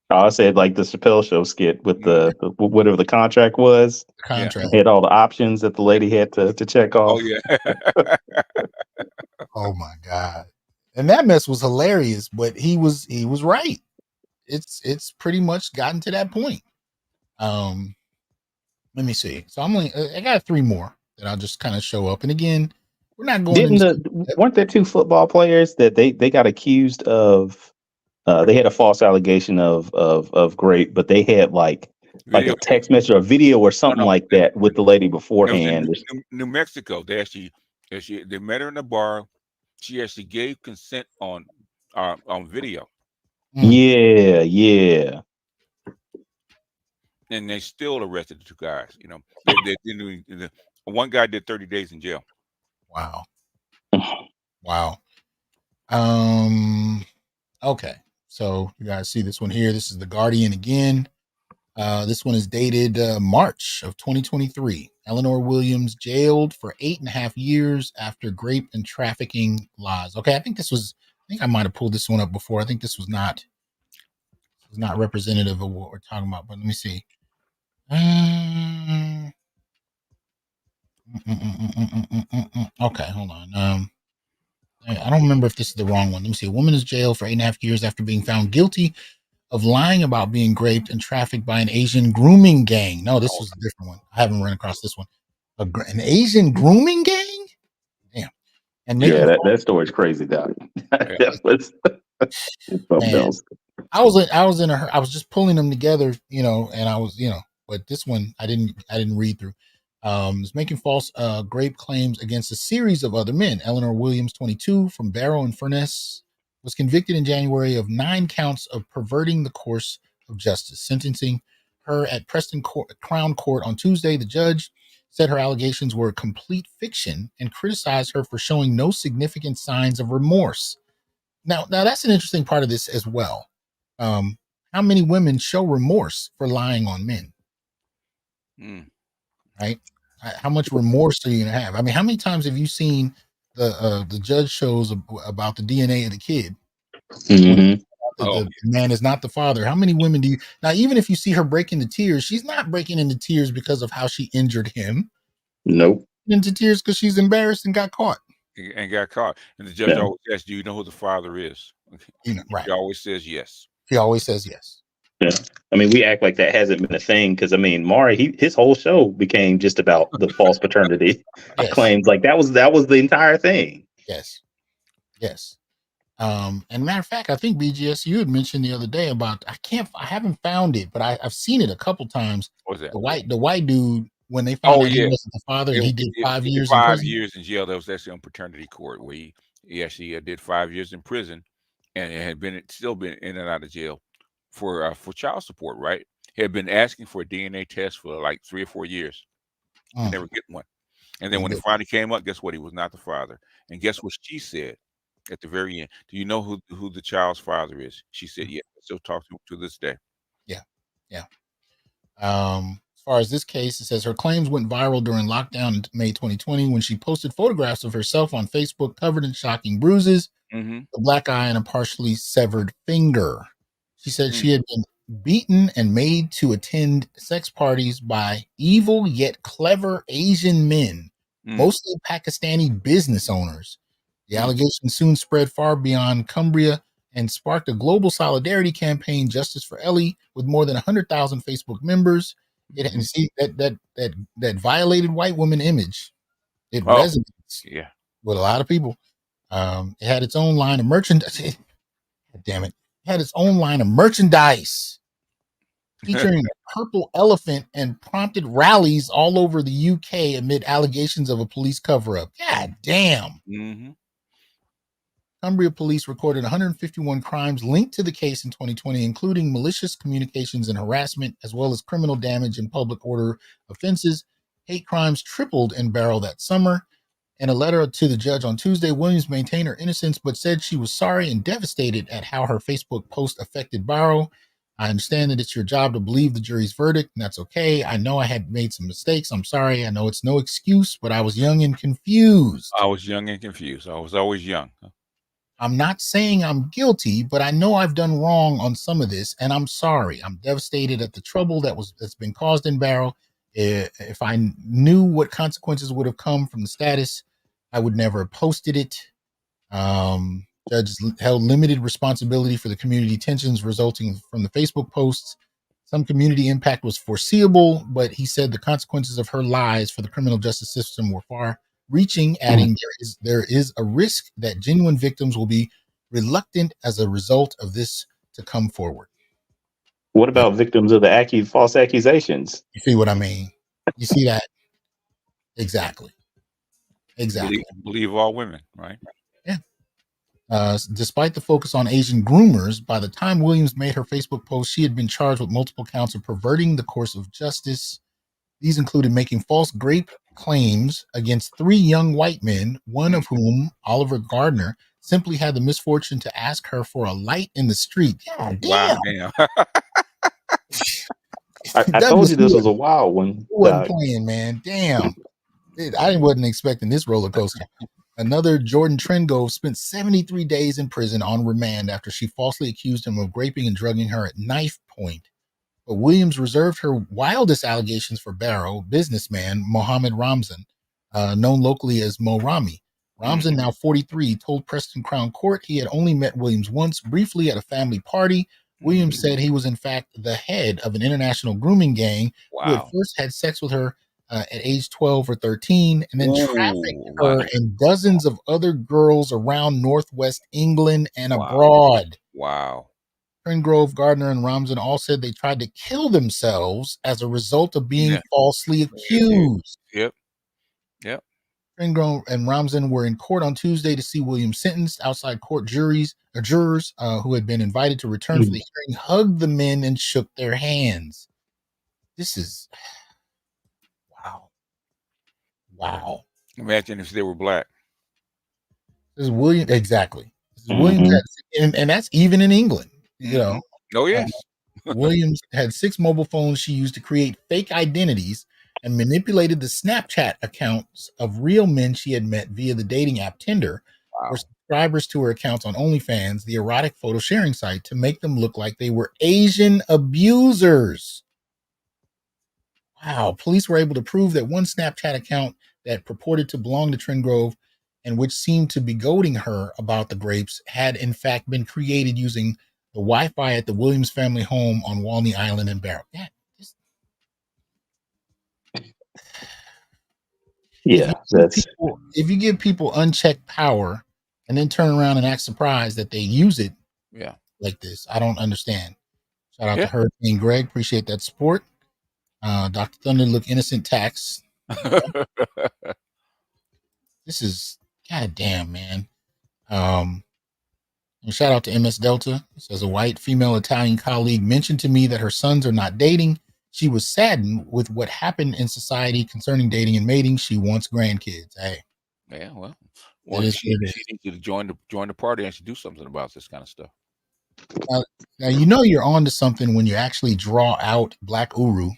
I said like the Chappelle show skit with the whatever the contract was. The contract. Had all the options that the lady had to check off. Oh yeah. Oh my God. And that mess was hilarious, but he was right. It's pretty much gotten to that point. Let me see. So I got 3 more that I'll just kind of show up. And again, we're not going Didn't into weren't there 2 football players that they got accused of? They had a false allegation of rape, but they had like a Video. text message or a video or No, something no. like that with the lady It was in beforehand. New Mexico. They met her in the bar. She actually gave consent on video, Yeah, yeah. and they still arrested the 2 guys. You know, one guy did 30 days in jail. wow. Wow. Okay. So you guys see this one here. This is the Guardian again. This one is dated March of 2023. Eleanor Williams jailed for 8.5 years after grape and trafficking lies. Okay, I think I might have pulled this one up before. I think this was not representative of what we're talking about, but let me see. Okay, hold on. I don't remember if this is the wrong one. Let me see. A woman is jailed for 8.5 years after being found guilty of lying about being raped and trafficked by an Asian grooming gang. No, this was a different one. I haven't run across this one. An Asian grooming gang? Damn. And making That story's crazy, Doc. That was something man, else. I was just pulling them together, and I was, but this one I didn't read through. Is making false grape claims against a series of other men. Eleanor Williams, 22, from Barrow and Furness, was convicted in January of 9 counts of perverting the course of justice. Sentencing her at Crown Court on Tuesday, the judge said her allegations were a complete fiction and criticized her for showing no significant signs of remorse. Now that's an interesting part of this as well. How many women show remorse for lying on men? Right? How much remorse are you gonna have? I mean, how many times have you seen the judge shows about the DNA of the kid when the man is not the father? How many women do you now? Even if you see her break into tears, she's not breaking into tears because of how she injured him. Nope. Into tears because she's embarrassed and got caught. And got caught. And the judge always asks, "Do you know who the father is?" Right. He always says yes. He always says yes. Yeah. I mean, we act like that hasn't been a thing because I mean, Maury, his whole show became just about the false paternity claims. Like that was the entire thing. Yes. And matter of fact, I think BGS you had mentioned the other day about I haven't found it, but I've seen it a couple times. What was that? The white dude, when they found out he wasn't the father, and he did 5 years in prison. 5 years in jail. That was actually on paternity court where he actually did 5 years in prison, and it had still been in and out of jail for child support. Right? He had been asking for a DNA test for like 3 or 4 years, and never get one. And then when it finally came up, guess what? He was not the father. And guess what she said at the very end? Do you know who the child's father is? She said, "Yeah." I still talk to this day. Yeah. As far as this case, it says her claims went viral during lockdown in May 2020 when she posted photographs of herself on Facebook covered in shocking bruises, a black eye, and a partially severed finger. She said she had been beaten and made to attend sex parties by evil yet clever Asian men, mostly Pakistani business owners. The allegation soon spread far beyond Cumbria and sparked a global solidarity campaign, Justice for Ellie, with more than 100,000 Facebook members. And see that violated white woman image. It resonates with a lot of people. It had its own line of merchandise. Damn it! It had its own line of merchandise featuring a purple elephant and prompted rallies all over the UK amid allegations of a police cover-up. God damn. Cumbria police recorded 151 crimes linked to the case in 2020, including malicious communications and harassment, as well as criminal damage and public order offenses. Hate crimes tripled in Barrow that summer. In a letter to the judge on Tuesday, Williams maintained her innocence, but said she was sorry and devastated at how her Facebook post affected Barrow. I understand that it's your job to believe the jury's verdict, and that's okay. I know I had made some mistakes. I'm sorry. I know it's no excuse, but I was young and confused. I was young and confused. I was always young. I'm not saying I'm guilty, but I know I've done wrong on some of this, and I'm sorry. I'm devastated at the trouble that's been caused in Barrow. If I knew what consequences would have come from the status, I would never have posted it. Judges held limited responsibility for the community tensions resulting from the Facebook posts. Some community impact was foreseeable, but he said the consequences of her lies for the criminal justice system were far reaching, adding there is a risk that genuine victims will be reluctant as a result of this to come forward. What about victims of the false accusations? You see what I mean? You see that? Exactly. Exactly. Believe all women, right? Yeah. Despite the focus on Asian groomers, by the time Williams made her Facebook post, she had been charged with multiple counts of perverting the course of justice. These included making false grape claims against 3 young white men, one of whom, Oliver Gardner, simply had the misfortune to ask her for a light in the street. God damn. Wow, damn. I told you this was a wild one. Wasn't playing, man. Damn. I wasn't expecting this roller coaster. Another, Jordan Trengove, spent 73 days in prison on remand after she falsely accused him of raping and drugging her at knife point. But Williams reserved her wildest allegations for Barrow, businessman Mohammed Ramzan, known locally as Mo Rami. Ramzan, now 43, told Preston Crown Court he had only met Williams once, briefly at a family party. Williams said he was in fact the head of an international grooming gang who had first had sex with her at age 12 or 13, and then trafficked her and dozens of other girls around Northwest England and abroad. Wow. Trengove, Gardner, and Ramzan all said they tried to kill themselves as a result of being falsely accused. Yep. Trengove and Ramzan were in court on Tuesday to see Williams sentenced. Outside court, jurors who had been invited to return for the hearing hugged the men and shook their hands. This is wow. Imagine if they were black. This is William. Exactly. This is Williams, and that's even in England. You know. Oh yes. Williams had 6 mobile phones she used to create fake identities and manipulated the Snapchat accounts of real men she had met via the dating app Tinder or subscribers to her accounts on OnlyFans, the erotic photo sharing site, to make them look like they were Asian abusers. Wow. Police were able to prove that one Snapchat account that purported to belong to Trengove and which seemed to be goading her about the grapes had in fact been created using the Wi-Fi at the Williams family home on Walney Island in Barrow. If you give people unchecked power and then turn around and act surprised that they use it like this, I don't understand. Shout out to Hurricane Greg. Appreciate that support. Dr. Thunder look innocent tax. This is goddamn, man. And shout out to MS Delta. It says a white female Italian colleague mentioned to me that her sons are not dating. She was saddened with what happened in society concerning dating and mating. She wants grandkids. Hey. Yeah, well, she needs to join the party and should do something about this kind of stuff. Now you know you're on to something when you actually draw out Black Uru.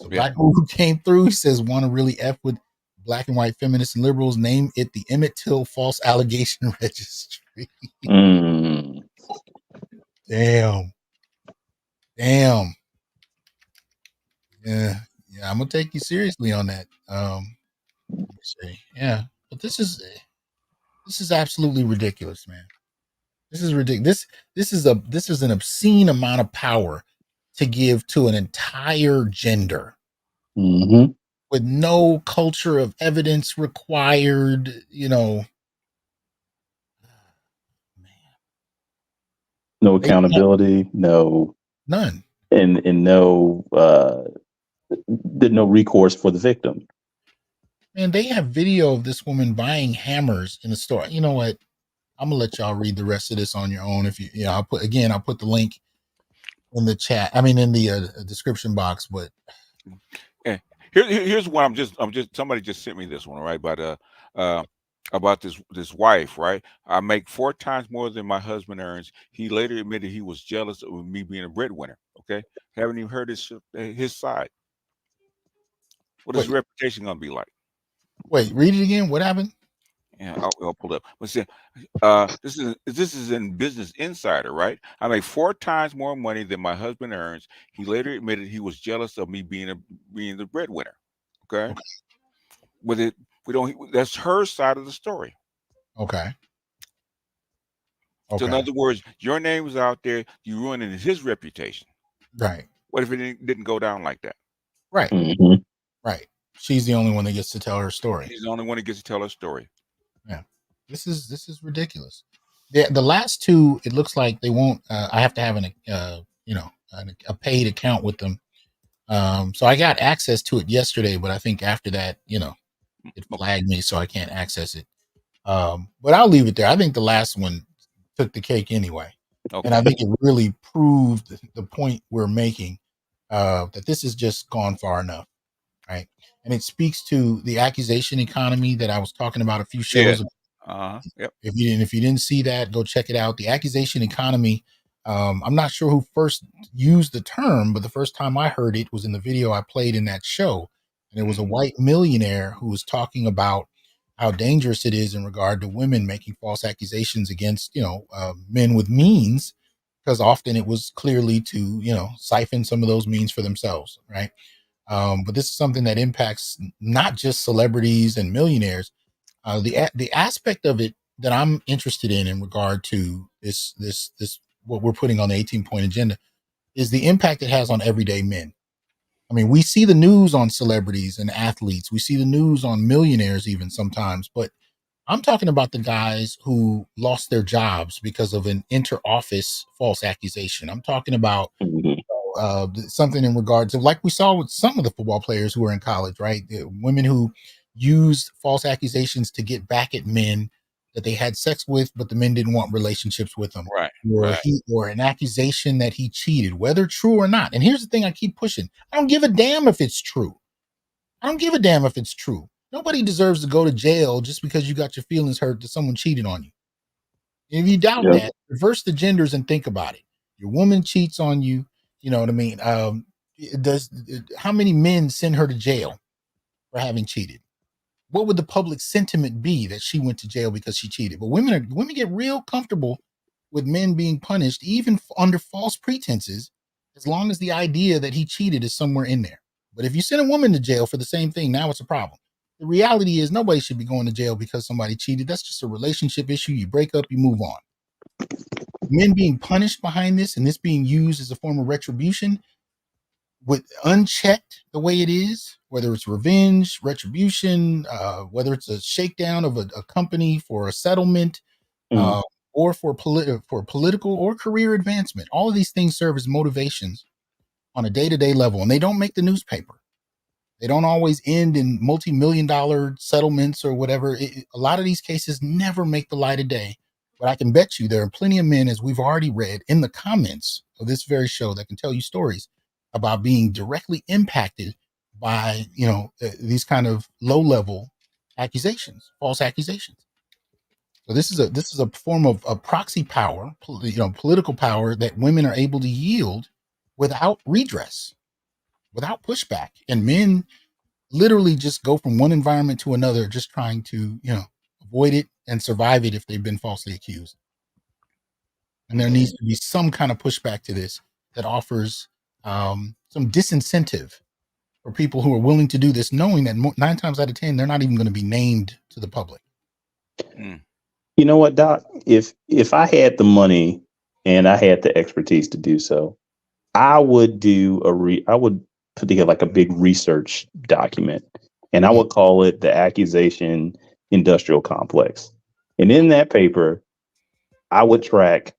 So Black Uru came through. He says, want to really F with black and white feminists and liberals, name it the Emmett Till False Accusation Registry. Damn. Yeah, I'm gonna take you seriously on that. But this is absolutely ridiculous, man. This is ridiculous. This is an obscene amount of power to give to an entire gender. With no culture of evidence required, no accountability, none, and no recourse for the victim. Man, they have video of this woman buying hammers in the store. You know what? I'm gonna let y'all read the rest of this on your own. I'll put the link in the chat. I mean, in the description box. But here's one. I'm just somebody just sent me this one, right? But about this wife, right? I make 4 times more than my husband earns. He later admitted he was jealous of me being a breadwinner. Okay, haven't even heard his side. What is his reputation gonna be like? Wait, read it again. What happened? Yeah, I'll pull it up. But see, this is in Business Insider, right? I make 4 times more money than my husband earns. He later admitted he was jealous of me being the breadwinner. Okay, but that's her side of the story. Okay. So in other words, your name is out there. You're ruining his reputation. Right. What if it didn't go down like that? Right. Mhm. Right. She's the only one that gets to tell her story. He's the only one that gets to tell her story. Yeah. This is ridiculous. The last two, it looks like they won't. I have to have a paid account with them. So I got access to it yesterday, but I think after that, it flagged me, so I can't access it. But I'll leave it there. I think the last one took the cake anyway, and I Okay. think it really proved the point we're making, that this has just gone far enough, right? And it speaks to the accusation economy that I was talking about a few Yeah. shows. Yep. If you didn't see that, go check it out. The accusation economy. I'm not sure who first used the term, but the first time I heard it was in the video I played in that show, and it was a white millionaire who was talking about how dangerous it is in regard to women making false accusations against men with means, because often it was clearly to siphon some of those means for themselves, right? But this is something that impacts not just celebrities and millionaires. The aspect of it that I'm interested in regard to this what we're putting on the 18-point agenda is the impact it has on everyday men. I mean, we see the news on celebrities and athletes. We see the news on millionaires even sometimes, but I'm talking about the guys who lost their jobs because of an inter-office false accusation. I'm talking about Mhm. something in regards to, like we saw with some of the football players who were in college, right? The women who used false accusations to get back at men that they had sex with, but the men didn't want relationships with them, Right. or Right. or an accusation that he cheated, whether true or not. And here's the thing I keep pushing: I don't give a damn if it's true. I don't give a damn if it's true. Nobody deserves to go to jail just because you got your feelings hurt that someone cheated on you. If you doubt Yep. that, reverse the genders and think about it. Your woman cheats on you. You know what I mean? How many men send her to jail for having cheated? What would the public sentiment be that she went to jail because she cheated? But women get real comfortable with men being punished, even under false pretenses, as long as the idea that he cheated is somewhere in there. But if you send a woman to jail for the same thing, now it's a problem. The reality is nobody should be going to jail because somebody cheated. That's just a relationship issue. You break up, you move on. Men being punished behind this and this being used as a form of retribution, with unchecked the way it is, whether it's revenge, retribution, whether it's a shakedown of a company for a settlement, Mhm. uh, or for political or career advancement, all of these things serve as motivations on a day-to-day level, and they don't make the newspaper. They don't always end in multi-million-dollar settlements or whatever. A lot of these cases never make the light of day. But I can bet you there are plenty of men, as we've already read in the comments of this very show, that can tell you stories about being directly impacted by these kind of low-level accusations, false accusations. So this is a form of a proxy power, political power that women are able to yield without redress, without pushback, and men literally just go from one environment to another, just trying to, avoid it and survive it if they've been falsely accused. And there needs to be some kind of pushback to this that offers some disincentive for people who are willing to do this, knowing that 9 times out of 10, they're not even going to be named to the public. Mm. You know what, Doc? If I had the money and I had the expertise to do so, I would I would put together like a big research document, and I Mm, would call it the Accusation Industrial Complex. And in that paper, I would track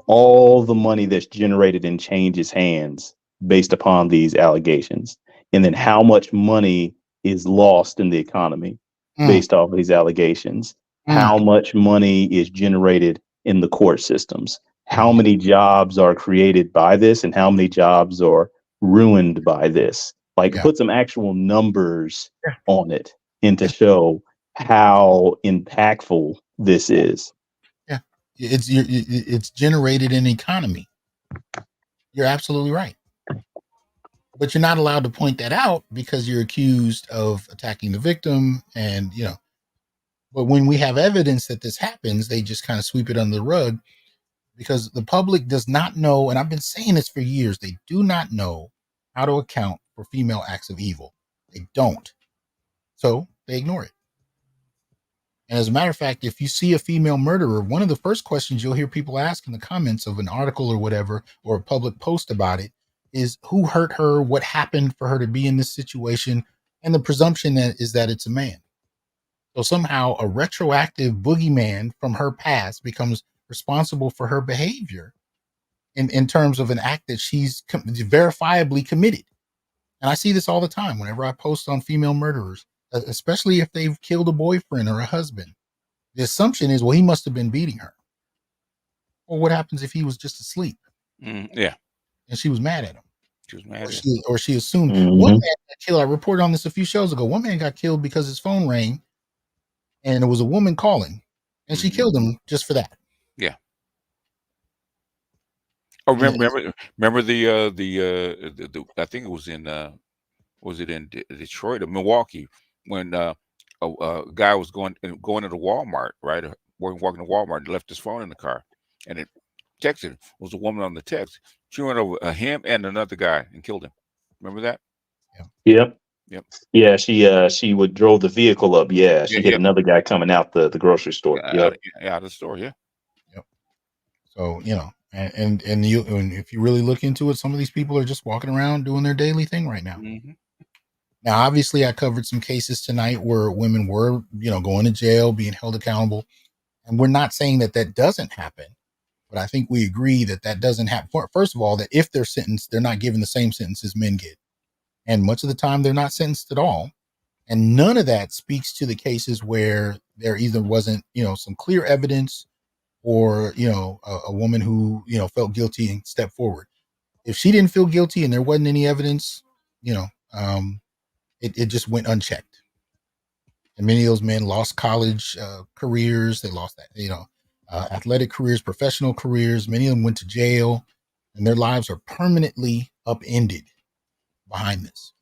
all the money that's generated and changes hands based upon these allegations, and then how much money is lost in the economy mm, based off of these allegations, mm, how much money is generated in the court systems, how mhm. many jobs are created by this, and how many jobs are ruined by this. Like, Yeah, put some actual numbers yeah, on it and to yeah, show how impactful this is. yeah. It's generated an economy. You're absolutely right. But you're not allowed to point that out because you're accused of attacking the victim. And, but when we have evidence that this happens, they just kind of sweep it under the rug because the public does not know. And I've been saying this for years. They do not know how to account for female acts of evil. They don't. So they ignore it. And as a matter of fact, if you see a female murderer, one of the first questions you'll hear people ask in the comments of an article or whatever, or a public post about it, is who hurt her, what happened for her to be in this situation, and the presumption is that it's a man. So somehow a retroactive boogeyman from her past becomes responsible for her behavior in terms of an act that she's verifiably committed. And I see this all the time whenever I post on female murderers, especially if they've killed a boyfriend or a husband. The assumption is, well, he must have been beating her. Well, what happens if he was just asleep? Yeah. And she was mad at him. She was mad Or she assumed. Mhm. One man got killed. I reported on this a few shows ago. One man got killed because his phone rang and it was a woman calling, and she killed him just for that. Yeah. Oh, remember the I think it was in Detroit or Milwaukee when a guy was going into Walmart, right? Walking to Walmart and left his phone in the car, and it texted. It was a woman on the text. She went over him and another guy and killed him. Remember that? Yep. Yep. Yeah, she would drove the vehicle up. Yeah, she hit another guy coming out the grocery store. Out of the store. Yeah. Yep. So and if you really look into it, some of these people are just walking around doing their daily thing right now. Mm-hmm. Now, obviously, I covered some cases tonight where women were, going to jail, being held accountable, and we're not saying that doesn't happen, but I think we agree that doesn't happen. First of all, that if they're sentenced, they're not given the same sentence as men get, and much of the time they're not sentenced at all. And none of that speaks to the cases where there either wasn't, some clear evidence or, a woman who, felt guilty and stepped forward. If she didn't feel guilty and there wasn't any evidence, it just went unchecked. And many of those men lost college careers. They lost that, athletic careers, professional careers. Many of them went to jail, and their lives are permanently upended behind this.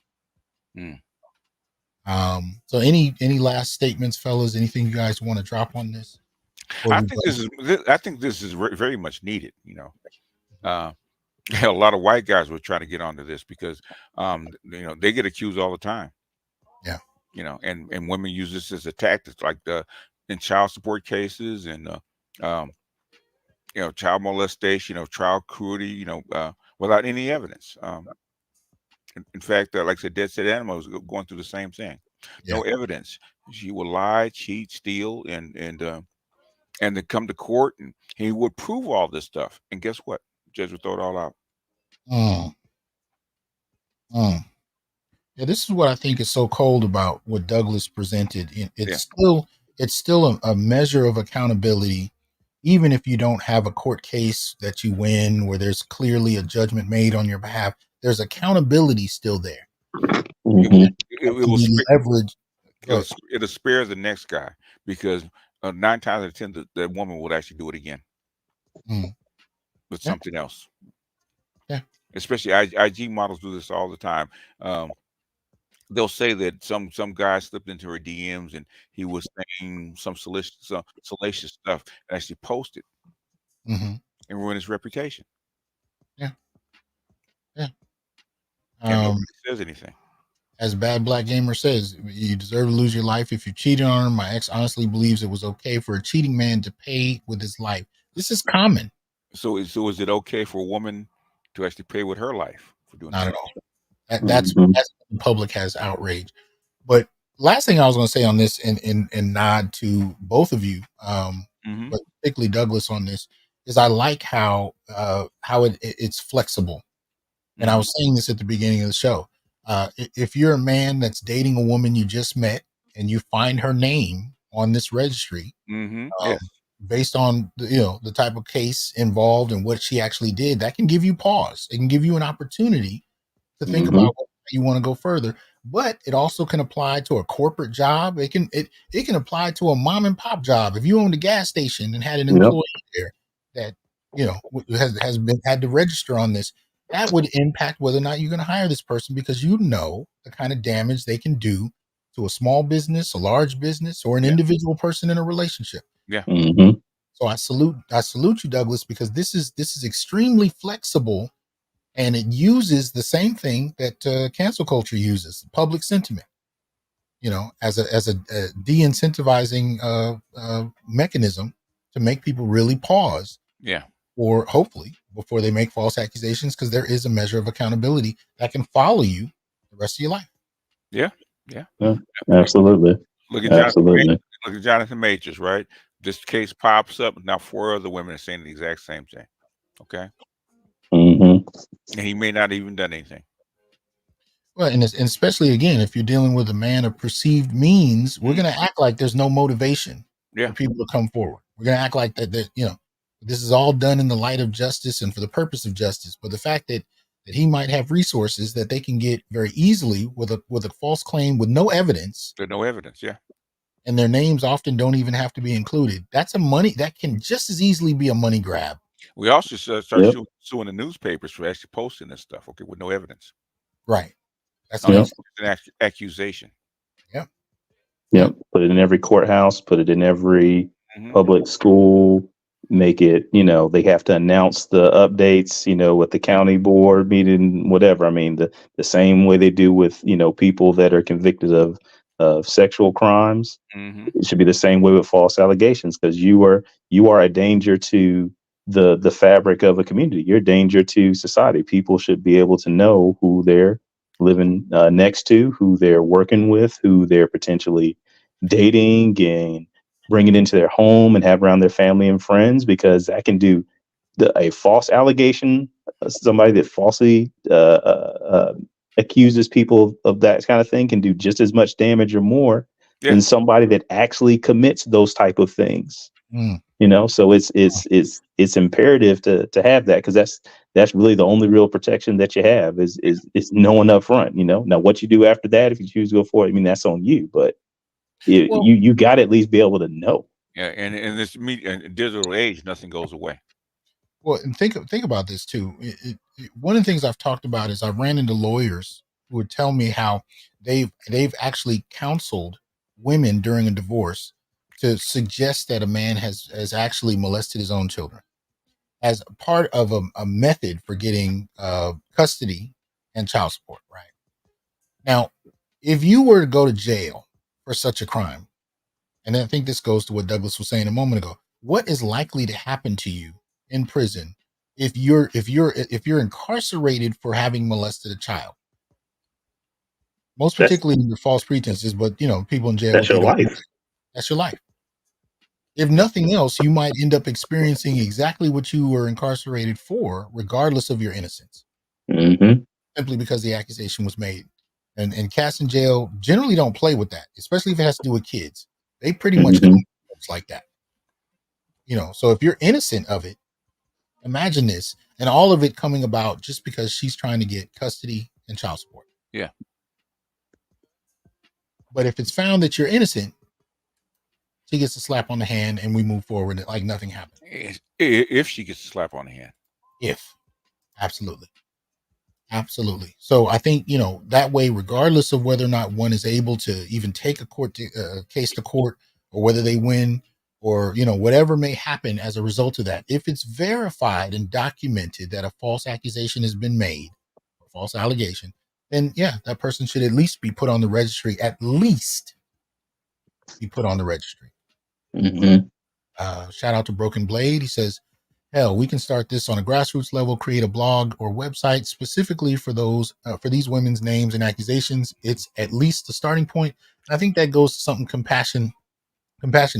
So any last statements, fellas? Anything you guys want to drop on this? I think this is very much needed. A lot of white guys were trying to get onto this because they get accused all the time. Yeah. And women use this as a tactic, like in child support cases and child molestation, child cruelty, without any evidence. In fact, like I said, Dead Set Animal was going through the same thing. Yeah. No evidence. She would lie, cheat, steal, and then come to court, and he would prove all this stuff. And guess what? The judge would throw it all out. Yeah, this is what I think is so cold about what Douglas presented. It's still a measure of accountability, even if you don't have a court case that you win where there's clearly a judgment made on your behalf. There's accountability still there. Mhm. It'll spare the next guy because 9 times out of 10, the woman would actually do it again with something else. Yeah, especially IG models do this all the time. They'll say that some guy slipped into her DMs and he was saying some salacious stuff and actually post it and ruin his reputation. Yeah. And nobody says anything. As Bad Black Gamer says, you deserve to lose your life if you cheated on her. My ex honestly believes it was okay for a cheating man to pay with his life. This is common. So is it okay for a woman to actually pay with her life for doing Not that? at all. That's the public has outrage. But last thing I was going to say on this, and nod to both of you, but particularly Douglas on this, is I like how it's flexible. And I was saying this at the beginning of the show. If you're a man that's dating a woman you just met and you find her name on this registry, based on the type of case involved and what she actually did, that can give you pause. It can give you an opportunity to think about whether you want to go further. But it also can apply to a corporate job. It can apply to a mom and pop job. If you owned a gas station and had an employee there that has had to register on this, that would impact whether or not you're going to hire this person, because the kind of damage they can do to a small business, a large business, or an individual person in a relationship. Yeah. So I salute you, Douglas, because this is extremely flexible, and it uses the same thing that cancel culture uses, public sentiment, as a de-incentivizing mechanism to make people really pause. Yeah. or hopefully before they make false accusations, because there is a measure of accountability that can follow you the rest of your life. Yeah. Absolutely. Look at Absolutely. Jonathan Majors, right? This case pops up, now 4 other women are saying the exact same thing. Okay, Hmm. and he may not even done anything. Well, and especially again, if you're dealing with a man of perceived means, we're going to act like there's no motivation Yeah. for people to come forward. We're going to act like that, this is all done in the light of justice and for the purpose of justice. But the fact that he might have resources that they can get very easily with a false claim with no evidence, There's no evidence. Yeah. and their names often don't even have to be included. That's that can just as easily be a money grab. We also should start Yep. suing the newspapers for actually posting this stuff. Okay, with no evidence. Right. That's No, easy. it's an accusation. Yep. Put it in every courthouse, put it in every Mhm. public school, make it, they have to announce the updates, with the county board meeting, whatever. I mean, the same way they do with, people that are convicted of sexual crimes. Mhm. It should be the same way with false allegations, because you are a danger to the fabric of a community. You're a danger to society. People should be able to know who they're living next to, who they're working with, who they're potentially dating and bringing into their home and have around their family and friends, because that can do a false allegation, somebody that falsely accuses people of that kind of thing, can do just as much damage or more than somebody that actually commits those type of things. Mm. So it's imperative to have that, because that's really the only real protection that you have is knowing up front. Now what you do after that, if you choose to go for it, I mean, that's on you, but you got to at least be able to know. Yeah, and in this digital age, nothing goes away. Well, and think about this too. One of the things I've talked about is I ran into lawyers who would tell me how they've actually counseled women during a divorce to suggest that a man has actually molested his own children as part of a method for getting custody and child support. Right now, if you were to go to jail for such a crime, and I think this goes to what Douglas was saying a moment ago, what is likely to happen to you in prison if you're incarcerated for having molested a child? Most particularly in your false pretenses, but people in jail. That's your life. That's your life. If nothing else, you might end up experiencing exactly what you were incarcerated for, regardless of your innocence, simply because the accusation was made. And cats in jail generally don't play with that, especially if it has to do with kids. They pretty much come like that. So if you're innocent of it, imagine this, and all of it coming about just because she's trying to get custody and child support. Yeah. But if it's found that you're innocent, she gets a slap on the hand and we move forward like nothing happened. If she gets a slap on the hand. Absolutely. So I think, that way, regardless of whether or not one is able to even take a case to court, or whether they win, or, whatever may happen as a result of that, if it's verified and documented that a false accusation has been made, a false allegation, then that person should at least be put on the registry, Shout out to Broken Blade. He says, hell, we can start this on a grassroots level, create a blog or website specifically for these women's names and accusations. It's at least the starting point. And I think that goes to something Compassionate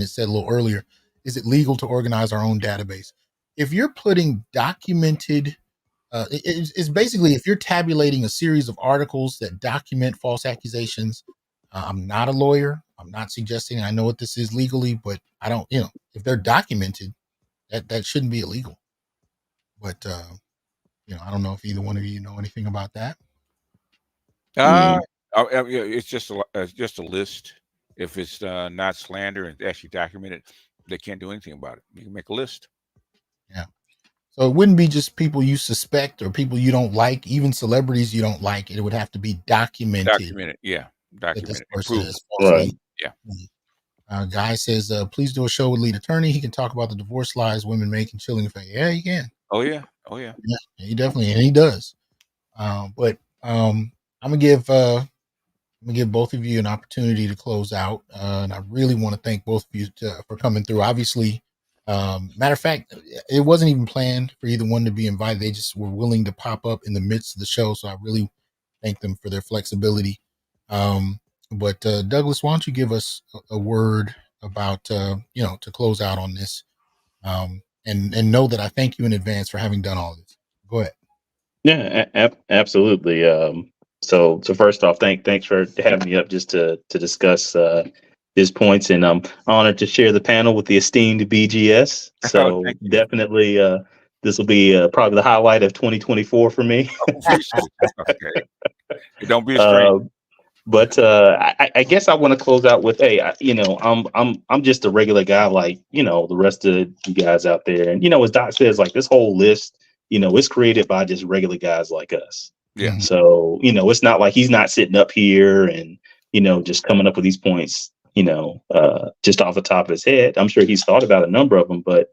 said a little earlier. Is it legal to organize our own database? If you're putting documented, it's basically if you're tabulating a series of articles that document false accusations. I'm not a lawyer. I'm not suggesting I know what this is legally, but I don't, if they're documented, that shouldn't be illegal. But I don't know if either one of you know anything about that. It's just a list. If it's not slander and actually documented, they can't do anything about it. You can make a list. Yeah. So it wouldn't be just people you suspect or people you don't like, even celebrities you don't like. It would have to be documented. Documented. That this person is falsely. Right. Guy says, please do a show with lead attorney. He can talk about the divorce lies women make and chilling effect. Yeah, he can. Oh yeah. Yeah, he definitely, and he does. But I'm gonna give both of you an opportunity to close out, and I really want to thank both of you for coming through. Obviously, Matter of fact, it wasn't even planned for either one to be invited. They just were willing to pop up in the midst of the show. So I really thank them for their flexibility. But Douglas, why don't you give us a word about to close out on this, and know that I thank you in advance for having done all this. Go ahead. Yeah, absolutely. So first off, thanks for having me up just to discuss these points, and I'm honored to share the panel with the esteemed BGS. Oh, So thank you. definitely, this will be probably the highlight of 2024 for me. Appreciate it. Okay. Don't be a stranger. But I guess I want to close out with, hey, I'm just a regular guy like the rest of you guys out there, and as Doc says, like this whole list, it's created by just regular guys like us. Yeah. Mhm. So it's not like he's not sitting up here and just coming up with these points, just off the top of his head. I'm sure he's thought about a number of them, but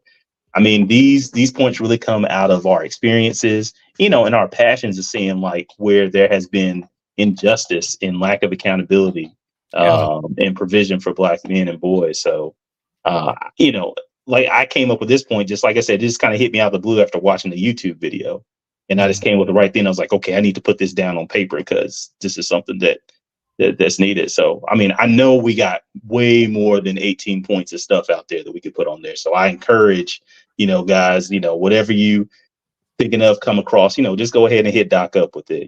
I mean, these points really come out of our experiences, and our passions of seeing like where there has been injustice and lack of accountability and provision for Black men and boys. So, like I came up with this point, just like I said, it just kind of hit me out of the blue after watching the YouTube video. And I just came with the right thing. I was like, okay, I need to put this down on paper because this is something that's needed. So, I mean, I know we got way more than 18 points of stuff out there that we could put on there. So I encourage, guys, whatever you thinking of come across, just go ahead and hit Doc up with it,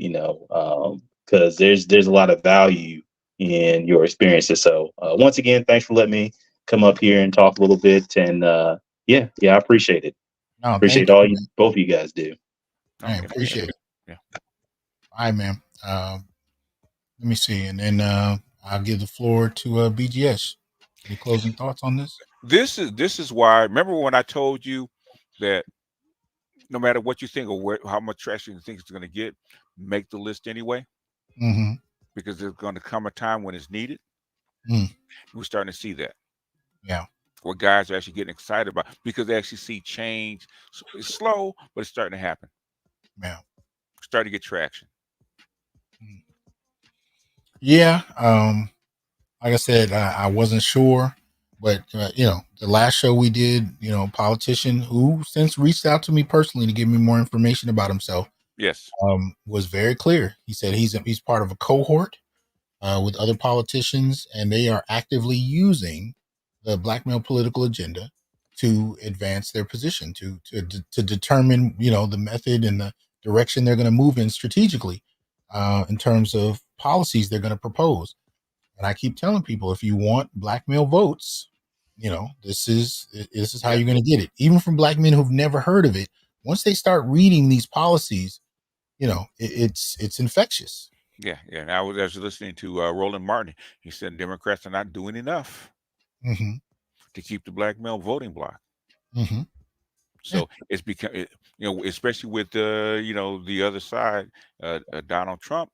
because there's a lot of value in your experiences. So once again, thanks for letting me come up here and talk a little bit. And yeah, I appreciate it. No, Appreciate thank all you, both of you guys do. I appreciate it. Yeah. All right, man. Let me see, and then I'll give the floor to BGS. Any closing thoughts on this? This is why. Remember when I told you that no matter what you think or how much traction you think it's going to get, make the list anyway, Mm-hmm. because there's going to come a time when it's needed. Mm. We're starting to see that. Yeah. Where guys are actually getting excited about because they actually see change. It's slow, but it's starting to happen. Yeah. Starting to get traction. Yeah. Like I said, I wasn't sure, but the last show we did, politician who since reached out to me personally to give me more information about himself, Yes. was very clear. He said he's part of a cohort with other politicians, and they are actively using the black male political agenda to advance their position, to determine, the method and the direction they're going to move in strategically, in terms of policies they're going to propose. And I keep telling people, if you want black male votes, this is how you're going to get it. Even from black men who've never heard of it, once they start reading these policies, it's infectious. Yeah. And I was actually listening to Roland Martin. He said Democrats are not doing enough Mm-hmm. to keep the black male voting bloc. Mm-hmm. So it's become, especially with the other side, Donald Trump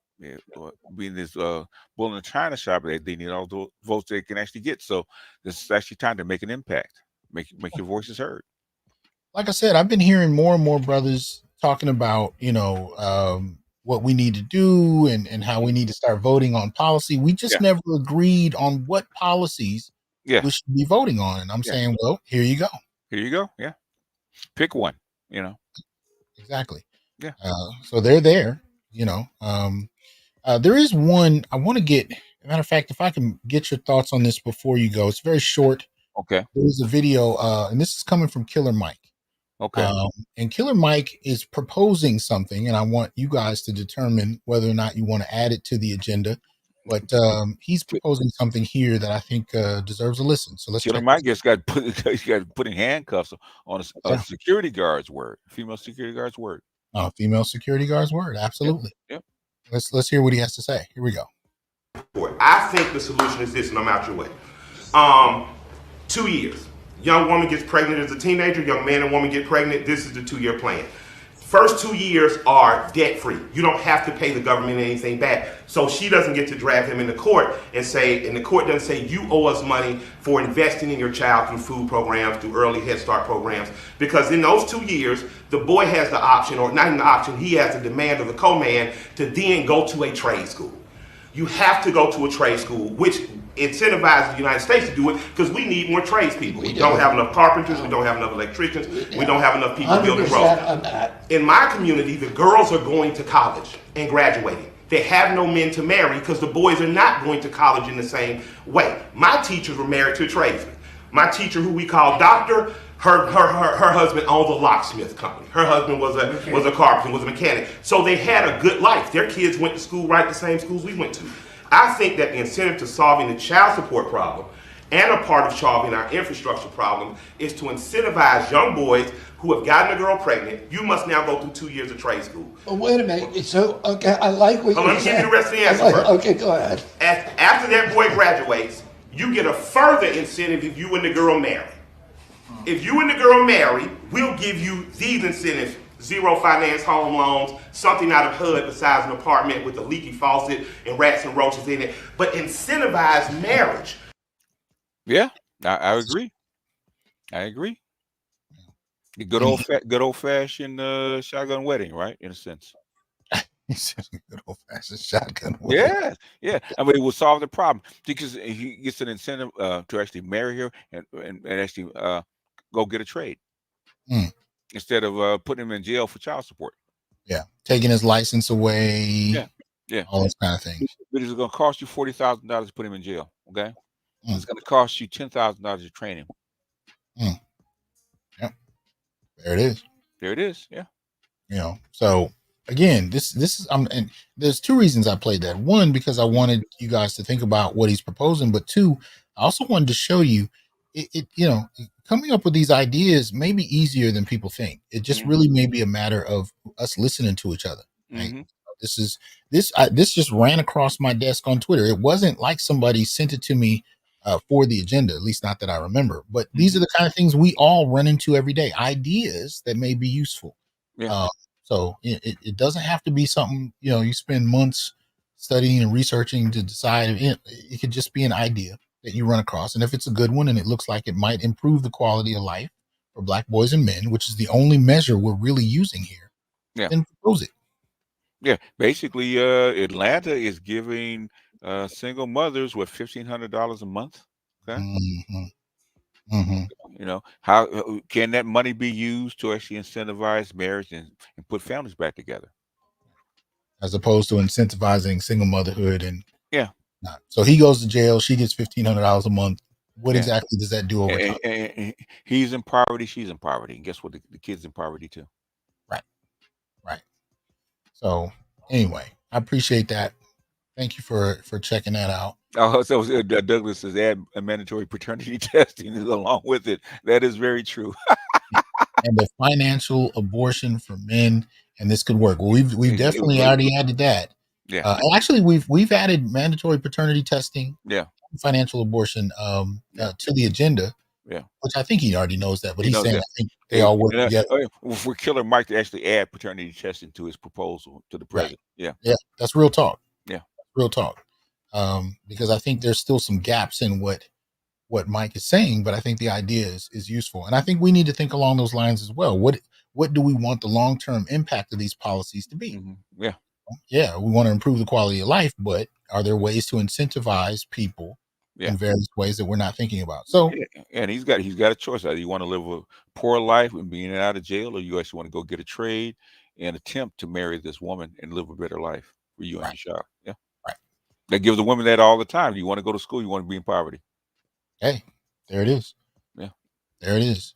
being this bull in the china shop. They need all the votes they can actually get. So this is actually time to make an impact, make your voices heard. Like I said, I've been hearing more and more brothers talking about, what we need to do and how we need to start voting on policy. We just never agreed on what policies we should be voting on. And I'm saying, well, here you go. Here you go. Yeah. Pick one, Exactly. Yeah. So they're there, there is one I want to get. Matter of fact, if I can get your thoughts on this before you go, it's very short. Okay. There's a video, and this is coming from Killer Mike. Okay. And Killer Mike is proposing something, and I want you guys to determine whether or not you want to add it to the agenda. But he's proposing something here that I think deserves a listen. So let's. Killer Mike just got putting handcuffs on a security guard's word, female security guard's word. Female security guard's word, absolutely. Yep. Let's hear what he has to say. Here we go. I think the solution is this, and I'm out your way. 2 years. Young woman gets pregnant as a teenager, young man and woman get pregnant. This is the 2-year plan. First 2 years are debt-free. You don't have to pay the government anything back. So she doesn't get to drag him into court and the court doesn't say, you owe us money for investing in your child through food programs, through early Head Start programs. Because in those 2 years, the boy has the option, or not even the option, he has the demand of the co-man to then go to a trade school. You have to go to a trade school, which incentivize the United States to do it because we need more tradespeople. We don't have enough carpenters. We don't have enough electricians. We don't have enough people building roads. In my community, the girls are going to college and graduating. They have no men to marry because the boys are not going to college in the same way. My teachers were married to a tradesman. My teacher, who we call doctor, her husband owns a locksmith company. Her husband was a carpenter, was a mechanic. So they had a good life. Their kids went to school, right, the same schools we went to. I think that the incentive to solving the child support problem and a part of solving our infrastructure problem is to incentivize young boys who have gotten a girl pregnant. You must now go through 2 years of trade school. Oh, wait a minute. So, okay, I like what you're saying. Let me give you the rest of the answer first. Okay, go ahead. After that boy graduates, you get a further incentive if you and the girl marry. If you and the girl marry, we'll give you these incentives: zero finance home loans, something out of HUD besides an apartment with a leaky faucet and rats and roaches in it, but incentivize marriage. Yeah, I agree. I agree. The good old fashioned shotgun wedding, right? In a sense. He said good old fashioned shotgun wedding. Yeah, yeah. I mean, it will solve the problem because he gets an incentive to actually marry her and actually go get a trade instead of putting him in jail for child support. Yeah, taking his license away. Yeah, yeah. All those kind of things. But it's going to cost you $40,000 to put him in jail. Okay, it's going to cost you $10,000 to train him. Yep, there it is. There it is. Yeah. You know, so again, this is and there's two reasons I played that. One, because I wanted you guys to think about what he's proposing, but two, I also wanted to show you it you know, coming up with these ideas may be easier than people think. It just really may be a matter of us listening to each other. Right? This just ran across my desk on Twitter. It wasn't like somebody sent it to me for the agenda, at least not that I remember. But these are the kind of things we all run into every day, ideas that may be useful. Yeah. So it doesn't have to be something, you know, you spend months studying and researching to decide. It could just be an idea that you run across. And if it's a good one and it looks like it might improve the quality of life for Black boys and men, which is the only measure we're really using here, then propose it. Yeah. Basically, Atlanta is giving single mothers $1,500 a month. Okay. You know, how can that money be used to actually incentivize marriage and put families back together, as opposed to incentivizing single motherhood and not. So he goes to jail, she gets $1,500 a month. What exactly does that do over time? And he's in poverty, she's in poverty, and guess what? The kid's in poverty too. Right. So anyway, I appreciate that. Thank you for checking that out. Oh, so Douglas says add a mandatory paternity testing along with it. That is very true. And the financial abortion for men, and this could work. Well, we've definitely already added that. Yeah. Actually, we've added mandatory paternity testing. Yeah. Financial abortion to the agenda. Yeah. Which I think he already knows that, but he's saying that. I think they all work together. For Killer Mike to actually add paternity testing to his proposal to the president. Right. Yeah. That's real talk. Yeah. Real talk. Because I think there's still some gaps in what Mike is saying, but I think the idea is useful. And I think we need to think along those lines as well. What do we want the long-term impact of these policies to be? Yeah, we want to improve the quality of life, but are there ways to incentivize people in various ways that we're not thinking about? So and he's got a choice. Either you want to live a poor life and being out of jail, or you actually want to go get a trade and attempt to marry this woman and live a better life for you and your child. Yeah. Right. They give the women that all the time. You want to go to school, you want to be in poverty. Hey, there it is. Yeah. There it is.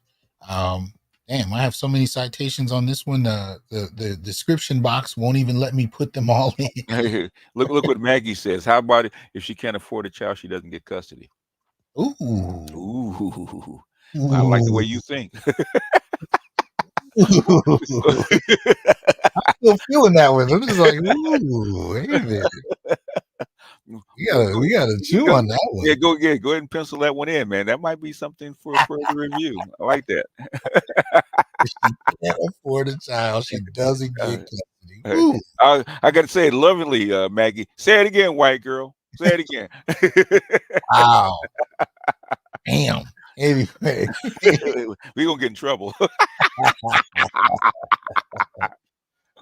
Damn, I have so many citations on this one. The description box won't even let me put them all in. Look what Maggie says. How about if she can't afford a child, she doesn't get custody? Ooh. I like the way you think. I'm still feeling that one. I'm just like, ooh, wait a minute. We gotta chew on that one. Go ahead and pencil that one in, man. That might be something for further review. I like that. If she can't afford a child, she doesn't get custody. I got to say it lovingly, Maggie. Say it again, white girl. Say it again. Wow. Damn. Anyway, we're gonna get in trouble.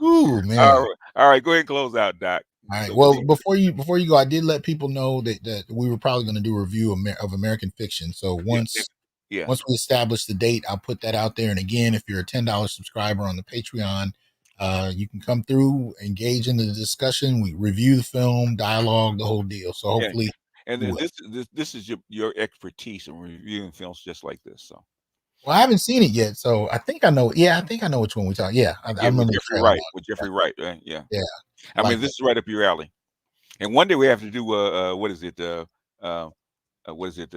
Ooh, man. All right. Go ahead and close out, Doc. All right. So Well, before you go, I did let people know that we were probably going to do a review of American fiction. So yeah, yeah. once we establish the date, I'll put that out there. And again, if you're a $10 subscriber on the Patreon, you can come through, engage in the discussion. We review the film, dialogue, the whole deal. So Yeah. hopefully, And you will. this is your expertise in reviewing films just like this. So Well, I haven't seen it yet, so I think I know. Yeah, I think I know which one we talk. Yeah, I yeah, with remember the Jeffrey trailer. Wright, right? Yeah. Yeah, I like mean, this is right up your alley. And one day we have to do what is it? What is it?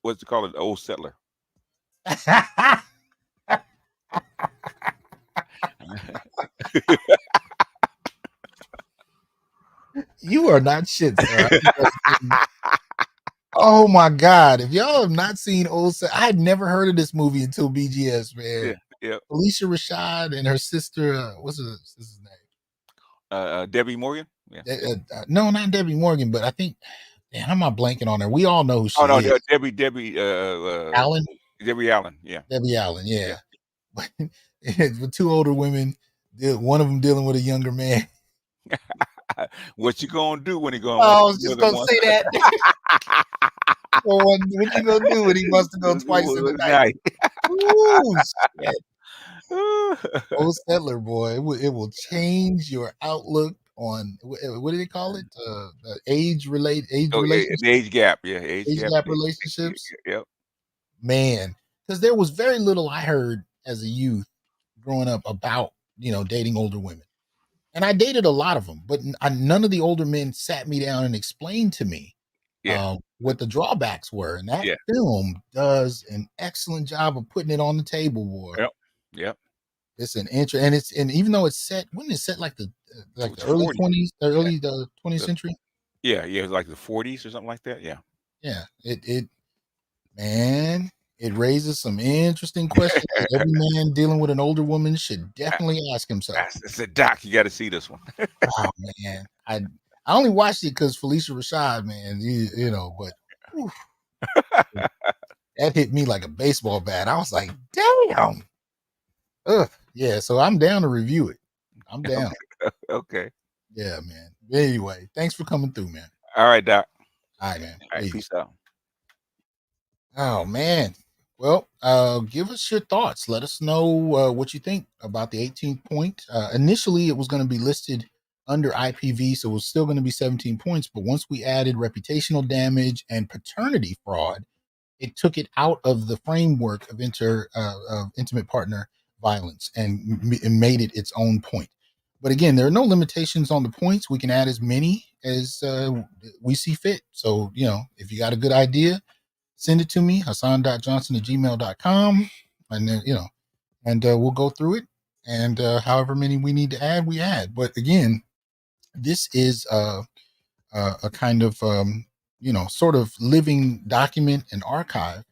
What's it called? Old Settler. that. You are not shit, sir. Oh my god! If y'all have not seen I had never heard of this movie until BGS, man. Yeah, yeah. Alicia Rashad and her sister, what's her sister's name? Debbie Morgan. Yeah. No, not Debbie Morgan, but I think. Damn, I'm not blanking on her. We all know who she Oh no, is. Debbie Allen. Debbie Allen. Yeah. Debbie Allen. Yeah. With two older women, one of them dealing with a younger man. What you gonna do when he going? Oh, I was just gonna say that. What you gonna do when he wants to go twice in the night? Ooh, shit. Old Settler, boy, it will change your outlook on what do they call it? The age relationships. The age gap, yeah, age gap relationships. Yep. Man, because there was very little I heard as a youth growing up about dating older women. And I dated a lot of them, but none of the older men sat me down and explained to me what the drawbacks were. And that film does an excellent job of putting it on the table, boy. Yep. It's an intro, and even though it's set, when it's set like the early 20s, early the 20th century. Yeah, like the 40s or something like that. Yeah. Yeah. It raises some interesting questions that every man dealing with an older woman should definitely ask himself. It's a doc. You got to see this one. Oh man, I only watched it because Felicia Rashad, man, but whew, that hit me like a baseball bat. I was like, damn. Ugh. Yeah, so I'm down to review it. I'm down. Okay. Yeah, man. Anyway, thanks for coming through, man. All right, Doc. All right, man. All right, peace out. Oh man. Well, give us your thoughts. Let us know what you think about the 18th point. Initially, it was going to be listed under IPV, so it was still going to be 17 points. But once we added reputational damage and paternity fraud, it took it out of the framework of intimate partner violence and made it its own point. But again, there are no limitations on the points. We can add as many as we see fit. So, if you got a good idea, send it to me, hasan.johnson@gmail.com. And then, and we'll go through it. And however many we need to add, we add. But again, this is a kind of, sort of living document and archive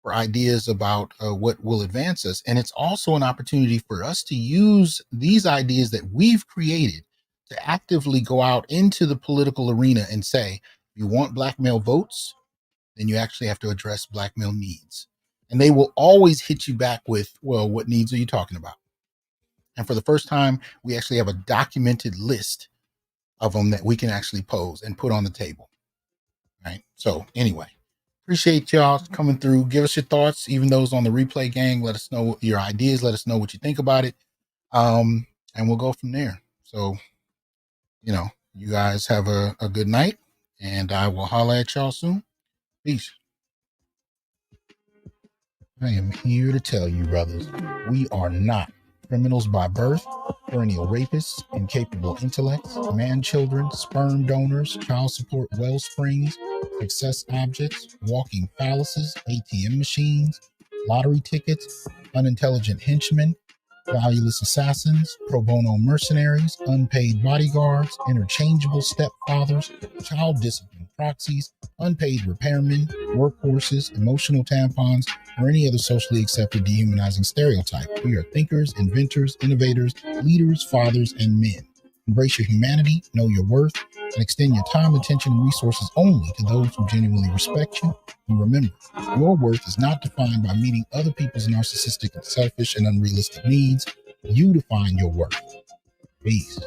for ideas about what will advance us. And it's also an opportunity for us to use these ideas that we've created to actively go out into the political arena and say, you want black male votes, then you actually have to address black male needs. And they will always hit you back with, well, what needs are you talking about? And for the first time, we actually have a documented list of them that we can actually pose and put on the table. Right. So anyway, appreciate y'all coming through. Give us your thoughts, even those on the replay gang. Let us know your ideas. Let us know what you think about it. And we'll go from there. So, you guys have a good night, and I will holler at y'all soon. Peace. I am here to tell you, brothers, we are not criminals by birth, perennial rapists, incapable intellects, man children, sperm donors, child support wellsprings, success objects, walking phalluses, ATM machines, lottery tickets, unintelligent henchmen, valueless assassins, pro bono mercenaries, unpaid bodyguards, interchangeable stepfathers, child discipline proxies, unpaid repairmen, workhorses, emotional tampons, or any other socially accepted dehumanizing stereotype. We are thinkers, inventors, innovators, leaders, fathers, and men. Embrace your humanity, know your worth, and extend your time, attention, and resources only to those who genuinely respect you. And remember, your worth is not defined by meeting other people's narcissistic and selfish and unrealistic needs. You define your worth. Peace.